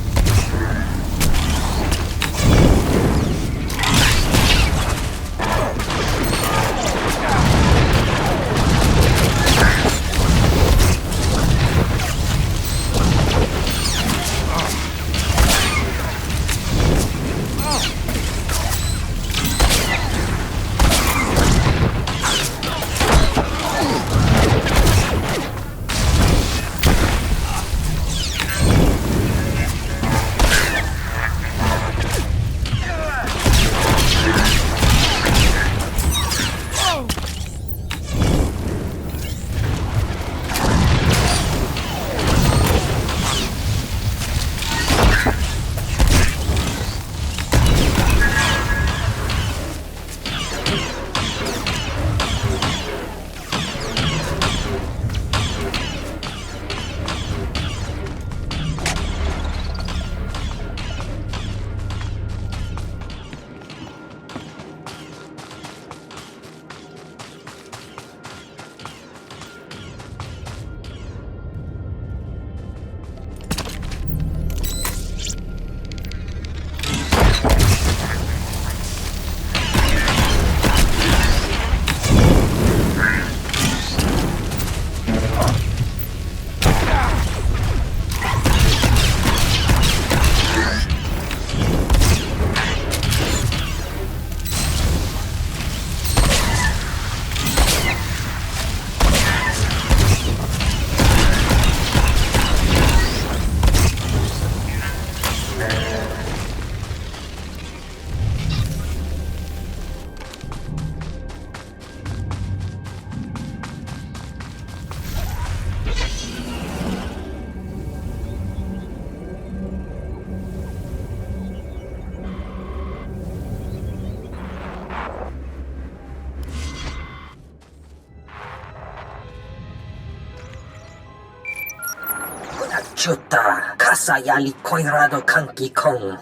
Chuta, kasayali koirado kanki kong.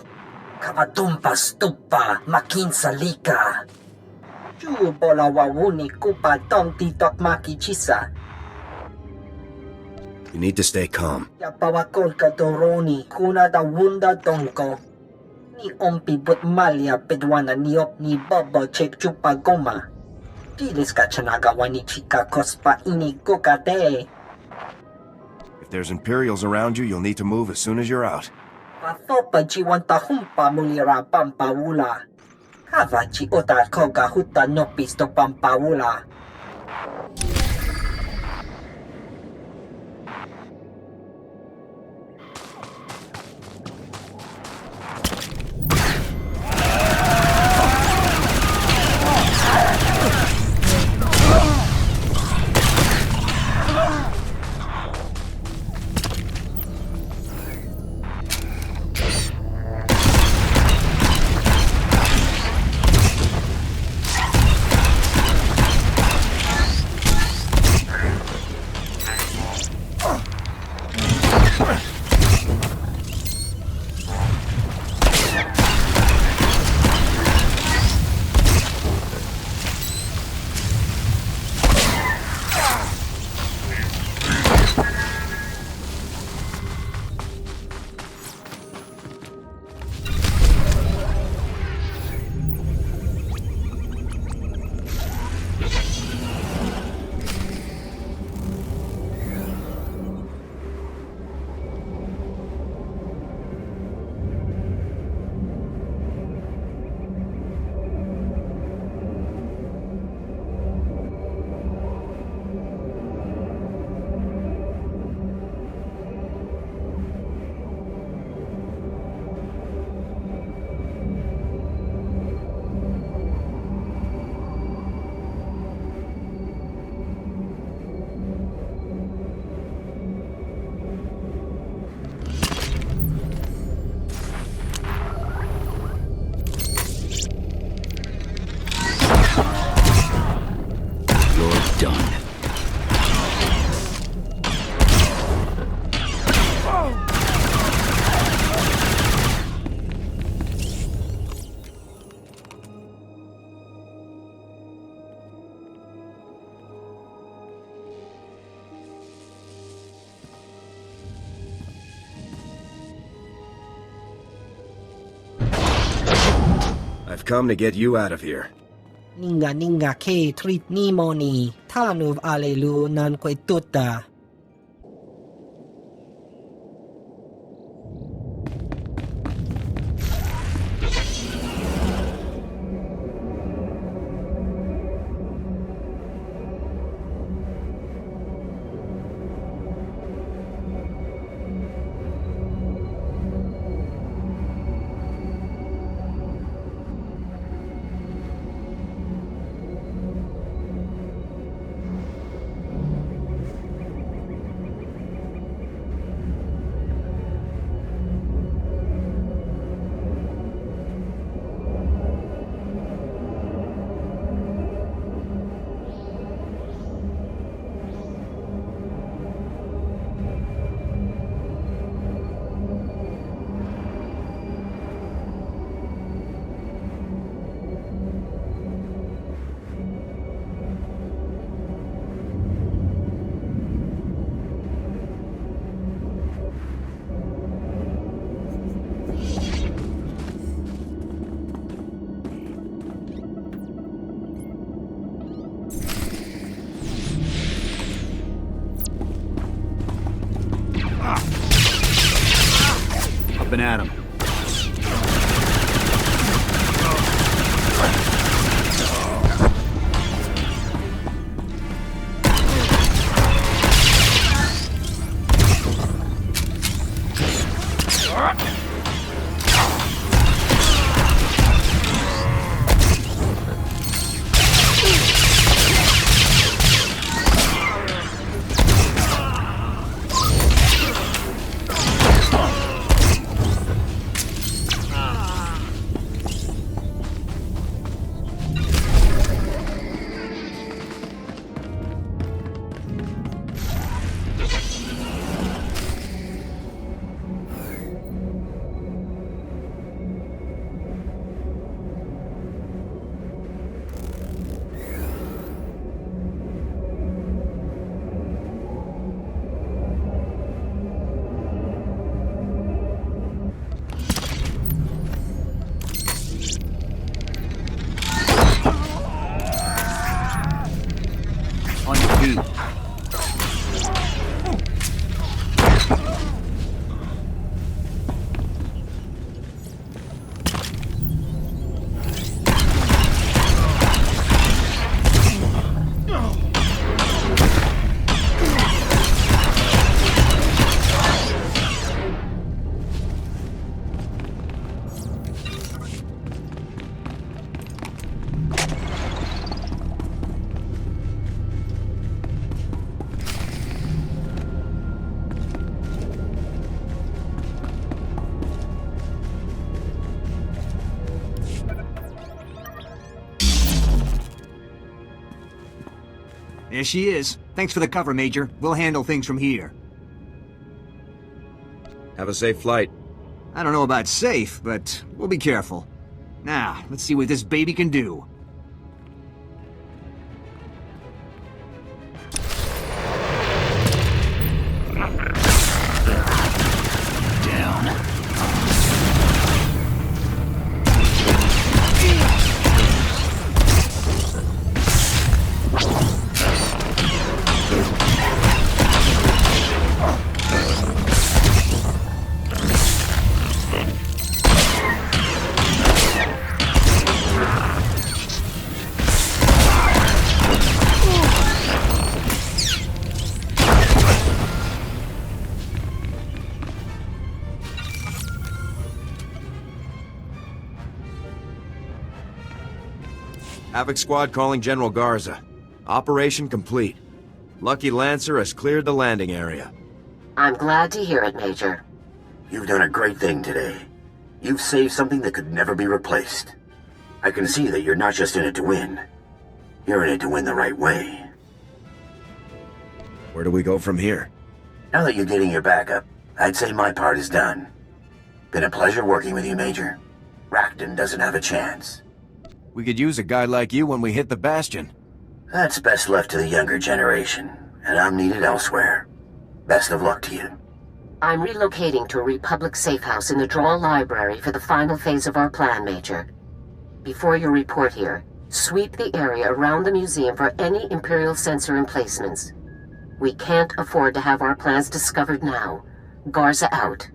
Kabatumpa stupa, makinsa lika. Chu bola wawuni kupa tomti tokmaki chisa. You need to stay calm. Yapawakol ka doroni, kuna da wunda donko. Ni ompi but malia pedwana niop ni bobo chek chupa goma. Dilis ka chanagawa ni chika kospa ini kokate. If there's Imperials around you, you'll need to move as soon as you're out. Pathopa jiwanta humpa mulira pampaula. Kava chi ota koga huta no pisto pampaula. I've come to get you out of here. Ninga ke treat nimoni. Tanuv alelu nan tuta. Up and at him. There she is. Thanks for the cover, Major. We'll handle things from here. Have a safe flight. I don't know about safe, but we'll be careful. Now, let's see what this baby can do. Havoc Squad calling General Garza. Operation complete. Lucky Lancer has cleared the landing area. I'm glad to hear it, Major. You've done a great thing today. You've saved something that could never be replaced. I can see that you're not just in it to win. You're in it to win the right way. Where do we go from here? Now that you're getting your backup, I'd say my part is done. Been a pleasure working with you, Major. Rakton doesn't have a chance. We could use a guy like you when we hit the Bastion. That's best left to the younger generation, and I'm needed elsewhere. Best of luck to you. I'm relocating to a Republic safe house in the Droll Library for the final phase of our plan, Major. before you report here, sweep the area around the museum for any Imperial sensor emplacements. We can't afford to have our plans discovered now. Garza out.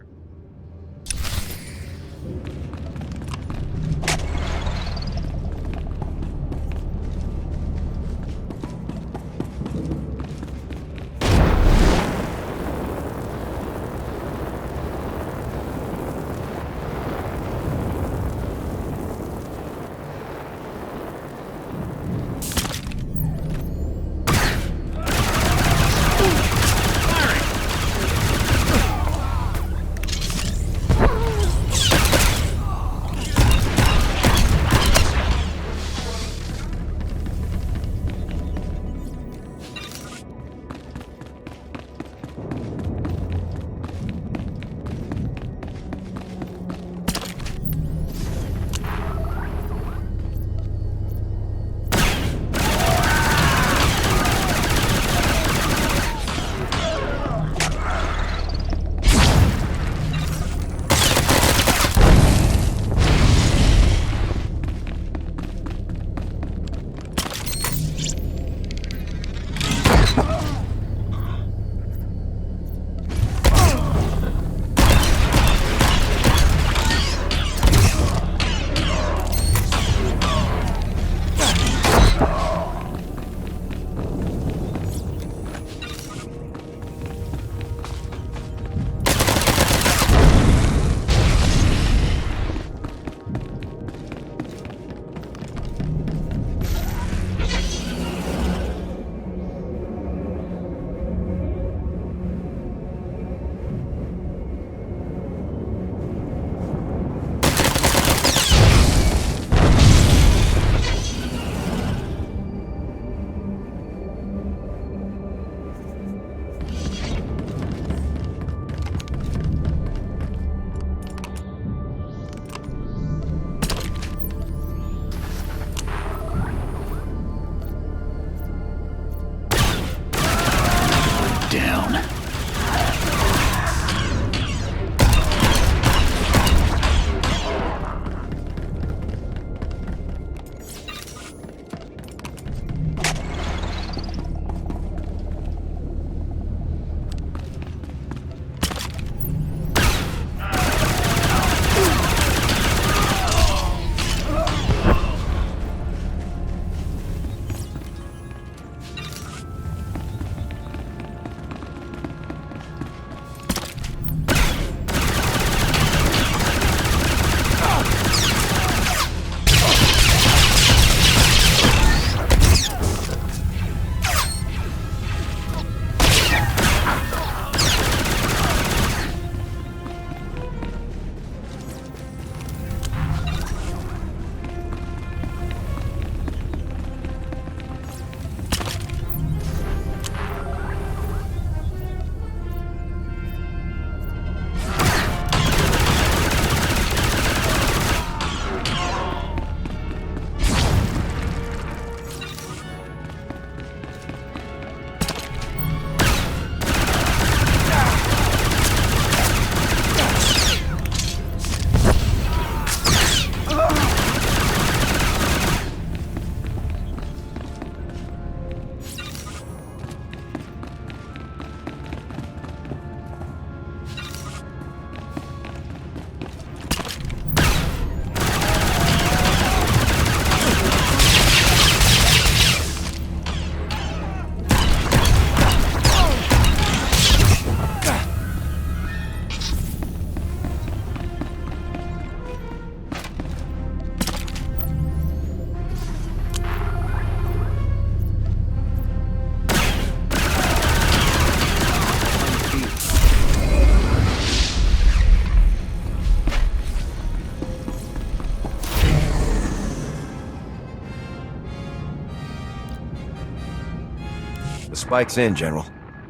The spike's in, General.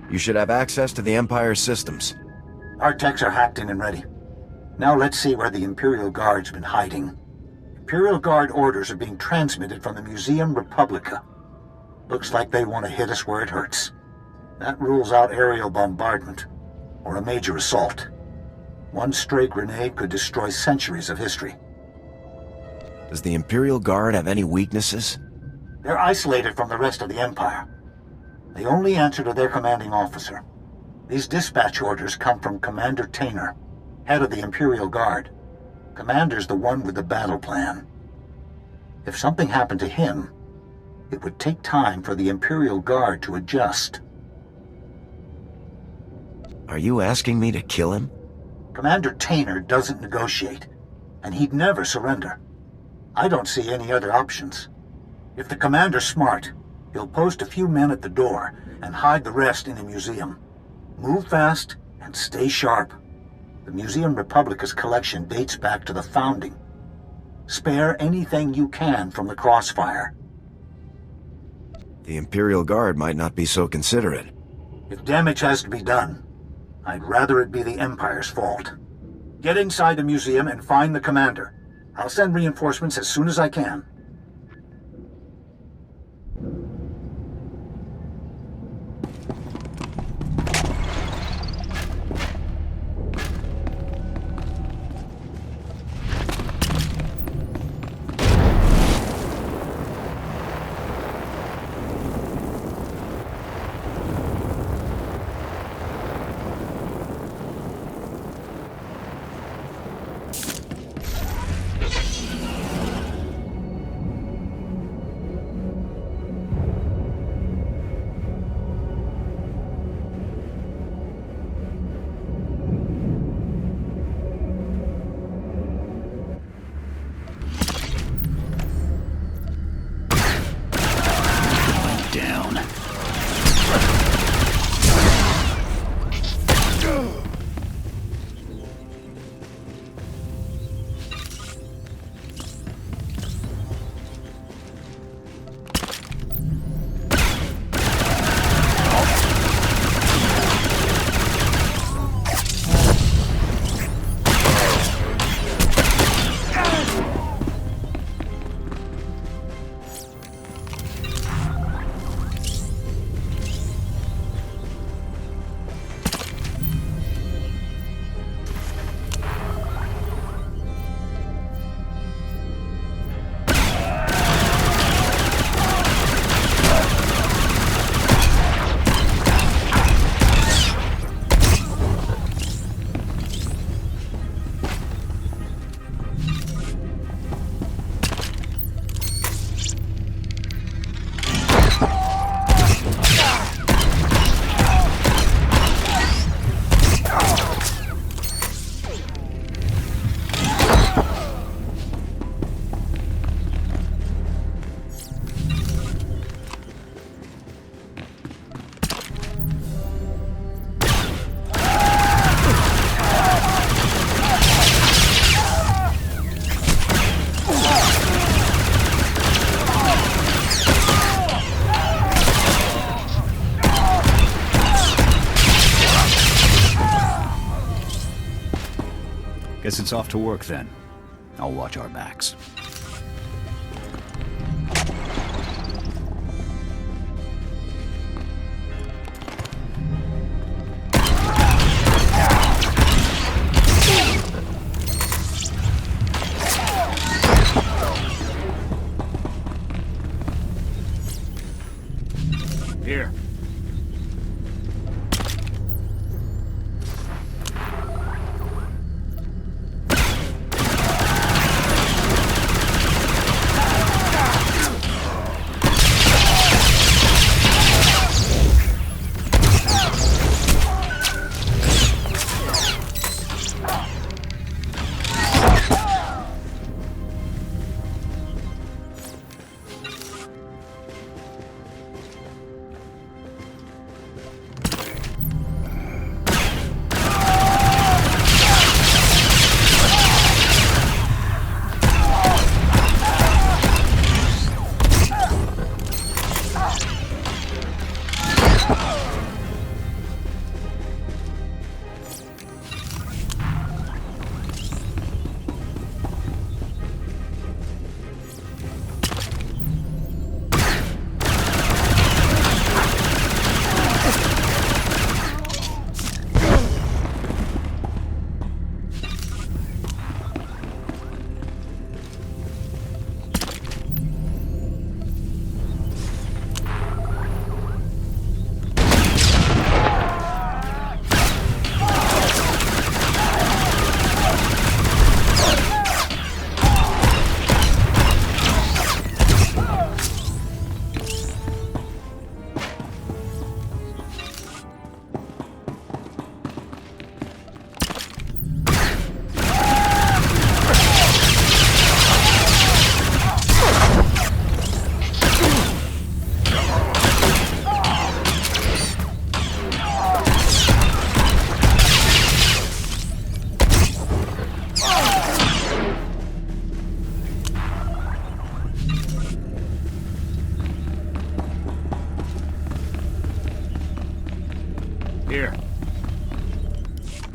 You should have access to the Empire's systems. Our techs are hacked in and ready. Now let's see where the Imperial Guard's been hiding. Imperial Guard orders are being transmitted from the Museum Republica. Looks like they want to hit us where it hurts. That rules out aerial bombardment, or a major assault. One stray grenade could destroy centuries of history. Does the Imperial Guard have any weaknesses? They're isolated from the rest of the Empire. They only answer to their commanding officer. These dispatch orders come from Commander Tainer, head of the Imperial Guard. Commander's the one with the battle plan. If something happened to him, it would take time for the Imperial Guard to adjust. Are you asking me to kill him? Commander Tainer doesn't negotiate, and he'd never surrender. I don't see any other options. If the commander's smart, he'll post a few men at the door and hide the rest in a museum. Move fast and stay sharp. The Museum Republica's collection dates back to the founding. Spare anything you can from the crossfire. The Imperial Guard might not be so considerate. If damage has to be done, I'd rather it be the Empire's fault. Get inside the museum and find the commander. I'll send reinforcements as soon as I can. Guess it's off to work then. I'll watch our backs. Here.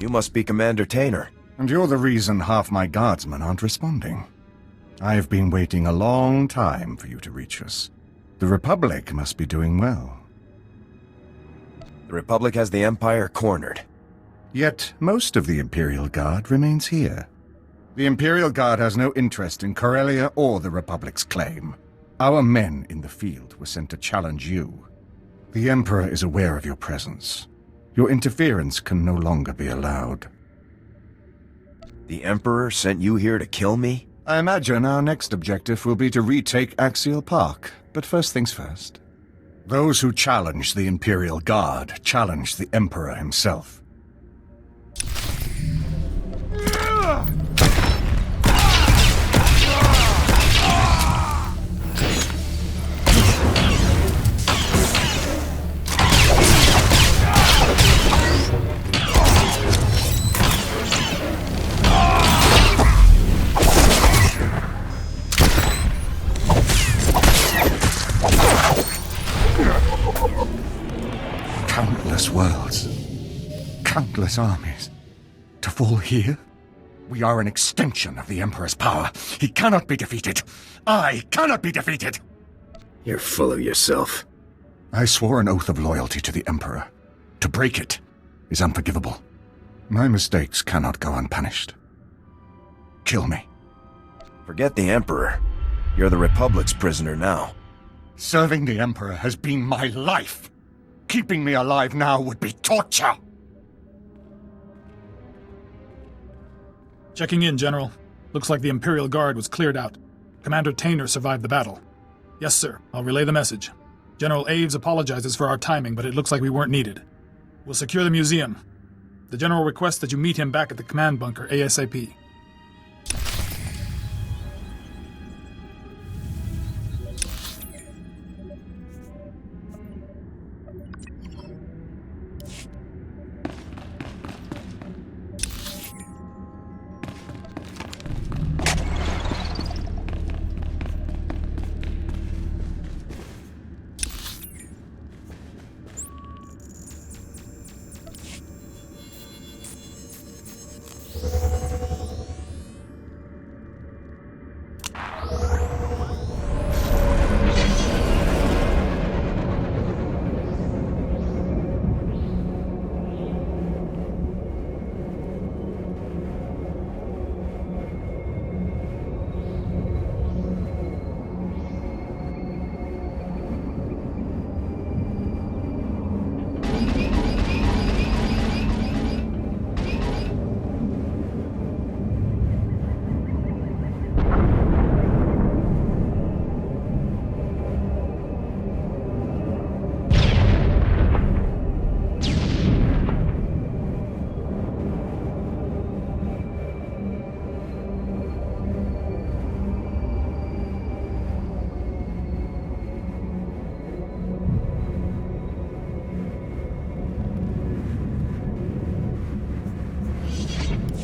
You must be Commander Tainer. And you're the reason half my guardsmen aren't responding. I've been waiting a long time for you to reach us. The Republic must be doing well. The Republic has the Empire cornered. Yet most of the Imperial Guard remains here. The Imperial Guard has no interest in Corellia or the Republic's claim. Our men in the field were sent to challenge you. The Emperor is aware of your presence. Your interference can no longer be allowed. The Emperor sent you here to kill me? I imagine our next objective will be to retake Axial Park, but first things first. Those who challenge the Imperial Guard challenge the Emperor himself. Countless worlds, countless armies. To fall here? We are an extension of the Emperor's power. He cannot be defeated. I cannot be defeated! You're full of yourself. I swore an oath of loyalty to the Emperor. To break it is unforgivable. My mistakes cannot go unpunished. Kill me. Forget the Emperor. You're the Republic's prisoner now. Serving the Emperor has been my life. Keeping me alive now would be torture. Checking in, General. Looks like the Imperial Guard was cleared out. Commander Tainer survived the battle. Yes, sir. I'll relay the message. General Aves apologizes for our timing, but it looks like we weren't needed. We'll secure the museum. The General requests that you meet him back at the command bunker ASAP.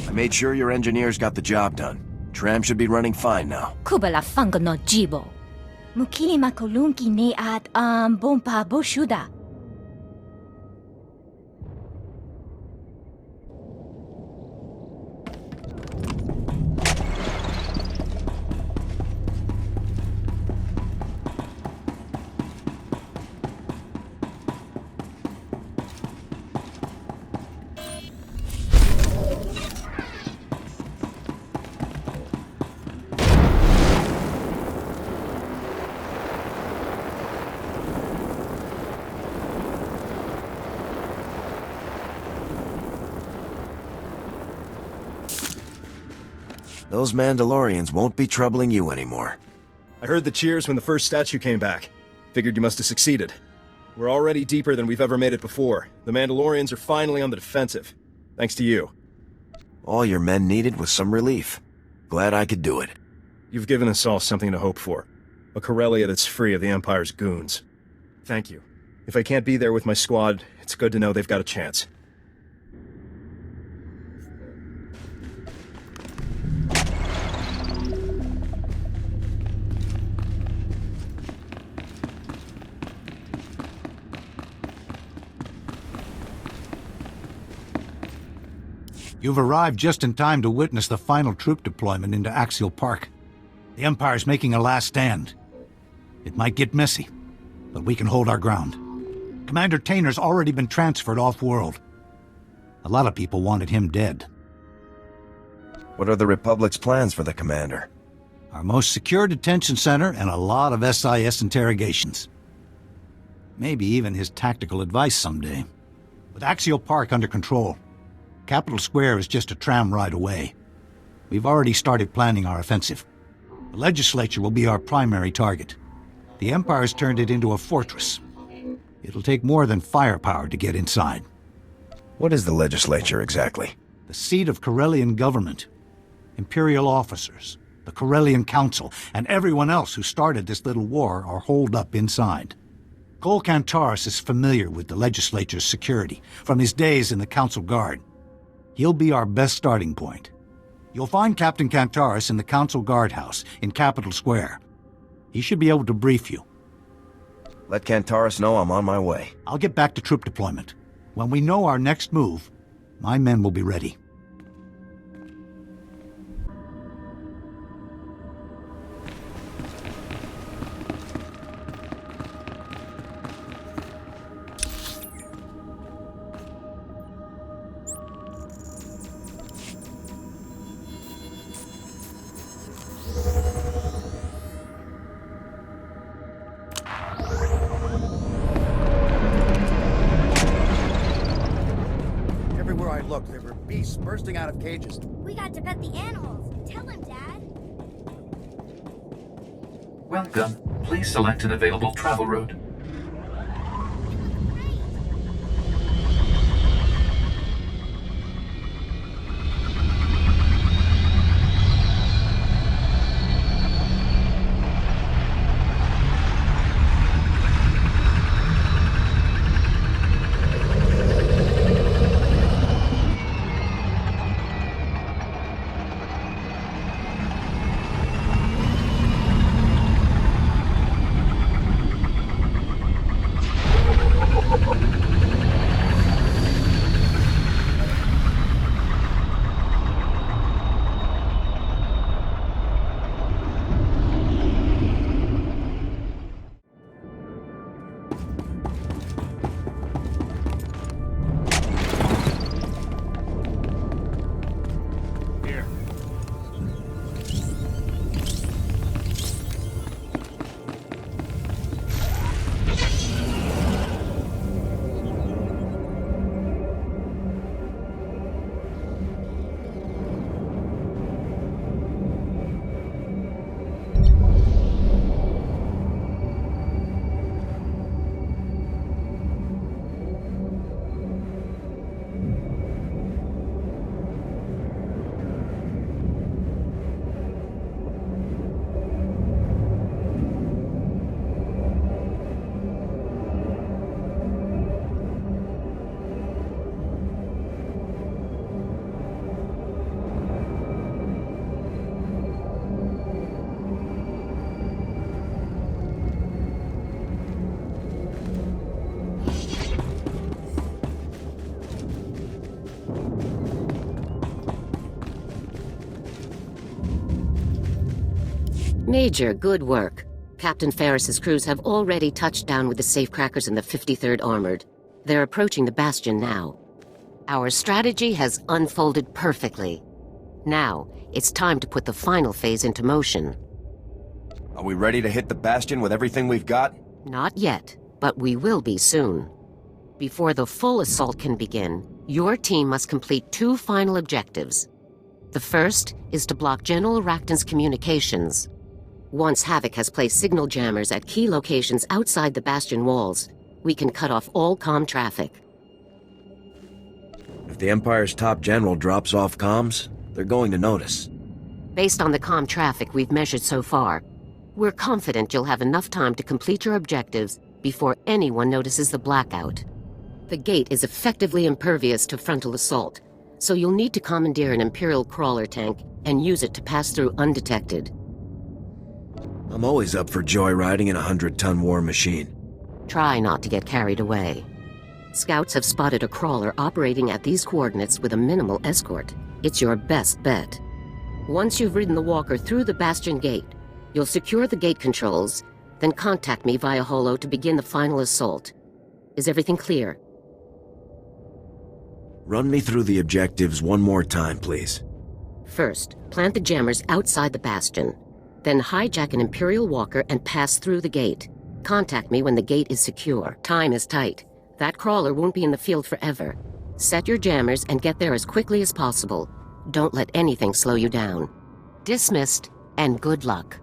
I made sure your engineers got the job done. Tram should be running fine now. Kubala fanga no jibo. Mukili makolunki ni at bompa boshuda. Those Mandalorians won't be troubling you anymore. I heard the cheers when the first statue came back. Figured you must have succeeded. We're already deeper than we've ever made it before. The Mandalorians are finally on the defensive. Thanks to you. All your men needed was some relief. Glad I could do it. You've given us all something to hope for. A Corellia that's free of the Empire's goons. Thank you. If I can't be there with my squad, it's good to know they've got a chance. You've arrived just in time to witness the final troop deployment into Axial Park. The Empire's making a last stand. It might get messy, but we can hold our ground. Commander Tainer's already been transferred off-world. A lot of people wanted him dead. What are the Republic's plans for the commander? Our most secure detention center and a lot of SIS interrogations. Maybe even his tactical advice someday. With Axial Park under control, Capitol Square is just a tram ride away. We've already started planning our offensive. The legislature will be our primary target. The Empire's turned it into a fortress. It'll take more than firepower to get inside. What is the legislature exactly? The seat of Corellian government. Imperial officers, the Corellian Council, and everyone else who started this little war are holed up inside. Cole Kantaris is familiar with the legislature's security from his days in the Council Guard. He'll be our best starting point. You'll find Captain Kantaris in the Council Guardhouse in Capitol Square. He should be able to brief you. Let Kantaris know I'm on my way. I'll get back to troop deployment. When we know our next move, my men will be ready. Bursting out of cages. We got to pet the animals. Tell him, Dad. Welcome. Please select an available travel route. Major, good work. Captain Ferris's crews have already touched down with the safecrackers in the 53rd Armored. They're approaching the Bastion now. Our strategy has unfolded perfectly. Now, it's time to put the final phase into motion. Are we ready to hit the Bastion with everything we've got? Not yet, but we will be soon. Before the full assault can begin, your team must complete 2 final objectives. The first is to block General Rakton's communications. Once Havoc has placed signal jammers at key locations outside the Bastion walls, we can cut off all comm traffic. If the Empire's top general drops off comms, they're going to notice. Based on the comm traffic we've measured so far, we're confident you'll have enough time to complete your objectives before anyone notices the blackout. The gate is effectively impervious to frontal assault, so you'll need to commandeer an Imperial crawler tank and use it to pass through undetected. I'm always up for joyriding in a 100-ton war machine. Try not to get carried away. Scouts have spotted a crawler operating at these coordinates with a minimal escort. It's your best bet. Once you've ridden the walker through the Bastion Gate, you'll secure the gate controls, then contact me via holo to begin the final assault. Is everything clear? Run me through the objectives one more time, please. First, plant the jammers outside the Bastion. Then hijack an Imperial walker and pass through the gate. Contact me when the gate is secure. Time is tight. That crawler won't be in the field forever. Set your jammers and get there as quickly as possible. Don't let anything slow you down. Dismissed, and good luck.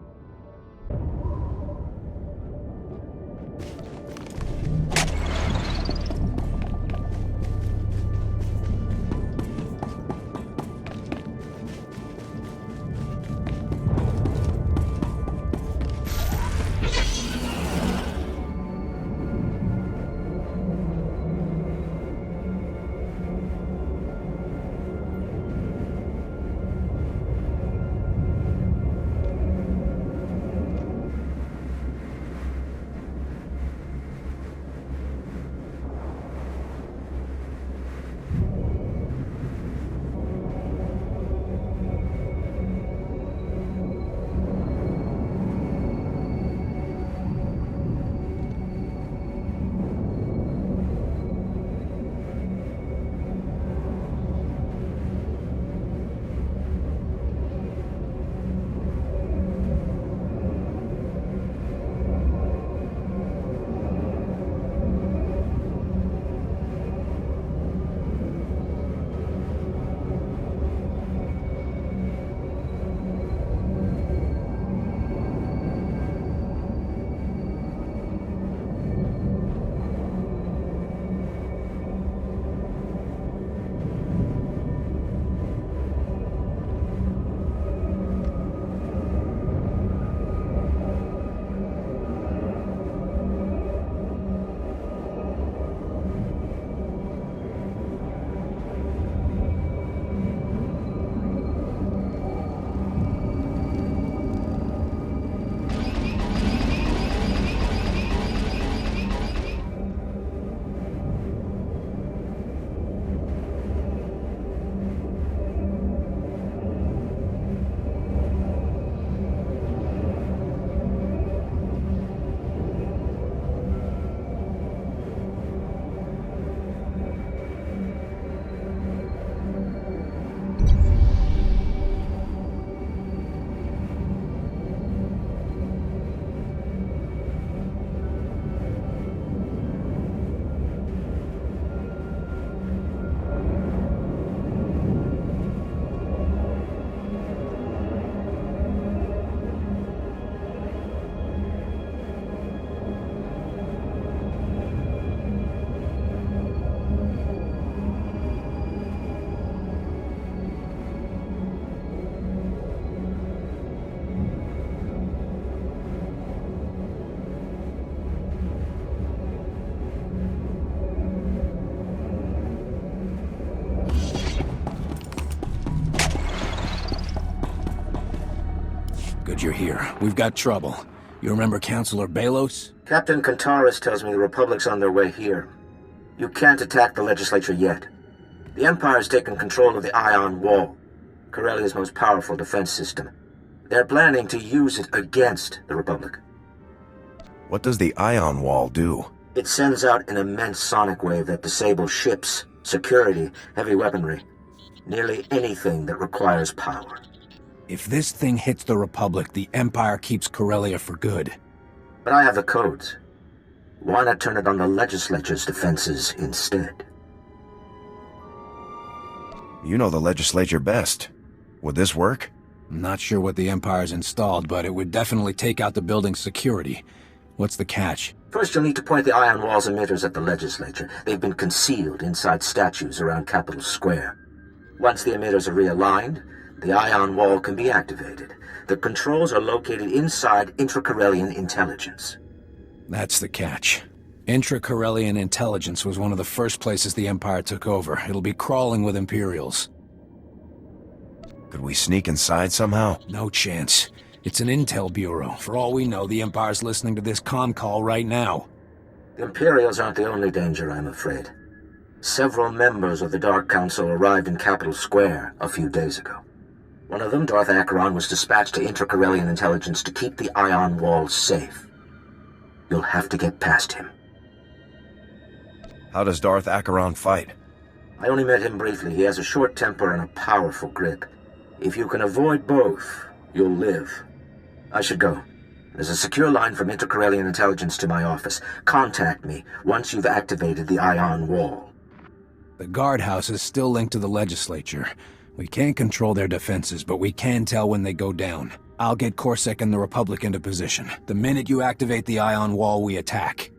Good you're here. We've got trouble. You remember Councilor Balos? Captain Kantaris tells me the Republic's on their way here. You can't attack the legislature yet. The Empire's taken control of the Ion Wall, Corellia's most powerful defense system. They're planning to use it against the Republic. What does the Ion Wall do? It sends out an immense sonic wave that disables ships, security, heavy weaponry. Nearly anything that requires power. If this thing hits the Republic, the Empire keeps Corellia for good. But I have the codes. Why not turn it on the legislature's defenses instead? You know the legislature best. Would this work? I'm not sure what the Empire's installed, but it would definitely take out the building's security. What's the catch? First, you'll need to point the Ion Wall's emitters at the legislature. They've been concealed inside statues around Capitol Square. Once the emitters are realigned, the Ion Wall can be activated. The controls are located inside intra-Corellian intelligence. That's the catch. Intra-Corellian intelligence was one of the first places the Empire took over. It'll be crawling with Imperials. Could we sneak inside somehow? No chance. It's an intel bureau. For all we know, the Empire's listening to this comm call right now. The Imperials aren't the only danger, I'm afraid. Several members of the Dark Council arrived in Capital Square a few days ago. One of them, Darth Acheron, was dispatched to Inter-Corellian intelligence to keep the Ion Wall safe. You'll have to get past him. How does Darth Acheron fight? I only met him briefly. He has a short temper and a powerful grip. If you can avoid both, you'll live. I should go. There's a secure line from Inter-Corellian intelligence to my office. Contact me once you've activated the Ion Wall. The guardhouse is still linked to the legislature. We can't control their defenses, but we can tell when they go down. I'll get Corsac and the Republic into position. The minute you activate the Ion Wall, we attack.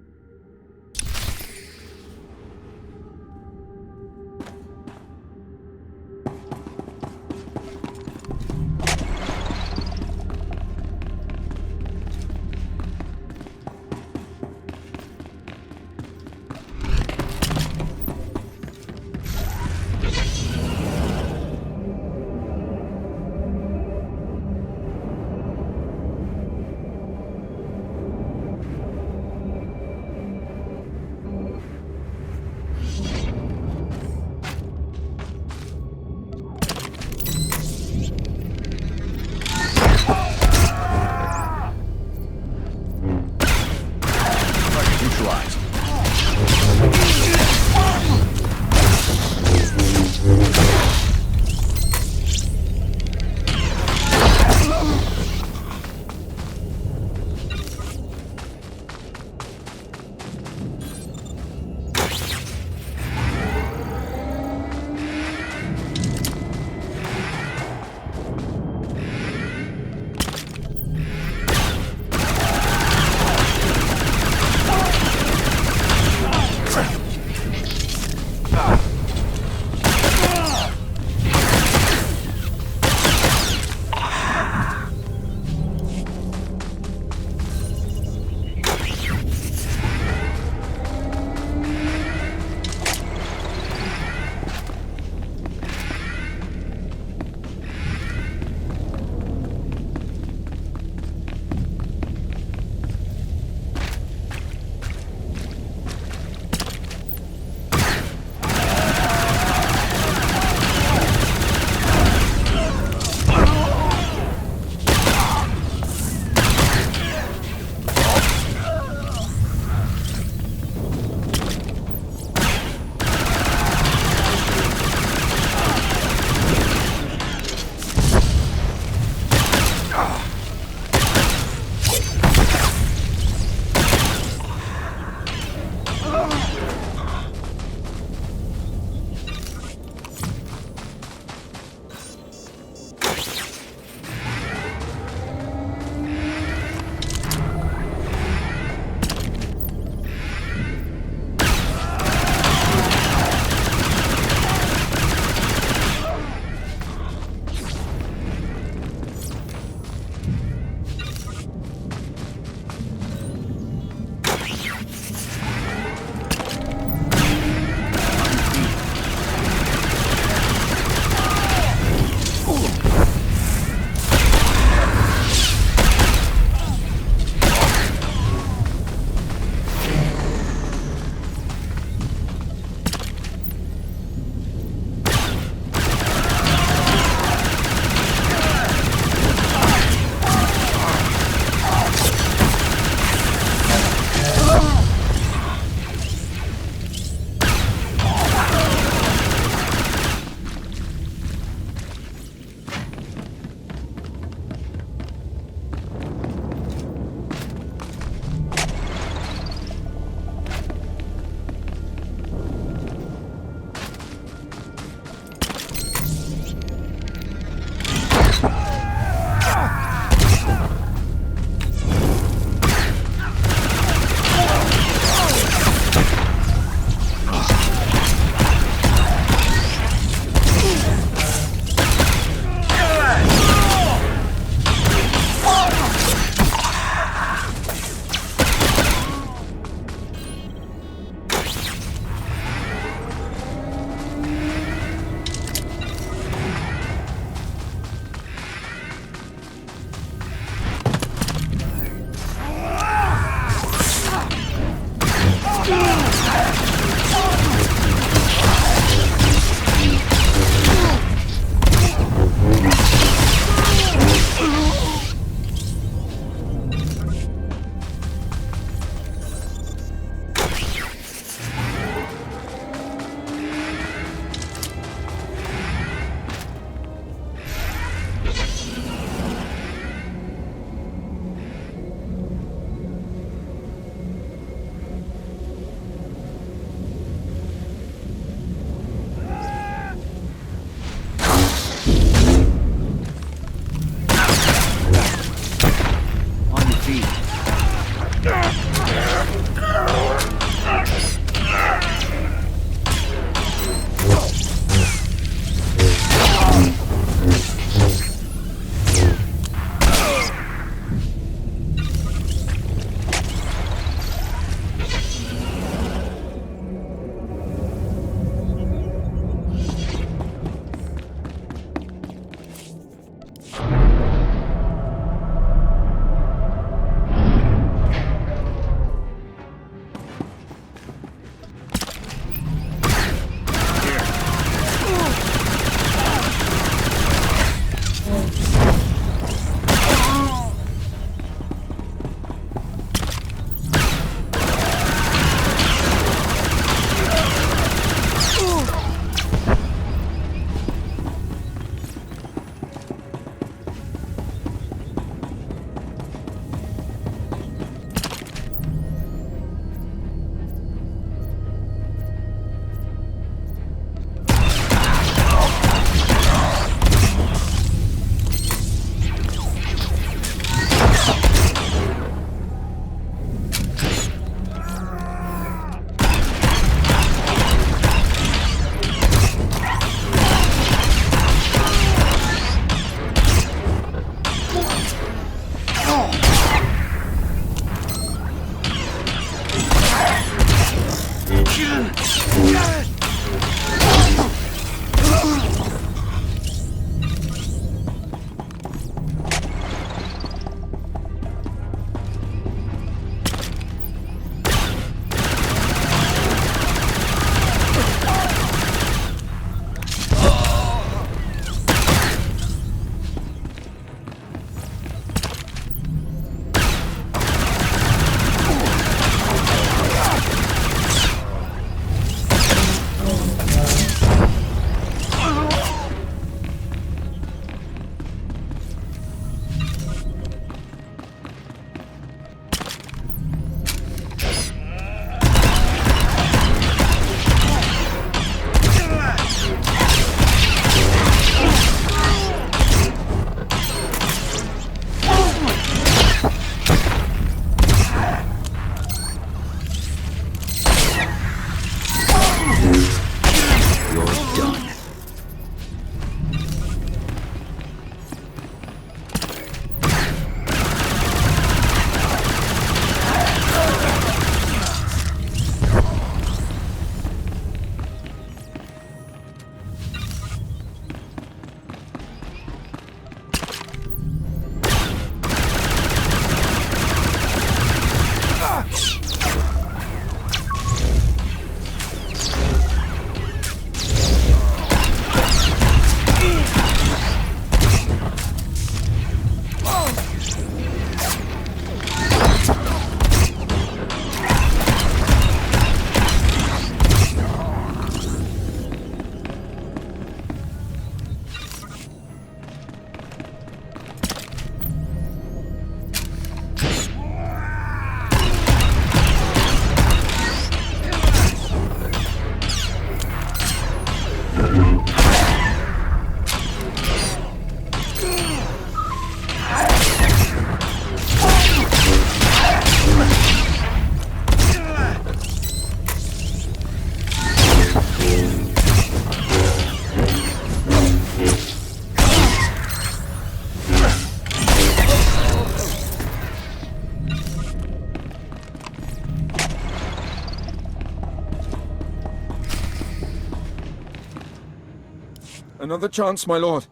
Another chance, my lord.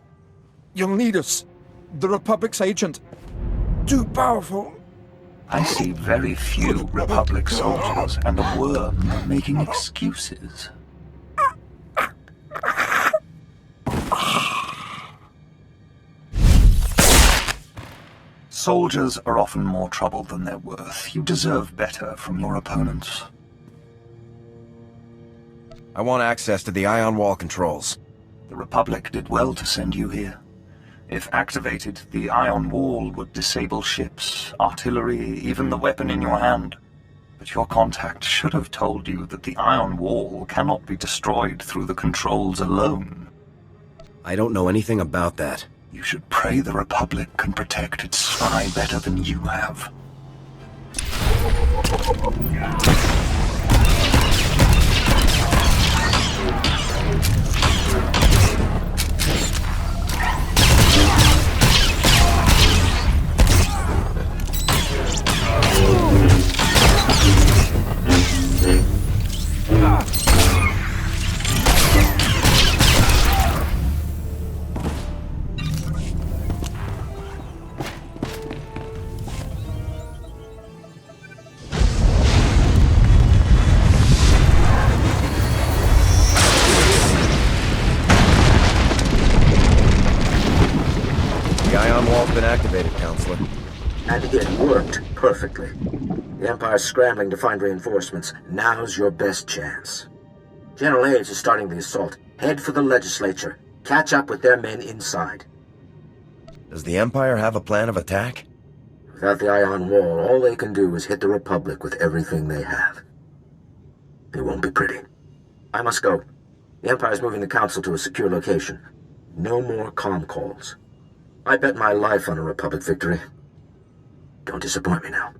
You'll need us. The Republic's agent. Too powerful. I see very few Republic soldiers, and the worm making excuses. Soldiers are often more trouble than they're worth. You deserve better from your opponents. I want access to the ion wall controls. The Republic did well to send you here. If activated, the ion wall would disable ships, artillery, even the weapon in your hand. But your contact should have told you that the ion wall cannot be destroyed through the controls alone. I don't know anything about that. You should pray the Republic can protect its spy better than you have. Activated, Counselor. And it worked perfectly. The Empire's scrambling to find reinforcements. Now's your best chance. General Aves is starting the assault. Head for the legislature. Catch up with their men inside. Does the Empire have a plan of attack? Without the ion wall, all they can do is hit the Republic with everything they have. It won't be pretty. I must go. The Empire's moving the Council to a secure location. No more comm calls. I bet my life on a Republic victory. Don't disappoint me now.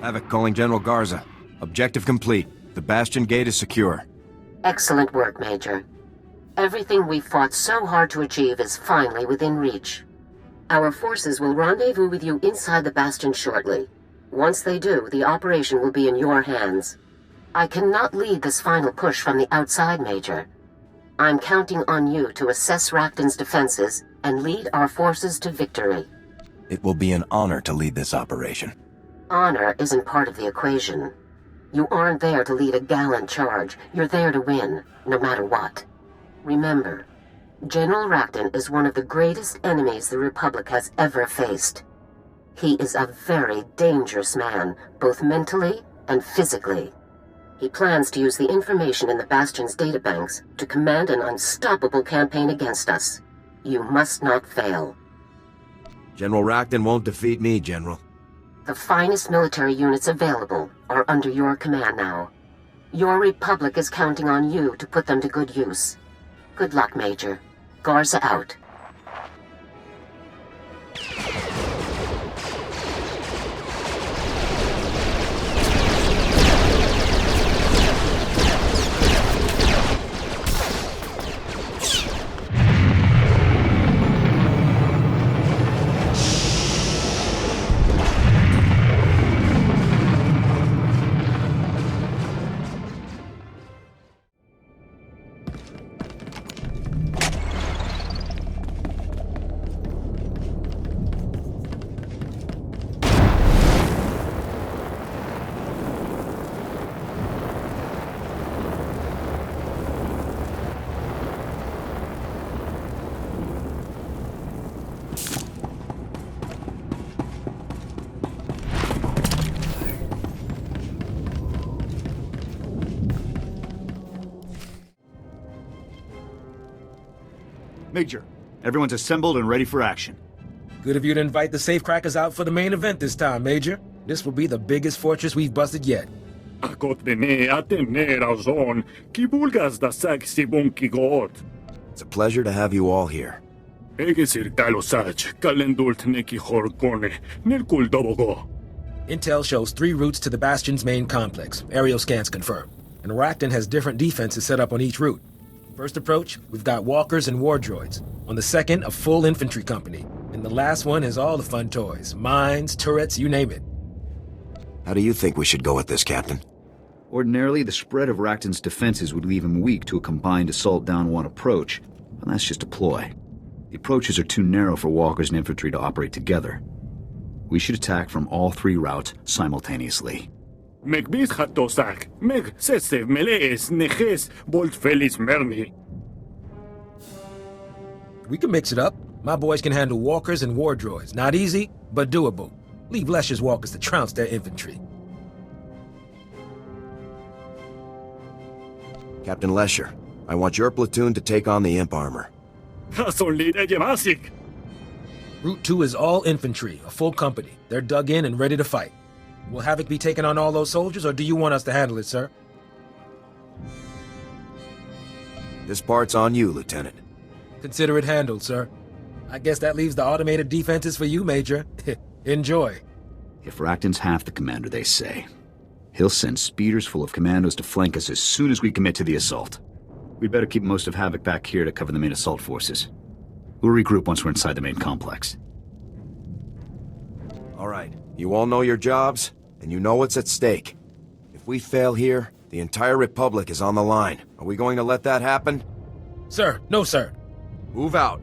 Havoc calling General Garza. Objective complete. The Bastion Gate is secure. Excellent work, Major. Everything we fought so hard to achieve is finally within reach. Our forces will rendezvous with you inside the Bastion shortly. Once they do, the operation will be in your hands. I cannot lead this final push from the outside, Major. I'm counting on you to assess Racton's defenses and lead our forces to victory. It will be an honor to lead this operation. Honor isn't part of the equation. You aren't there to lead a gallant charge. You're there to win, no matter what. Remember, General Racton is one of the greatest enemies the Republic has ever faced. He is a very dangerous man, both mentally and physically. He plans to use the information in the Bastion's databanks to command an unstoppable campaign against us. You must not fail. General Racton won't defeat me, General. The finest military units available are under your command now. Your Republic is counting on you to put them to good use. Good luck, Major. Garza out. Major, everyone's assembled and ready for action. Good of you to invite the safecrackers out for the main event this time, Major. This will be the biggest fortress we've busted yet. It's a pleasure to have you all here. Intel shows 3 routes to the Bastion's main complex. Aerial scans confirm. And Racton has different defenses set up on each route. First approach, we've got walkers and war droids. On the second, a full infantry company. And the last one has all the fun toys. Mines, turrets, you name it. How do you think we should go with this, Captain? Ordinarily, the spread of Racton's defenses would leave him weak to a combined assault down one approach, but that's just a ploy. The approaches are too narrow for walkers and infantry to operate together. We should attack from all 3 routes simultaneously. We can mix it up. My boys can handle walkers and war droids. Not easy, but doable. Leave Lester's walkers to trounce their infantry. Captain Lesher, I want your platoon to take on the Imp armor. Route 2 is all infantry, a full company. They're dug in and ready to fight. Will Havoc be taking on all those soldiers, or do you want us to handle it, sir? This part's on you, Lieutenant. Consider it handled, sir. I guess that leaves the automated defenses for you, Major. Enjoy. If Racton's half the commander they say, he'll send speeders full of commandos to flank us as soon as we commit to the assault. We'd better keep most of Havoc back here to cover the main assault forces. We'll regroup once we're inside the main complex. All right. You all know your jobs, and you know what's at stake. If we fail here, the entire Republic is on the line. Are we going to let that happen? Sir, no, sir. Move out.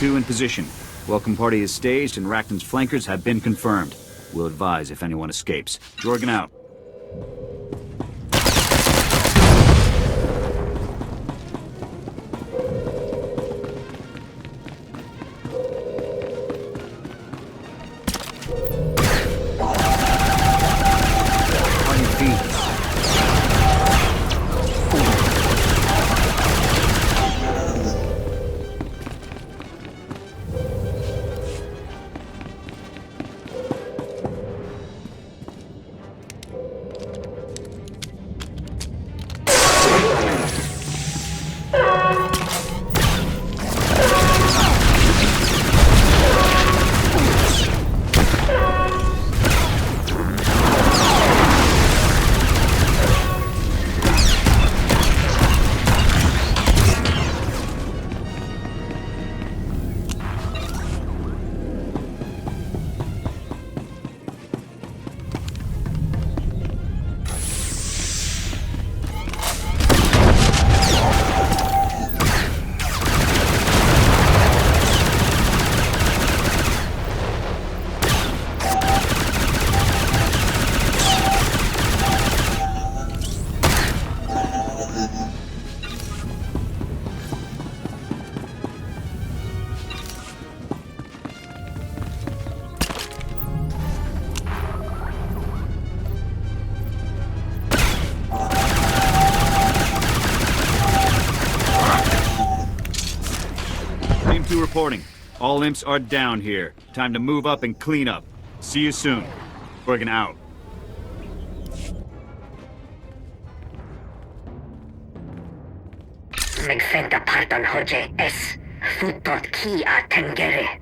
In position. Welcome party is staged and Racton's flankers have been confirmed. We'll advise if anyone escapes. Jorgen out. On your feet. HQ reporting. All imps are down here. Time to move up and clean up. See you soon. Working out. Megfenta parton hoje es futot ki a tengere.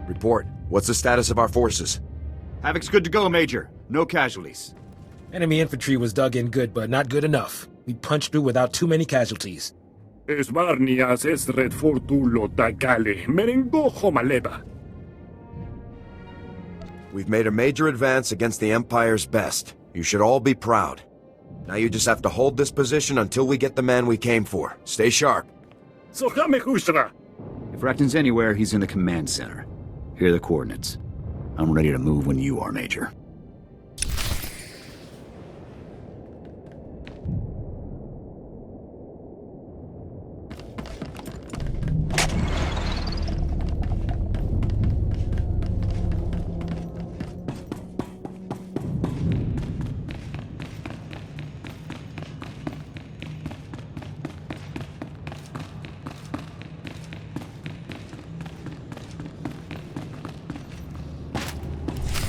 Report. What's the status of our forces? Havoc's good to go, Major. No casualties. Enemy infantry was dug in good, but not good enough. We punched through without too many casualties. Esvarnias esred fortulo tagale, merengo homaleba. We've made a major advance against the Empire's best. You should all be proud. Now you just have to hold this position until we get the man we came for. Stay sharp. If Racton's anywhere, he's in the command center. Here are the coordinates. I'm ready to move when you are, Major.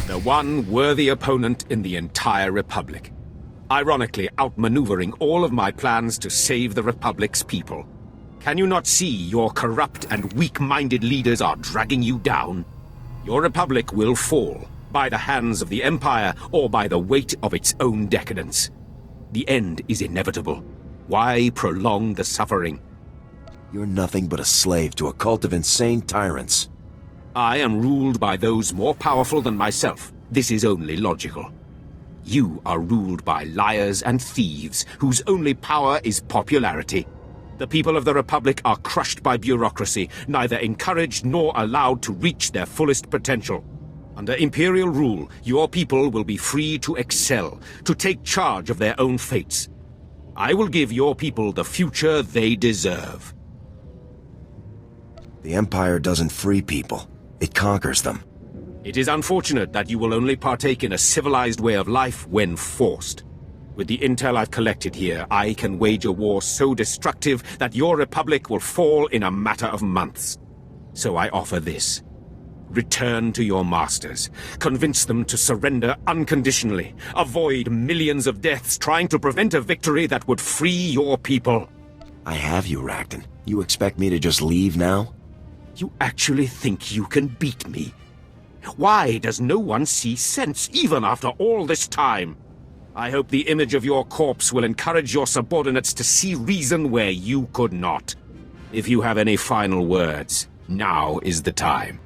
The one worthy opponent in the entire Republic. Ironically, outmaneuvering all of my plans to save the Republic's people. Can you not see your corrupt and weak-minded leaders are dragging you down? Your Republic will fall, by the hands of the Empire or by the weight of its own decadence. The end is inevitable. Why prolong the suffering? You're nothing but a slave to a cult of insane tyrants. I am ruled by those more powerful than myself. This is only logical. You are ruled by liars and thieves, whose only power is popularity. The people of the Republic are crushed by bureaucracy, neither encouraged nor allowed to reach their fullest potential. Under Imperial rule, your people will be free to excel, to take charge of their own fates. I will give your people the future they deserve. The Empire doesn't free people. It conquers them. It is unfortunate that you will only partake in a civilized way of life when forced. With the intel I've collected here, I can wage a war so destructive that your Republic will fall in a matter of months. So I offer this. Return to your masters. Convince them to surrender unconditionally. Avoid millions of deaths trying to prevent a victory that would free your people. I have you, Racton. You expect me to just leave now? You actually think you can beat me? Why does no one see sense, even after all this time? I hope the image of your corpse will encourage your subordinates to see reason where you could not. If you have any final words, now is the time.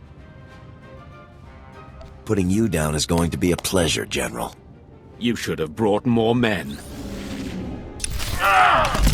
Putting you down is going to be a pleasure, General. You should have brought more men. Down.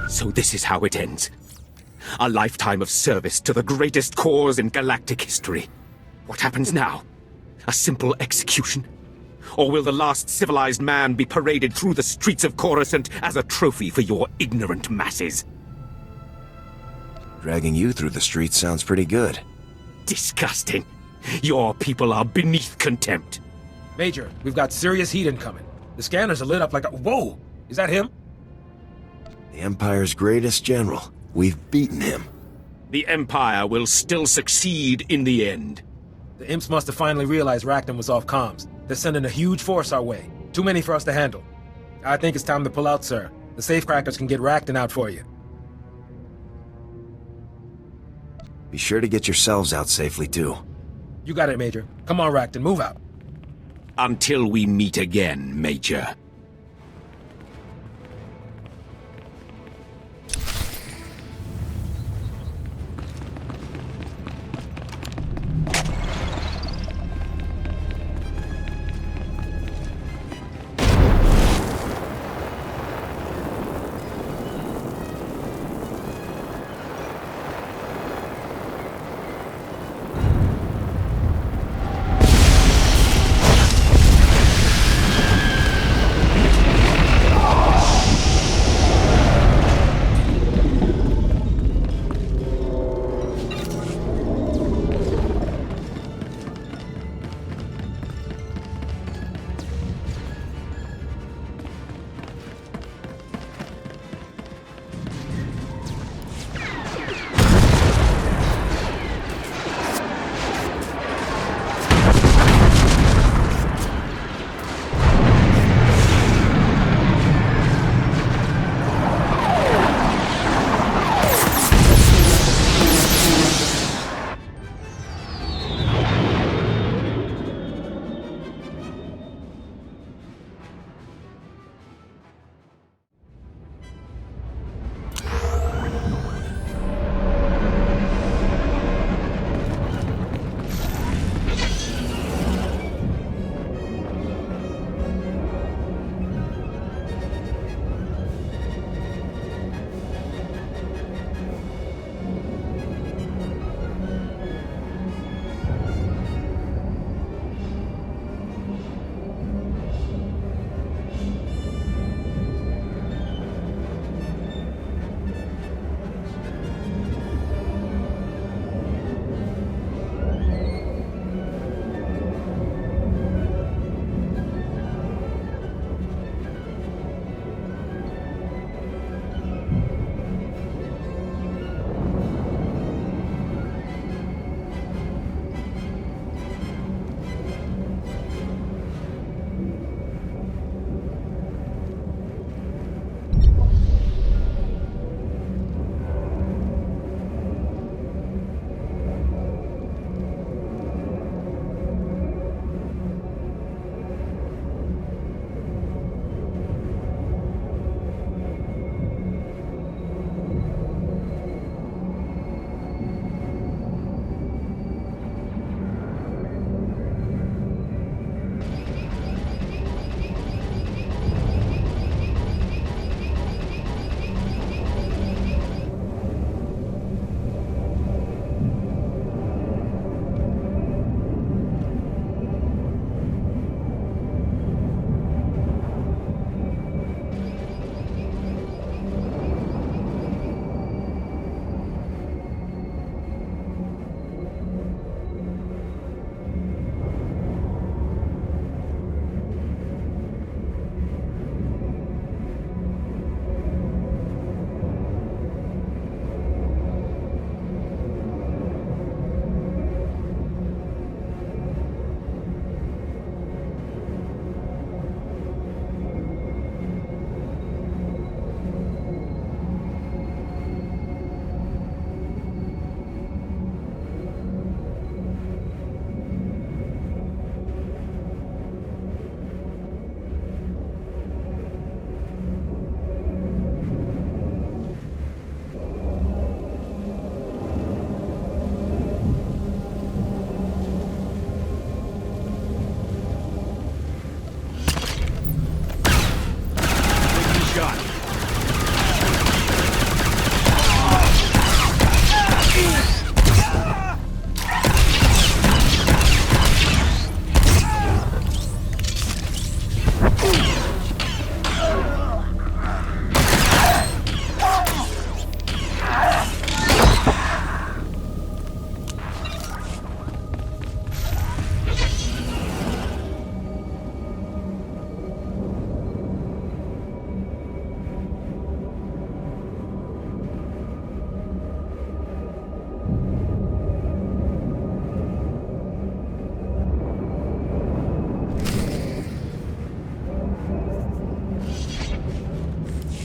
So this is how it ends. A lifetime of service to the greatest cause in galactic history. What happens now? A simple execution? Or will the last civilized man be paraded through the streets of Coruscant as a trophy for your ignorant masses? Dragging you through the streets sounds pretty good. Disgusting. Your people are beneath contempt. Major, we've got serious heat incoming. The scanners are lit up like a... Whoa! Is that him? The Empire's greatest general. We've beaten him. The Empire will still succeed in the end. The imps must have finally realized Racton was off comms. They're sending a huge force our way. Too many for us to handle. I think it's time to pull out, sir. The safecrackers can get Racton out for you. Be sure to get yourselves out safely, too. You got it, Major. Come on, Racton, move out. Until we meet again, Major.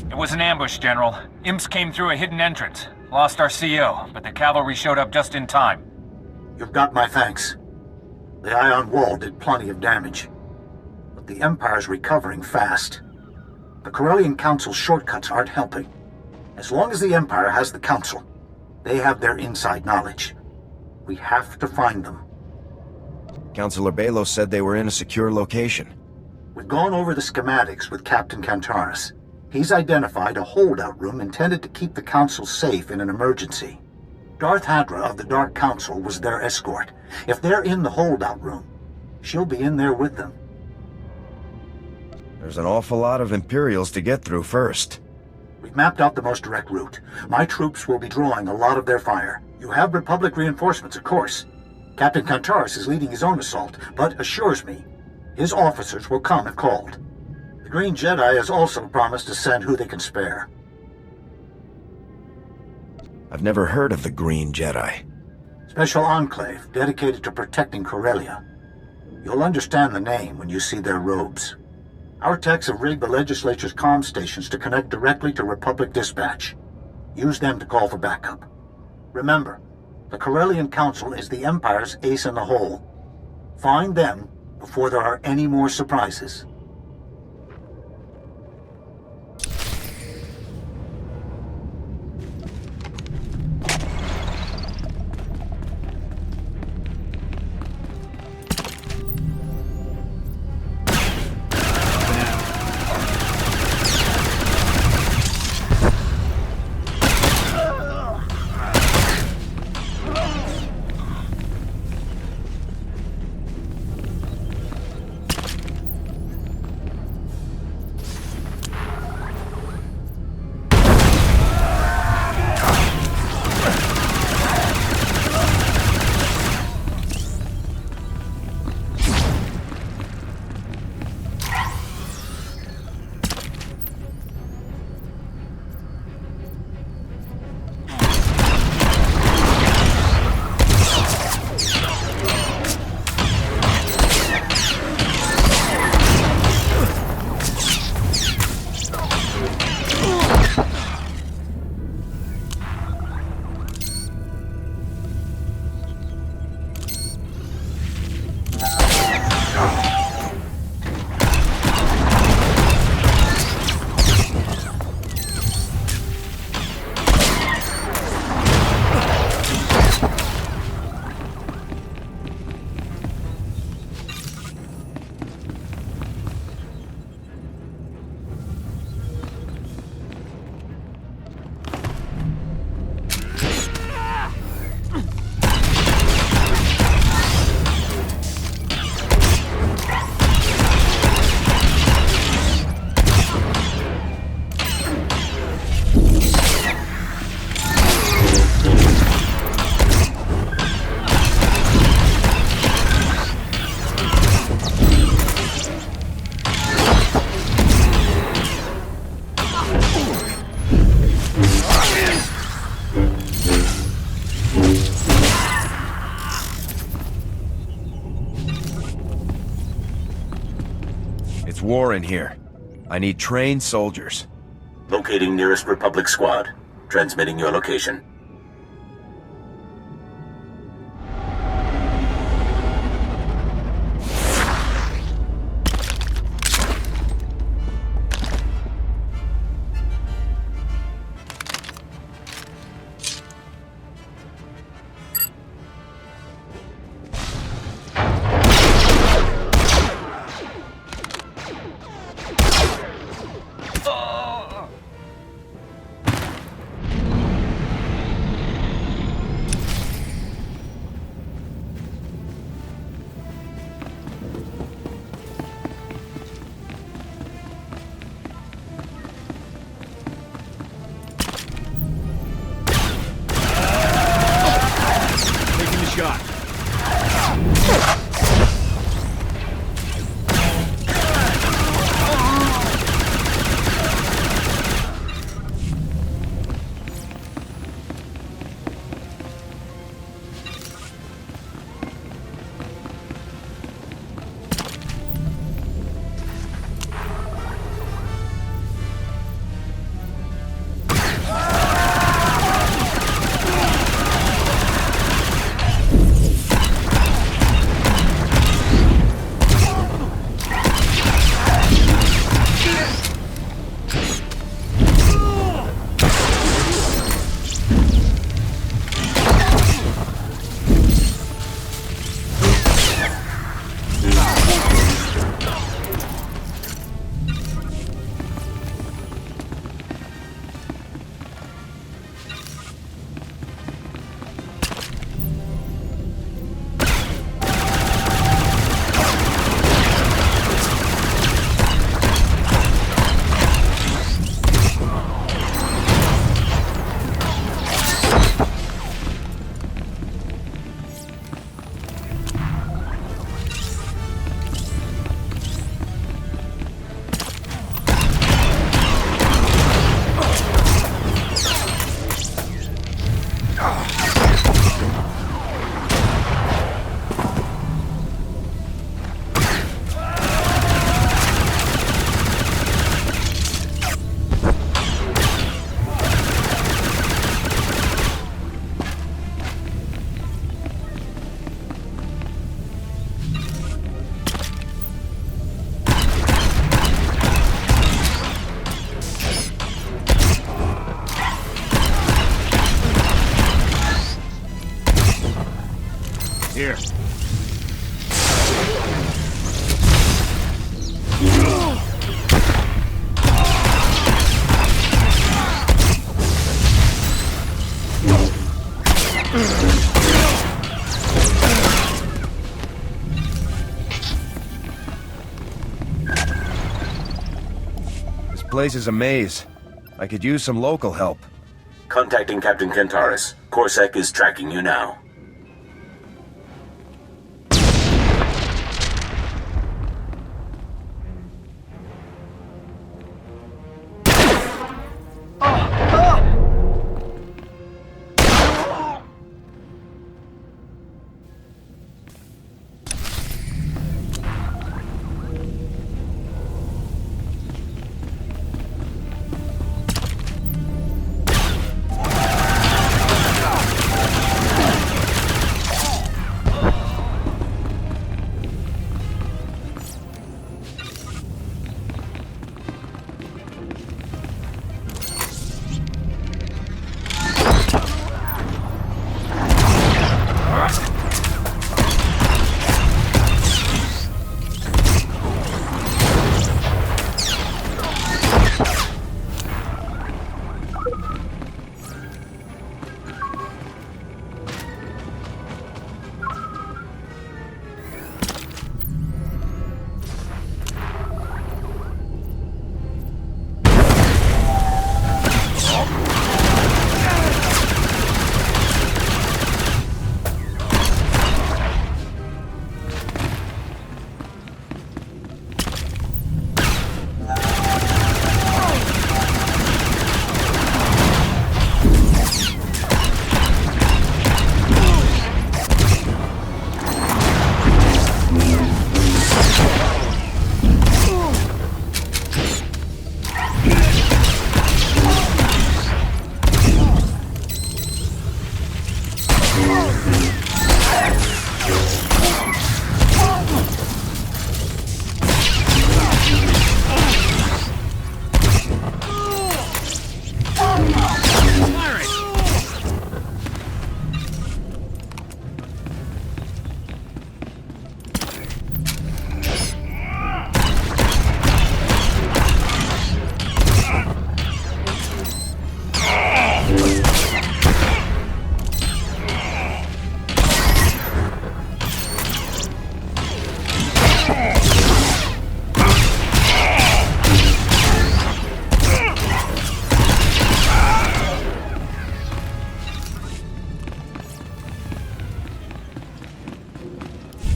It was an ambush, General. Imps came through a hidden entrance. Lost our CO, but the cavalry showed up just in time. You've got my thanks. The ion wall did plenty of damage. But the Empire's recovering fast. The Corellian Council's shortcuts aren't helping. As long as the Empire has the Council, they have their inside knowledge. We have to find them. Councilor Balo said they were in a secure location. We've gone over the schematics with Captain Kantaris. He's identified a holdout room intended to keep the Council safe in an emergency. Darth Hadra of the Dark Council was their escort. If they're in the holdout room, she'll be in there with them. There's an awful lot of Imperials to get through first. We've mapped out the most direct route. My troops will be drawing a lot of their fire. You have Republic reinforcements, of course. Captain Kantaris is leading his own assault, but assures me his officers will come if called. The Green Jedi has also promised to send who they can spare. I've never heard of the Green Jedi. Special enclave dedicated to protecting Corellia. You'll understand the name when you see their robes. Our techs have rigged the legislature's comm stations to connect directly to Republic dispatch. Use them to call for backup. Remember, the Corellian Council is the Empire's ace in the hole. Find them before there are any more surprises. It's war in here. I need trained soldiers. Locating nearest Republic squad. Transmitting your location. place is a maze. I could use some local help. Contacting Captain Kentaris. Corsac is tracking you now.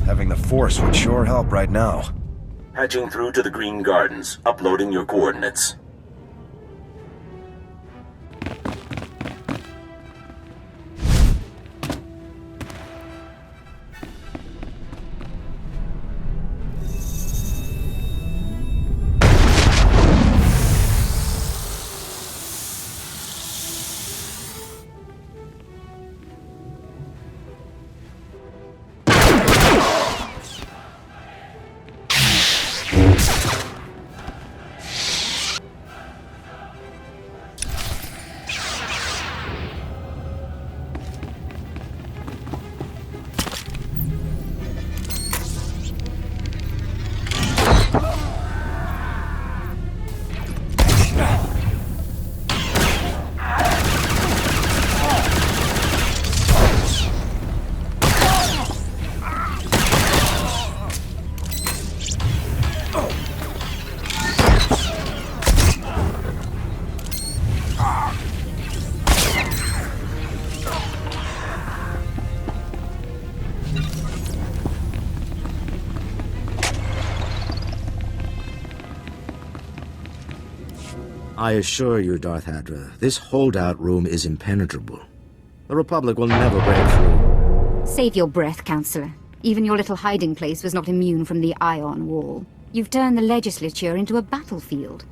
Having the Force would sure help right now. Hatching through to the Green Gardens, uploading your coordinates. I assure you, Darth Hadra, this holdout room is impenetrable. The Republic will never break through. Save your breath, Counselor. Even your little hiding place was not immune from the ion wall. You've turned the legislature into a battlefield.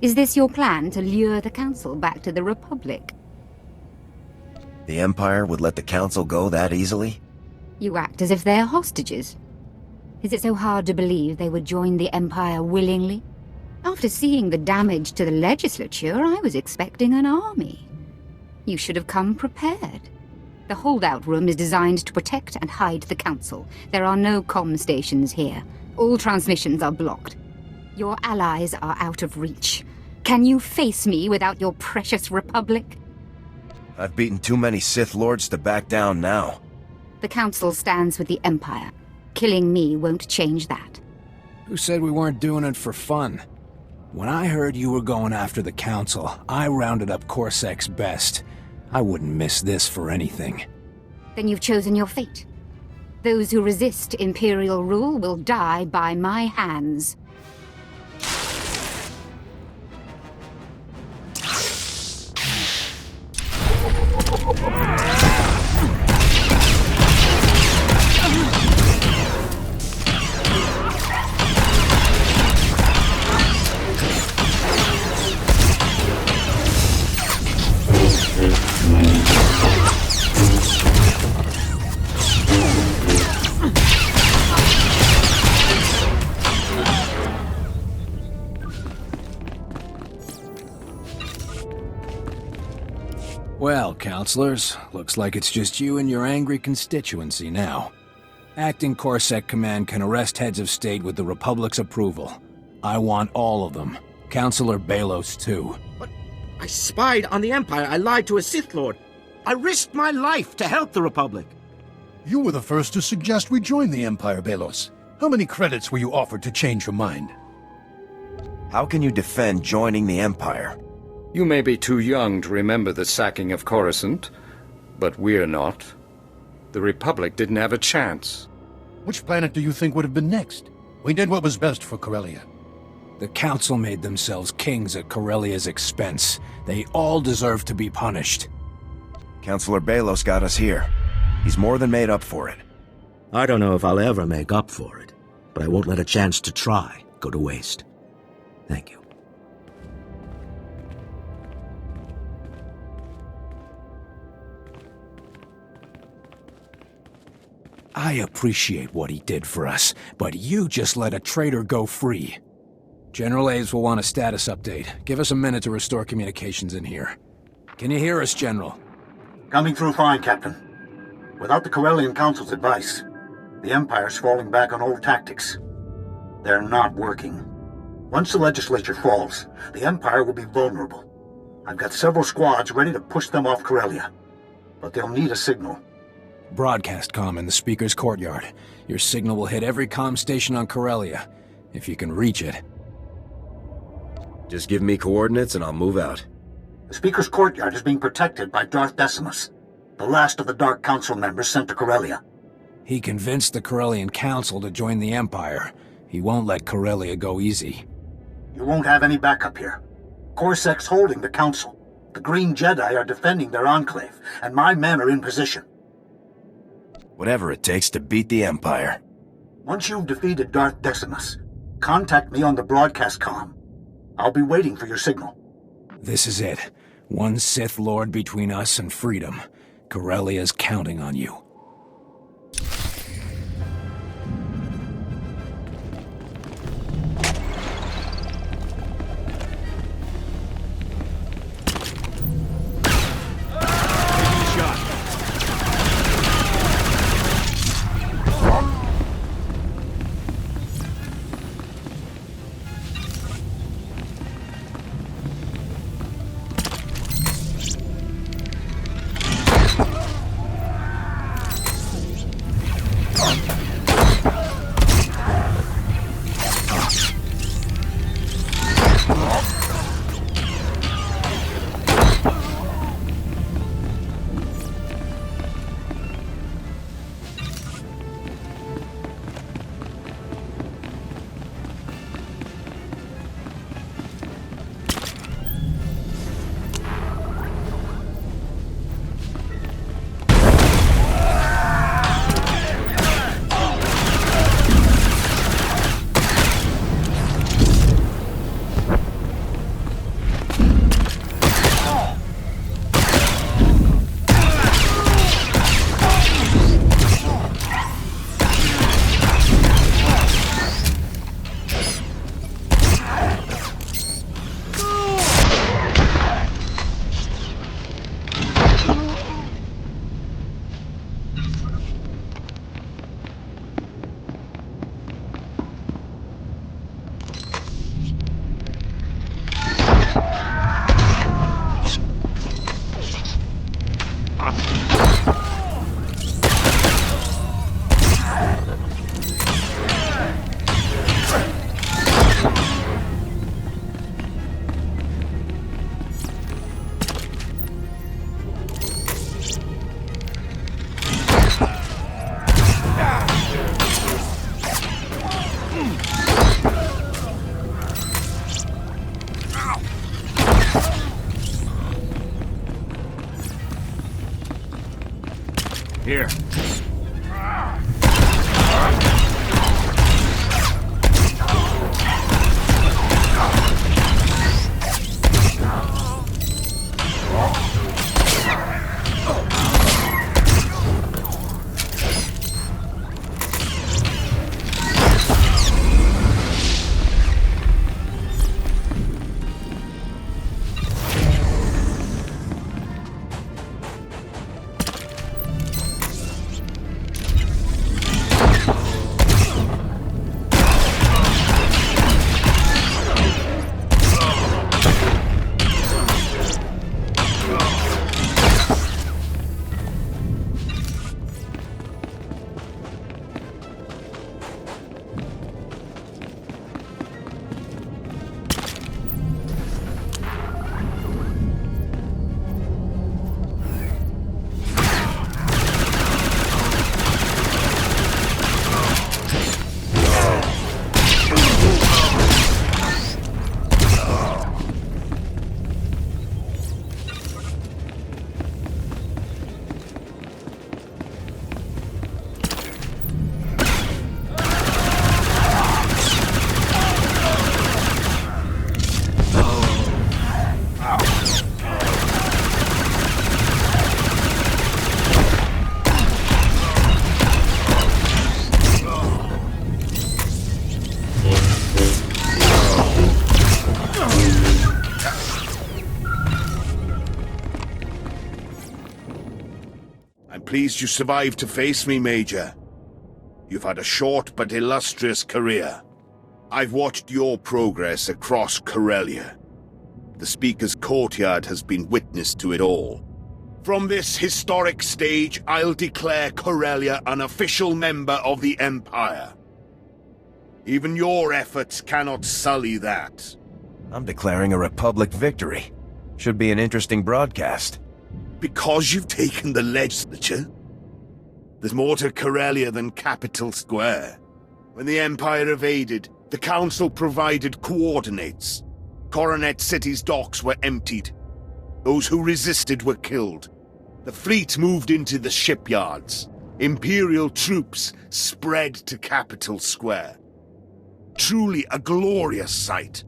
Is this your plan to lure the Council back to the Republic? The Empire would let the Council go that easily? You act as if they're hostages. Is it so hard to believe they would join the Empire willingly? After seeing the damage to the legislature, I was expecting an army. You should have come prepared. The holdout room is designed to protect and hide the Council. There are no comm stations here. All transmissions are blocked. Your allies are out of reach. Can you face me without your precious Republic? I've beaten too many Sith Lords to back down now. The Council stands with the Empire. Killing me won't change that. Who said we weren't doing it for fun? When I heard you were going after the Council, I rounded up Corsek's best. I wouldn't miss this for anything. Then you've chosen your fate. Those who resist Imperial rule will die by my hands. Well, counselors, looks like it's just you and your angry constituency now. Acting Corsec Command can arrest heads of state with the Republic's approval. I want all of them. Counselor Belos, too. But I spied on the Empire. I lied to a Sith Lord. I risked my life to help the Republic. You were the first to suggest we join the Empire, Belos. How many credits were you offered to change your mind? How can you defend joining the Empire? You may be too young to remember the sacking of Coruscant, but we're not. The Republic didn't have a chance. Which planet do you think would have been next? We did what was best for Corellia. The Council made themselves kings at Corellia's expense. They all deserve to be punished. Counselor Belos got us here. He's more than made up for it. I don't know if I'll ever make up for it, but I won't let a chance to try go to waste. Thank you. I appreciate what he did for us, but you just let a traitor go free. General Aves will want a status update. Give us a minute to restore communications in here. Can you hear us, General? Coming through fine, Captain. Without the Corellian Council's advice, the Empire's falling back on old tactics. They're not working. Once the legislature falls, the Empire will be vulnerable. I've got several squads ready to push them off Corellia, but they'll need a signal. Broadcast comm in the Speaker's courtyard. Your signal will hit every comm station on Corellia, if you can reach it. Just give me coordinates and I'll move out. The Speaker's courtyard is being protected by Darth Decimus, the last of the Dark Council members sent to Corellia. He convinced the Corellian Council to join the Empire. He won't let Corellia go easy. You won't have any backup here. Corsek's holding the Council. The Green Jedi are defending their enclave, and my men are in position. Whatever it takes to beat the Empire. Once you've defeated Darth Decimus, contact me on the broadcast comm. I'll be waiting for your signal. This is it. One Sith Lord between us and freedom. Corellia's counting on you. Here. Pleased you survived to face me, Major. You've had a short but illustrious career. I've watched your progress across Corellia. The Speaker's courtyard has been witness to it all. From this historic stage, I'll declare Corellia an official member of the Empire. Even your efforts cannot sully that. I'm declaring a Republic victory. Should be an interesting broadcast. Because you've taken the legislature? There's more to Corellia than Capital Square. When the Empire evaded, the Council provided coordinates. Coronet City's docks were emptied. Those who resisted were killed. The fleet moved into the shipyards. Imperial troops spread to Capital Square. Truly a glorious sight.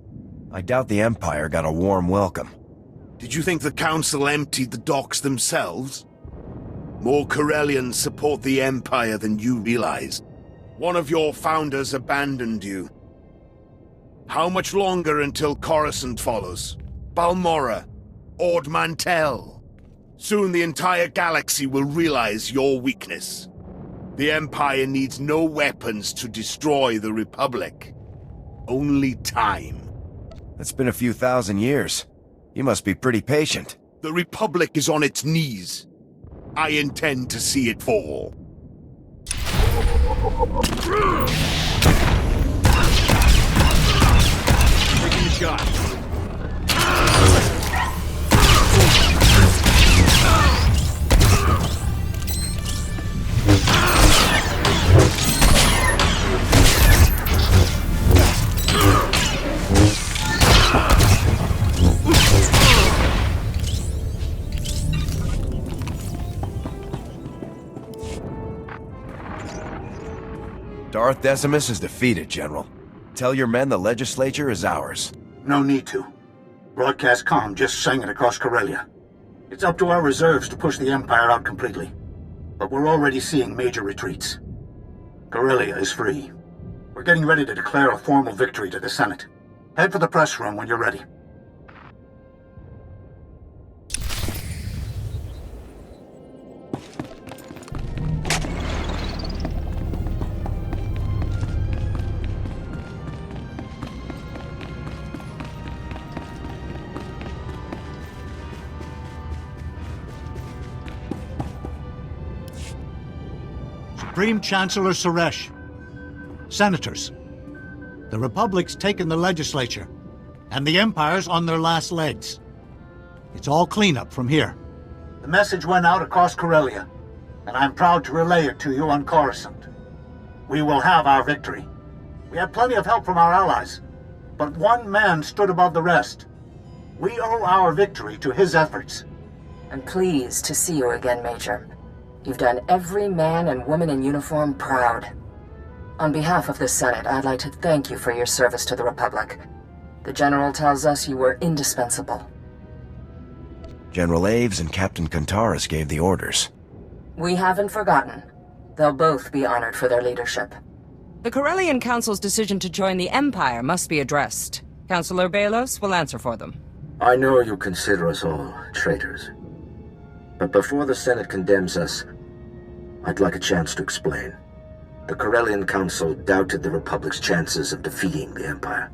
I doubt the Empire got a warm welcome. Did you think the Council emptied the docks themselves? More Corellians support the Empire than you realize. One of your founders abandoned you. How much longer until Coruscant follows? Balmorra? Ord Mantell? Soon the entire galaxy will realize your weakness. The Empire needs no weapons to destroy the Republic. Only time. It's been a few thousand years. You must be pretty patient. The Republic is on its knees. I intend to see it fall. Taking the shot. Darth Decimus is defeated, General. Tell your men the legislature is ours. No need to. Broadcast comm just sang it across Corellia. It's up to our reserves to push the Empire out completely. But we're already seeing major retreats. Corellia is free. We're getting ready to declare a formal victory to the Senate. Head for the press room when you're ready. Supreme Chancellor Suresh. Senators. The Republic's taken the legislature, and the Empire's on their last legs. It's all cleanup from here. The message went out across Corellia, and I'm proud to relay it to you on Coruscant. We will have our victory. We had plenty of help from our allies, but one man stood above the rest. We owe our victory to his efforts. I'm pleased to see you again, Major. You've done every man and woman in uniform proud. On behalf of the Senate, I'd like to thank you for your service to the Republic. The General tells us you were indispensable. General Aves and Captain Kantaris gave the orders. We haven't forgotten. They'll both be honored for their leadership. The Corellian Council's decision to join the Empire must be addressed. Councilor Belos will answer for them. I know you consider us all traitors. But before the Senate condemns us, I'd like a chance to explain. The Corellian Council doubted the Republic's chances of defeating the Empire.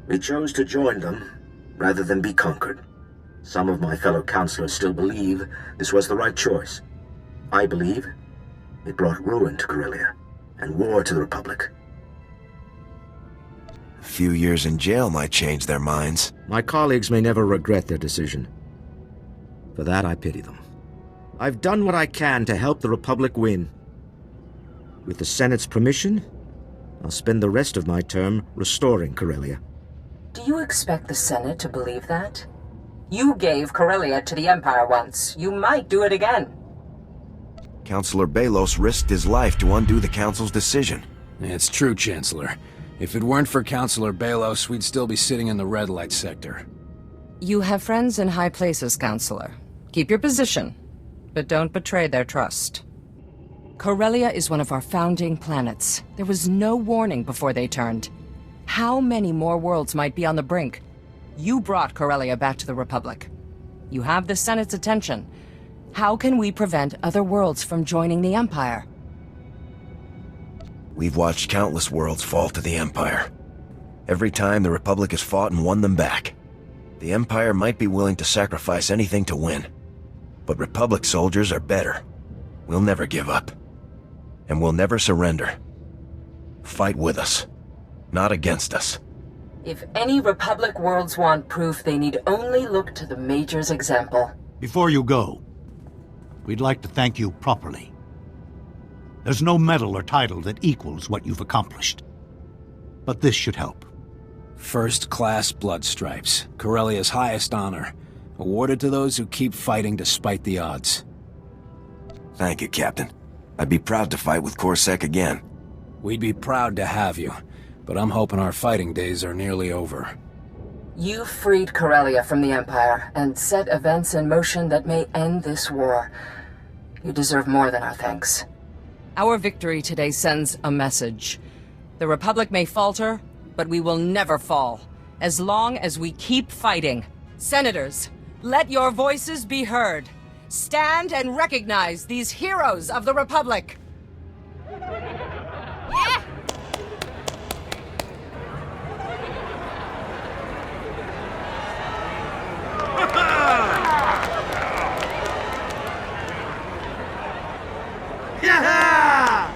We chose to join them, rather than be conquered. Some of my fellow councilors still believe this was the right choice. I believe it brought ruin to Corellia, and war to the Republic. A few years in jail might change their minds. My colleagues may never regret their decision. For that, I pity them. I've done what I can to help the Republic win. With the Senate's permission, I'll spend the rest of my term restoring Corellia. Do you expect the Senate to believe that? You gave Corellia to the Empire once. You might do it again. Councilor Belos risked his life to undo the Council's decision. It's true, Chancellor. If it weren't for Councilor Belos, we'd still be sitting in the red light sector. You have friends in high places, Councilor. Keep your position, but don't betray their trust. Corellia is one of our founding planets. There was no warning before they turned. How many more worlds might be on the brink? You brought Corellia back to the Republic. You have the Senate's attention. How can we prevent other worlds from joining the Empire? We've watched countless worlds fall to the Empire. Every time the Republic has fought and won them back. The Empire might be willing to sacrifice anything to win. But Republic soldiers are better. We'll never give up. And we'll never surrender. Fight with us, not against us. If any Republic worlds want proof, they need only look to the Major's example. Before you go, we'd like to thank you properly. There's no medal or title that equals what you've accomplished. But this should help. First-class blood stripes, Corellia's highest honor, awarded to those who keep fighting despite the odds. Thank you, Captain. I'd be proud to fight with Corsac again. We'd be proud to have you, but I'm hoping our fighting days are nearly over. You freed Corellia from the Empire and set events in motion that may end this war. You deserve more than our thanks. Our victory today sends a message. The Republic may falter, but we will never fall, as long as we keep fighting. Senators, let your voices be heard. Stand and recognize these heroes of the Republic. Yeah! Yeah!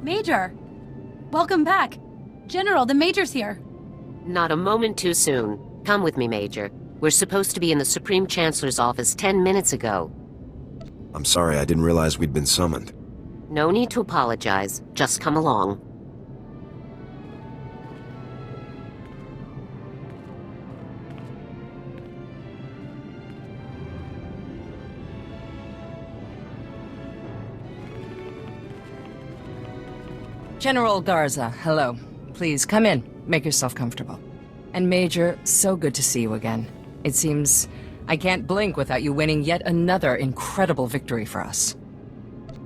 Major! Welcome back. General, the Major's here. Not a moment too soon. Come with me, Major. We're supposed to be in the Supreme Chancellor's office 10 minutes ago. I'm sorry, I didn't realize we'd been summoned. No need to apologize. Just come along. General Garza, hello. Please, come in. Make yourself comfortable. And Major, so good to see you again. It seems I can't blink without you winning yet another incredible victory for us.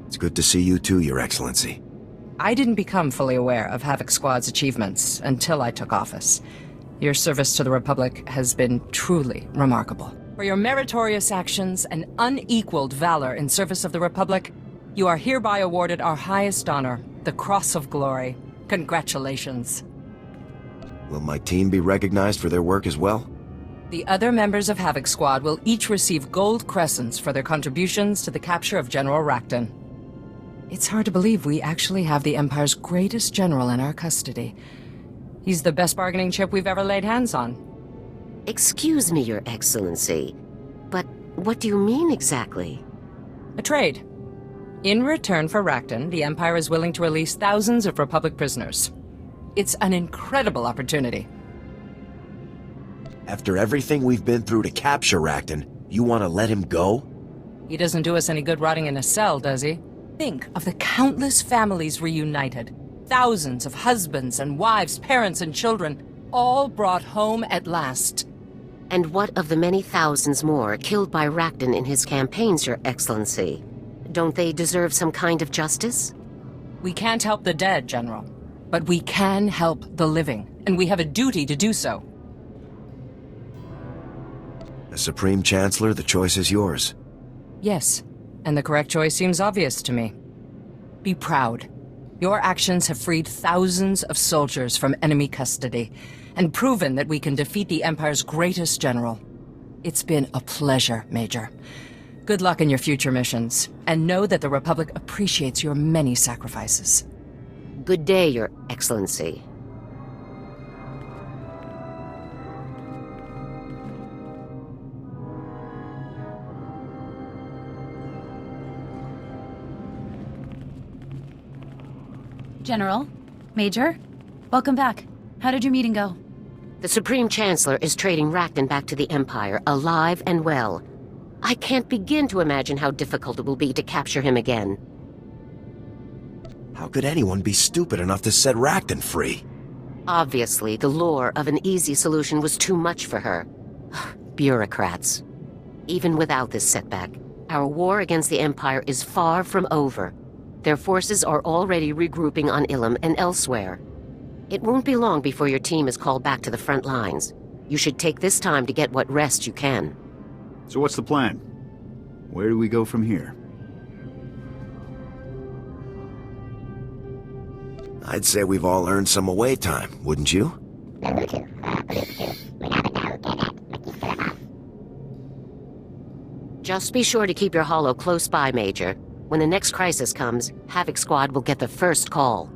It's good to see you too, Your Excellency. I didn't become fully aware of Havoc Squad's achievements until I took office. Your service to the Republic has been truly remarkable. For your meritorious actions and unequaled valor in service of the Republic, you are hereby awarded our highest honor, the Cross of Glory. Congratulations. Will my team be recognized for their work as well? The other members of Havoc Squad will each receive gold crescents for their contributions to the capture of General Rakton. It's hard to believe we actually have the Empire's greatest general in our custody. He's the best bargaining chip we've ever laid hands on. Excuse me, Your Excellency, but what do you mean exactly? A trade. In return for Rakton, the Empire is willing to release thousands of Republic prisoners. It's an incredible opportunity. After everything we've been through to capture Rakton, you want to let him go? He doesn't do us any good rotting in a cell, does he? Think of the countless families reunited. Thousands of husbands and wives, parents and children, all brought home at last. And what of the many thousands more killed by Rakton in his campaigns, Your Excellency? Don't they deserve some kind of justice? We can't help the dead, General. But we can help the living, and we have a duty to do so. As Supreme Chancellor, the choice is yours. Yes, and the correct choice seems obvious to me. Be proud. Your actions have freed thousands of soldiers from enemy custody, and proven that we can defeat the Empire's greatest general. It's been a pleasure, Major. Good luck in your future missions, and know that the Republic appreciates your many sacrifices. Good day, Your Excellency. General? Major? Welcome back. How did your meeting go? The Supreme Chancellor is trading Rakton back to the Empire, alive and well. I can't begin to imagine how difficult it will be to capture him again. How could anyone be stupid enough to set Rakton free? Obviously, the lure of an easy solution was too much for her. Bureaucrats. Even without this setback, our war against the Empire is far from over. Their forces are already regrouping on Ilum and elsewhere. It won't be long before your team is called back to the front lines. You should take this time to get what rest you can. So what's the plan? Where do we go from here? I'd say we've all earned some away time, wouldn't you? Just be sure to keep your holo close by, Major. When the next crisis comes, Havoc Squad will get the first call.